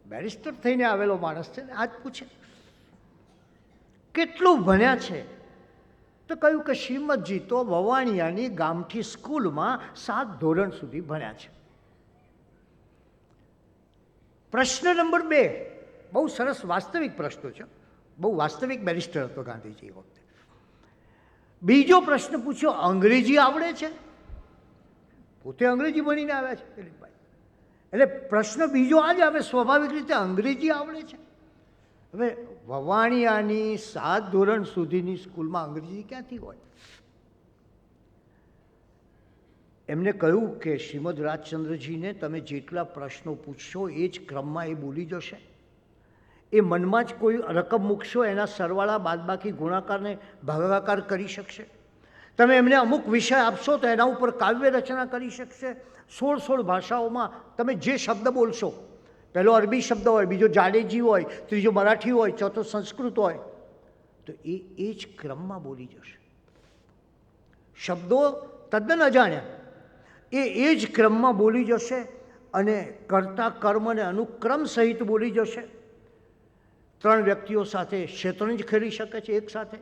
બેરિસ્ટર થઈને આવેલો માણસ છે ને, આજ પૂછે કેટલું ભણ્યા છે? તો કહ્યું કે શ્રીમદજી તો વવાણિયાની ગામઠી સ્કૂલમાં 7 ધોરણ સુધી ભણ્યા છે. પ્રશ્ન નંબર 2 બહુ સરસ વાસ્તવિક પ્રશ્ન છે, બહુ વાસ્તવિક બેરિસ્ટર હતો ગાંધીજી વખતે. બીજો પ્રશ્ન પૂછ્યો, અંગ્રેજી આવડે છે? પોતે અંગ્રેજી ભણીને આવ્યા છે દિલીપભાઈ. એટલે પ્રશ્ન બીજો આ જ આવે સ્વાભાવિક રીતે, અંગ્રેજી આવડે છે? હવે વવાણિયાની 7 ધોરણ સુધીની સ્કૂલમાં અંગ્રેજી ક્યાંથી હોય? એમને કહ્યું કે શ્રીમદ રાજચંદ્રજીને તમે જેટલા પ્રશ્નો પૂછશો એ જ ક્રમમાં એ બોલી જશે. એ મનમાં જ કોઈ રકમ મૂકશો, એના સરવાળા બાદબાકી ગુણાકારને ભાગાકાર કરી શકશે. તમે એમને અમુક વિષય આપશો તો એના ઉપર કાવ્ય રચના કરી શકશે. 16 ભાષાઓમાં તમે જે શબ્દ બોલશો, પહેલો અરબી શબ્દ હોય, બીજો જાડેજી હોય, ત્રીજો મરાઠી હોય, ચોથો સંસ્કૃત હોય, તો એ જ ક્રમમાં બોલી જશે. શબ્દો તદ્દન અજાણ્યા એ જ ક્રમમાં બોલી જશે અને કર્તા કર્મને અનુક્રમ સહિત બોલી જશે. 3 વ્યક્તિઓ સાથે શેતરંજ ખેલી શકે છે એક સાથે.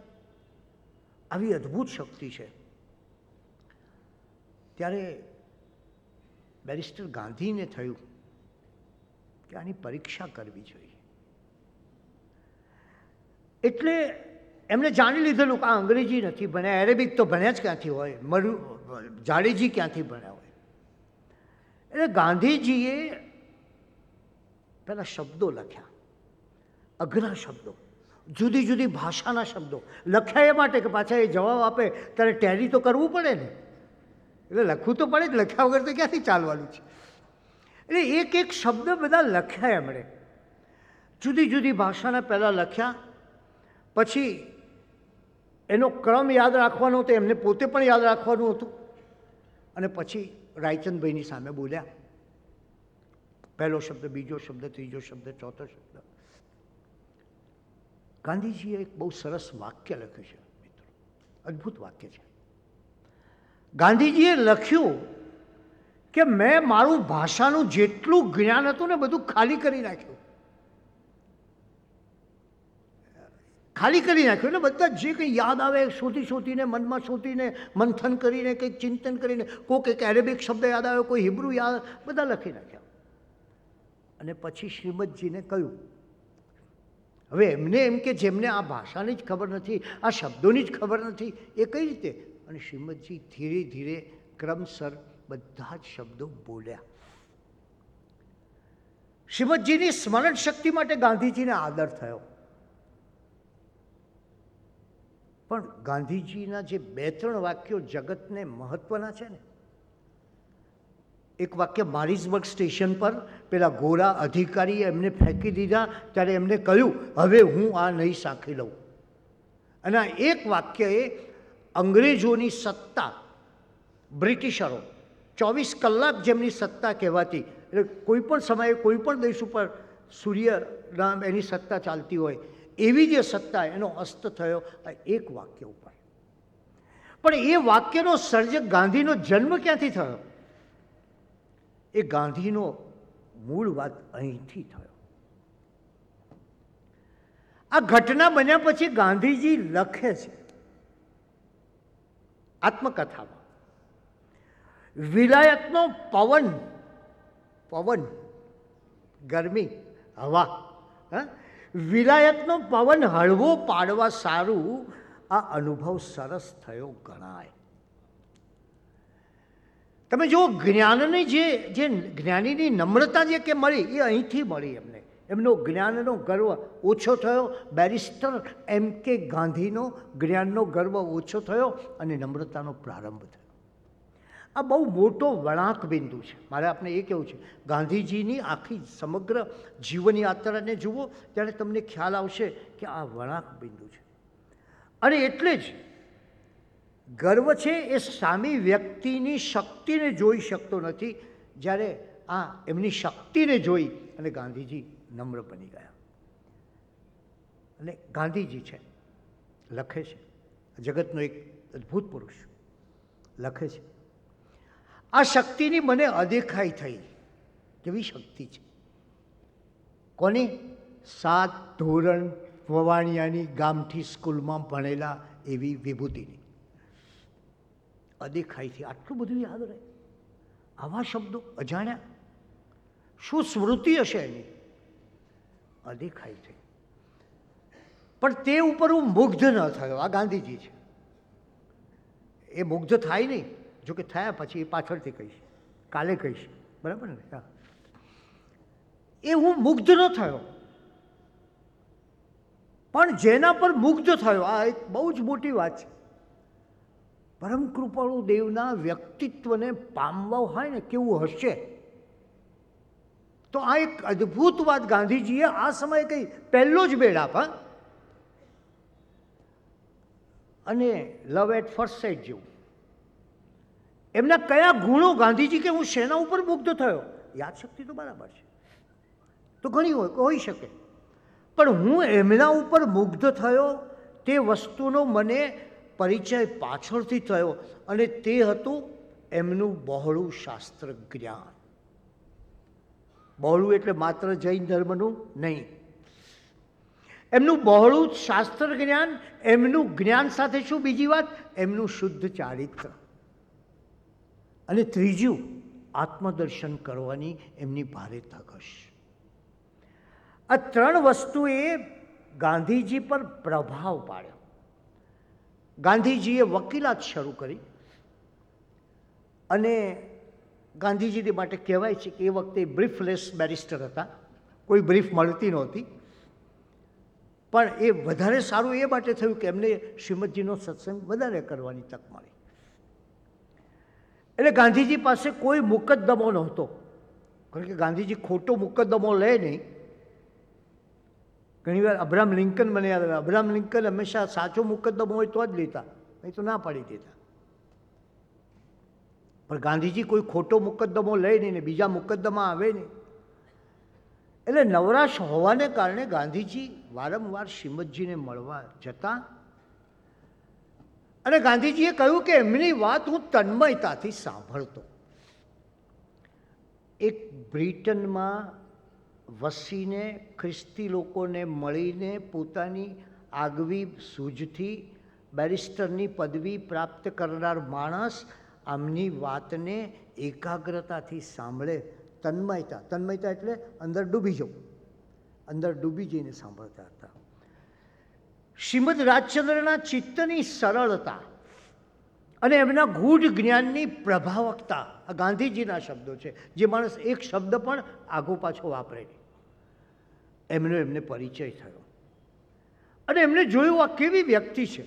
આવી અદ્ભુત શક્તિ છે. ત્યારે બેરિસ્ટર ગાંધીને થયું કે આની પરીક્ષા કરવી જોઈએ. એટલે એમણે જાણી લીધેલું કે આ અંગ્રેજી નથી ભણ્યા, એરેબિક તો ભણ્યા જ ક્યાંથી હોય, જાડેજી ક્યાંથી ભણ્યા હોય. એટલે ગાંધીજીએ પેલા શબ્દો લખ્યા, અઘરા શબ્દો, જુદી જુદી ભાષાના શબ્દો લખ્યા એ માટે કે પાછા એ જવાબ આપે ત્યારે ટેલી તો કરવું પડે ને, એટલે લખવું તો પડે જ, લખ્યા વગર તો ક્યાંથી ચાલવાનું છે. એટલે એક શબ્દ બધા લખ્યા એમણે, જુદી જુદી ભાષાના પહેલાં લખ્યા. પછી એનો ક્રમ યાદ રાખવાનો હતો, એમને પોતે પણ યાદ રાખવાનું હતું. અને પછી રાયચંદભાઈની સામે બોલ્યા. પહેલો શબ્દ, બીજો શબ્દ, ત્રીજો શબ્દ, ચોથો શબ્દ. ગાંધીજીએ એક બહુ સરસ વાક્ય લખ્યું છે મિત્રો, અદ્ભુત વાક્ય છે. ગાંધીજીએ લખ્યું કે મેં મારું ભાષાનું જેટલું જ્ઞાન હતું ને બધું ખાલી કરી નાખ્યું. ખાલી કરી નાખ્યું એટલે બધા જે કંઈ યાદ આવે શોધીને મનમાં શોધીને મંથન કરીને કંઈક ચિંતન કરીને, કોઈક એક એરેબિક શબ્દ યાદ આવ્યો, કોઈ હિબ્રુ યાદ, બધા લખી નાખ્યા. અને પછી શ્રીમદજીને કહ્યું. હવે એમને એમ કે જેમને આ ભાષાની જ ખબર નથી, આ શબ્દોની જ ખબર નથી, એ કઈ રીતે? અને શ્રીમદજી ધીરે ધીરે ક્રમસર બધા જ શબ્દો બોલ્યા. શ્રીમદજીની સ્મરણ શક્તિ માટે ગાંધીજીને આદર થયો. પણ ગાંધીજીના જે 2-3 વાક્યો જગતને મહત્વના છે ને, એક વાક્ય મારિસબર્ગ સ્ટેશન પર પેલા ગોરા અધિકારી એમને ફેંકી દીધા ત્યારે એમને કહ્યું, હવે હું આ નહીં સાંખી લઉં. અને આ એક વાક્યએ અંગ્રેજોની સત્તા, બ્રિટિશરો 24 કલાક જેમની સત્તા કહેવાતી, એટલે કોઈ પણ સમયે કોઈ પણ દેશ ઉપર સૂર્યના એની સત્તા ચાલતી હોય એવી જે સત્તા એનો અસ્ત થયો આ એક વાક્ય ઉપર. પણ એ વાક્યનો સર્જક ગાંધીનો જન્મ ક્યાંથી થયો? એ ગાંધીનો મૂળ વાત અહીંથી થયો. આ ઘટના બન્યા પછી ગાંધીજી લખે છે આત્મકથામાં, વિલાયતનો પવન, પવન ગરમી, હવા, વિલાયતનો પવન હળવો પાડવા સારું આ અનુભવ સરસ થયો ગણાય. તમે જુઓ, જ્ઞાનની જે જ્ઞાનીની નમ્રતા જે કે મળી એ અહીંથી મળી એમને. એમનો જ્ઞાનનો ગર્વ ઓછો થયો. બેરિસ્ટર એમ કે ગાંધીનો જ્ઞાનનો ગર્વ ઓછો થયો અને નમ્રતાનો પ્રારંભ થયો. આ બહુ મોટો વળાંક બિંદુ છે. મારે આપને એ કહેવું છે, ગાંધીજીની આખી સમગ્ર જીવન યાત્રાને જુઓ ત્યારે તમને ખ્યાલ આવશે કે આ વળાંક બિંદુ છે. અને એટલે જ ગર્વ છે એ સામી વ્યક્તિની શક્તિને જોઈ શકતો નથી. જ્યારે આ એમની શક્તિને જોઈ અને ગાંધીજી નમ્ર બની ગયા. અને ગાંધીજી છે, લખે છે, જગતનો એક અદ્ભુત પુરુષ લખે છે, આ શક્તિની મને અદેખાઈ થઈ. કેવી શક્તિ છે? કોની? 7 ધોરણ વવાણિયાની ગામઠી સ્કૂલમાં ભણેલા એવી વિભૂતિની અદેખાઈથી આટલું બધું યાદ રહે? આવા શબ્દો અજાણ્યા, શું સ્મૃતિ હશે એની? અદેખાઈ થઈ. પણ તે ઉપર હું મુગ્ધ ન થયો. આ ગાંધીજી છે. એ મુગ્ધ થાય નહીં. જોકે થયા પછી એ પાછળથી કહીશ, કાલે કહીશ, બરાબર ને? હા, એ હું મુગ્ધ ન થયો. પણ જેના પર મુગ્ધ થયો, આ એક બહુ જ મોટી વાત છે. પરમ કૃપાળુ દેવના વ્યક્તિત્વને પામવા હોય ને કેવું હશે, તો આ એક અદ્ભુત વાત ગાંધીજીએ આ સમયે કહી. પહેલો જ બેડાપ. હા, અને લવ એટ ફર્સ્ટ સાઇટ જેવું. એમના કયા ગુણો? ગાંધીજી કે હું શેના ઉપર મુગ્ધ થયો? યાદશક્તિ તો બરાબર છે, તો ઘણી હોઈ શકે, પણ હું એમના ઉપર મુગ્ધ થયો તે વસ્તુનો મને પરિચય પાછળથી થયો, અને તે હતું એમનું બહોળું શાસ્ત્ર જ્ઞાન. બહોળું એટલે માત્ર જૈન ધર્મનું નહીં. એમનું બહોળું શાસ્ત્ર જ્ઞાન, એમનું જ્ઞાન સાથે શું બીજી વાત? એમનું શુદ્ધ ચારિત્ર. અને ત્રીજું, આત્મદર્શન કરવાની એમની ભારે તાકશ. આ 3 વસ્તુએ ગાંધીજી પર પ્રભાવ પાડ્યો. ગાંધીજીએ વકીલાત શરૂ કરી, અને ગાંધીજી માટે કહેવાય છે કે એ વખતે બ્રીફલેસ બેરિસ્ટર હતા. કોઈ બ્રીફ મળતી નહોતી. પણ એ વધારે સારું એ માટે થયું કે એમને શ્રીમદજીનો સત્સંગ વધારે કરવાની તક મળી. એટલે ગાંધીજી પાસે કોઈ મુકદ્દમો નહોતો, કારણ કે ગાંધીજી ખોટો મુકદ્દમો લે નહીં. ઘણીવાર અબ્રાહમ લિંકન મને યાદ આવે, અબ્રાહમ લિંકન હંમેશા સાચો મુકદ્દમો હોય તો જ લેતા, નહીં તો ના પાડી દેતા. પણ ગાંધીજી કોઈ ખોટો મુકદ્દમો લે નહીં ને બીજા મુકદ્દમા આવે નહીં. એટલે નવરાશ હોવાને કારણે ગાંધીજી વારંવાર શ્રીમદજીને મળવા જતા, અને ગાંધીજીએ કહ્યું કે એમની વાત હું તન્મયતાથી સાંભળતો. એક બ્રિટનમાં વસીને ખ્રિસ્તી લોકોને મળીને પોતાની આગવી સૂઝથી બેરિસ્ટરની પદવી પ્રાપ્ત કરનાર માણસ આમની વાતને એકાગ્રતાથી સાંભળે. તન્મયતા, તન્મયતા એટલે અંદર ડૂબી જવું, અંદર ડૂબી જઈને સાંભળતા હતા. શ્રીમદ રાજચંદ્રના ચિત્તની સરળતા અને એમના ગૂઢ જ્ઞાનની પ્રભાવકતા આ ગાંધીજીના શબ્દો છે, જે માણસ એક શબ્દ પણ આગો પાછો વાપરે નહીં. એમને પરિચય થયો, અને એમને જોયું આ કેવી વ્યક્તિ છે.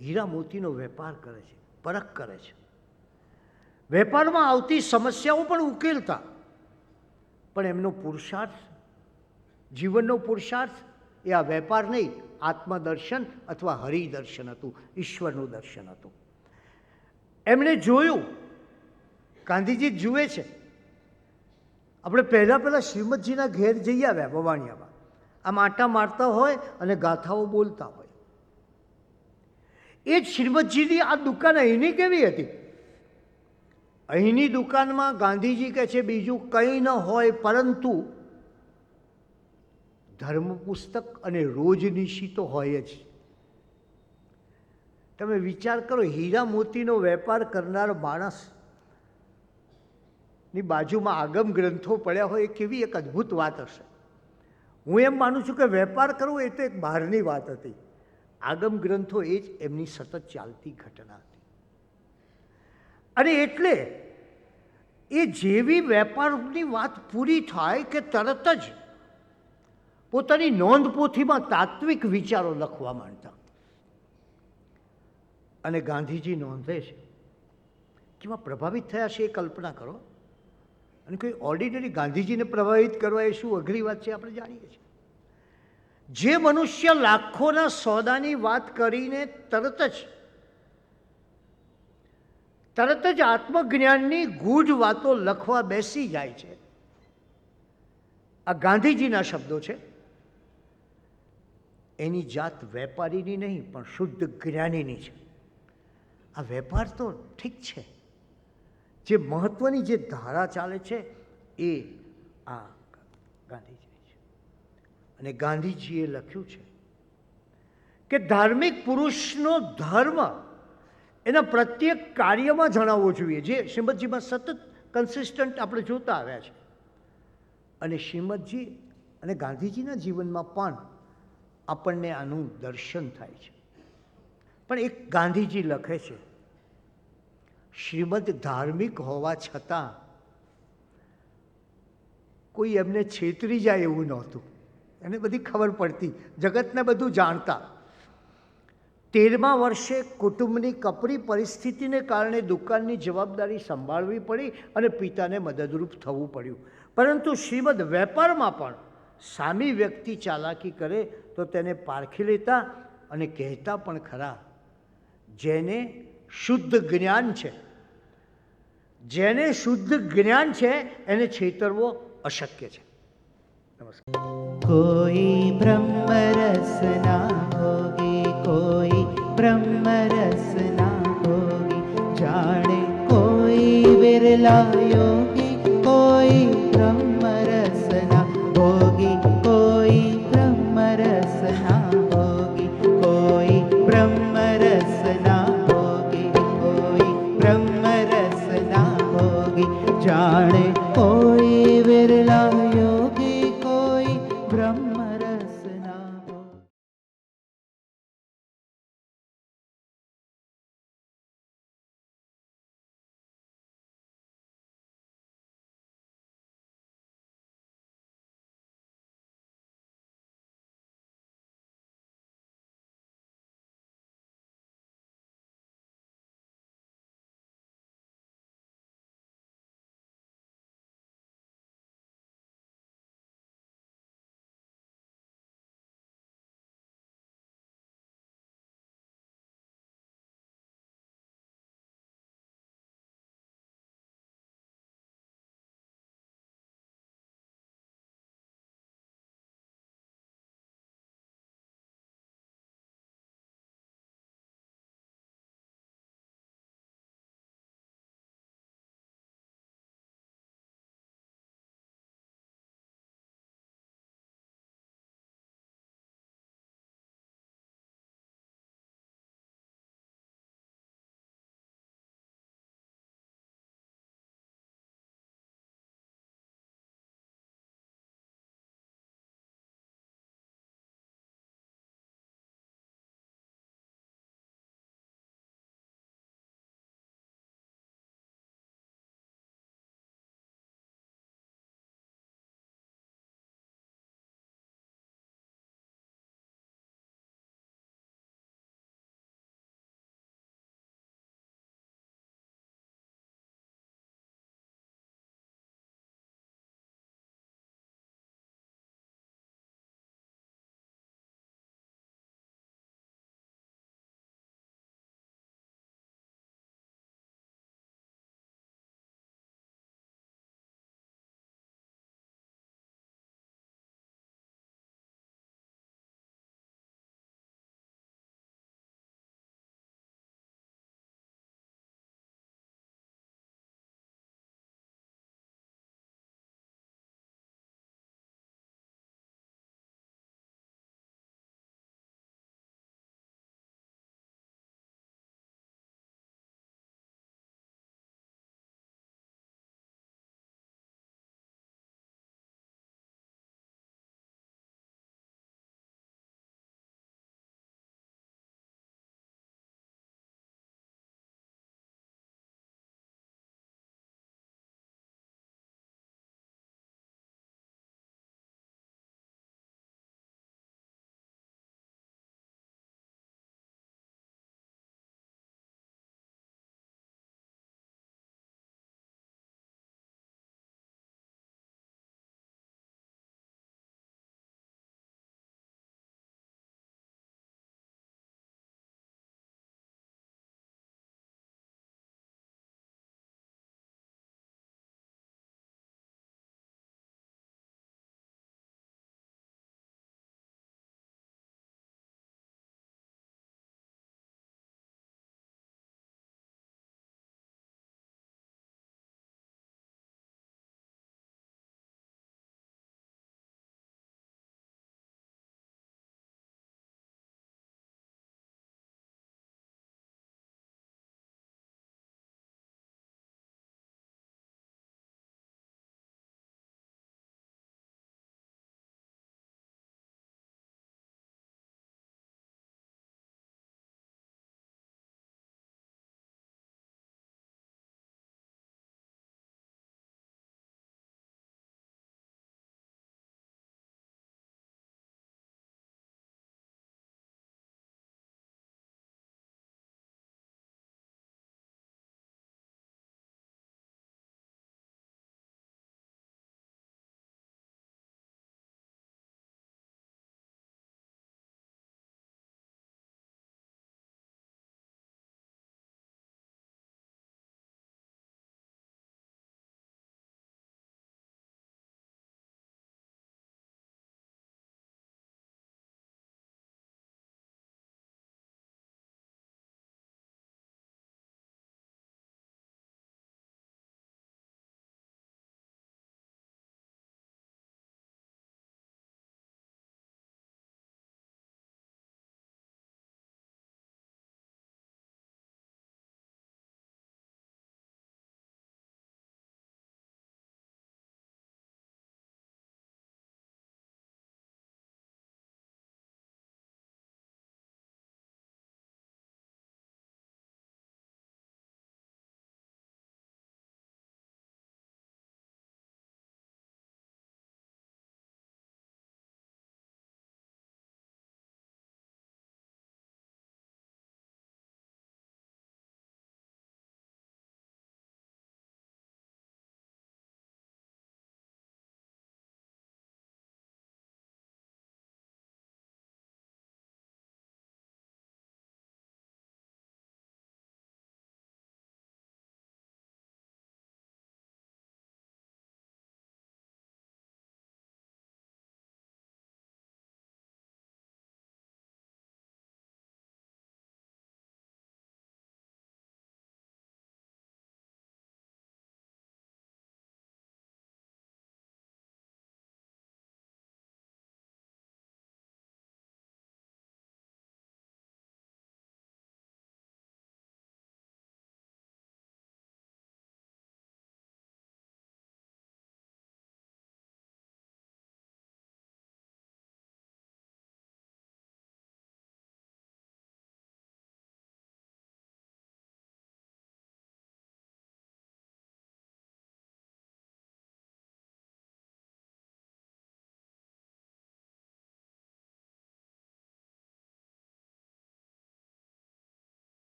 હીરા મોતીનો વેપાર કરે છે, પરખ કરે છે. વેપારમાં આવતી સમસ્યાઓ પણ ઉકેલતા, પણ એમનો પુરુષાર્થ, જીવનનો પુરુષાર્થ એ આ વેપાર નહીં, આત્મદર્શન અથવા હરિદર્શન હતું, ઈશ્વરનું દર્શન હતું. એમણે જોયું, ગાંધીજી જુએ છે. આપણે પહેલાં શ્રીમદજીના ઘેર જઈ આવ્યા વવાણિયામાં, આમ આટા મારતા હોય અને ગાથાઓ બોલતા હોય. એ જ શ્રીમદજીની આ દુકાન અહીંની કેવી હતી? અહીંની દુકાનમાં ગાંધીજી કહે છે બીજું કંઈ ન હોય પરંતુ ધર્મ પુસ્તક અને રોજનીશી તો હોય જ. તમે વિચાર કરો, હીરા મોતીનો વેપાર કરનાર માણસ ની બાજુમાં આગમ ગ્રંથો પડ્યા હોય, એ કેવી એક અદ્ભુત વાત હશે. હું એમ માનું છું કે વેપાર કરવો એ તો એક બહારની વાત હતી, આગમ ગ્રંથો એ જ એમની સતત ચાલતી ઘટના હતી. અને એટલે એ જેવી વેપારની વાત પૂરી થાય કે તરત જ પોતાની નોંધપોથીમાં તાત્વિક વિચારો લખવા માંડતા. અને ગાંધીજી નોંધે છે, કેવા પ્રભાવિત થયા છે એ કલ્પના કરો. અને કોઈ ઓર્ડિનરી ગાંધીજીને પ્રભાવિત કરવા એ શું અઘરી વાત છે આપણે જાણીએ છીએ. જે મનુષ્ય લાખોના સોદાની વાત કરીને તરત જ આત્મજ્ઞાનની ગૂઢ વાતો લખવા બેસી જાય છે, આ ગાંધીજીના શબ્દો છે. એની જાત વેપારીની નહીં પણ શુદ્ધ જ્ઞાનીની છે. આ વેપાર તો ઠીક છે, જે મહત્વની જે ધારા ચાલે છે એ આ ગાંધીજીની છે. અને ગાંધીજીએ લખ્યું છે કે ધાર્મિક પુરુષનો ધર્મ એના પ્રત્યેક કાર્યમાં જણાવવો જોઈએ, જે શ્રીમદજીમાં સતત કન્સિસ્ટન્ટ આપણે જોતા આવ્યા છે. અને શ્રીમદજી અને ગાંધીજીના જીવનમાં પણ આપણને આનું દર્શન થાય છે. પણ એક ગાંધીજી લખે છે, શ્રીમદ ધાર્મિક હોવા છતાં કોઈ એમને છેતરી જાય એવું નહોતું. એને બધી ખબર પડતી, જગતને બધું જાણતા. 13મા વર્ષે કુટુંબની કપરી પરિસ્થિતિને કારણે દુકાનની જવાબદારી સંભાળવી પડી અને પિતાને મદદરૂપ થવું પડ્યું. પરંતુ શ્રીમદ વેપારમાં પણ સામી વ્યક્તિ ચાલાકી કરે તો તેને પારખી લેતા અને કહેતા પણ ખરા, જેને શુદ્ધ જ્ઞાન છે, જેને શુદ્ધ જ્ઞાન છે એને છેતરવો અશક્ય છે. નમસ્કાર. कोई ब्रह्म रस ना होगी, कोई ब्रह्म रस ना होगी, जाने कोई विरला योगी, कोई ब्रह्म रस ना होगी, कोई ब्रह्म रस ना होगी, कोई ब्रह्म रस ना होगी, कोई ब्रह्म रस ना होगी, जाने कोई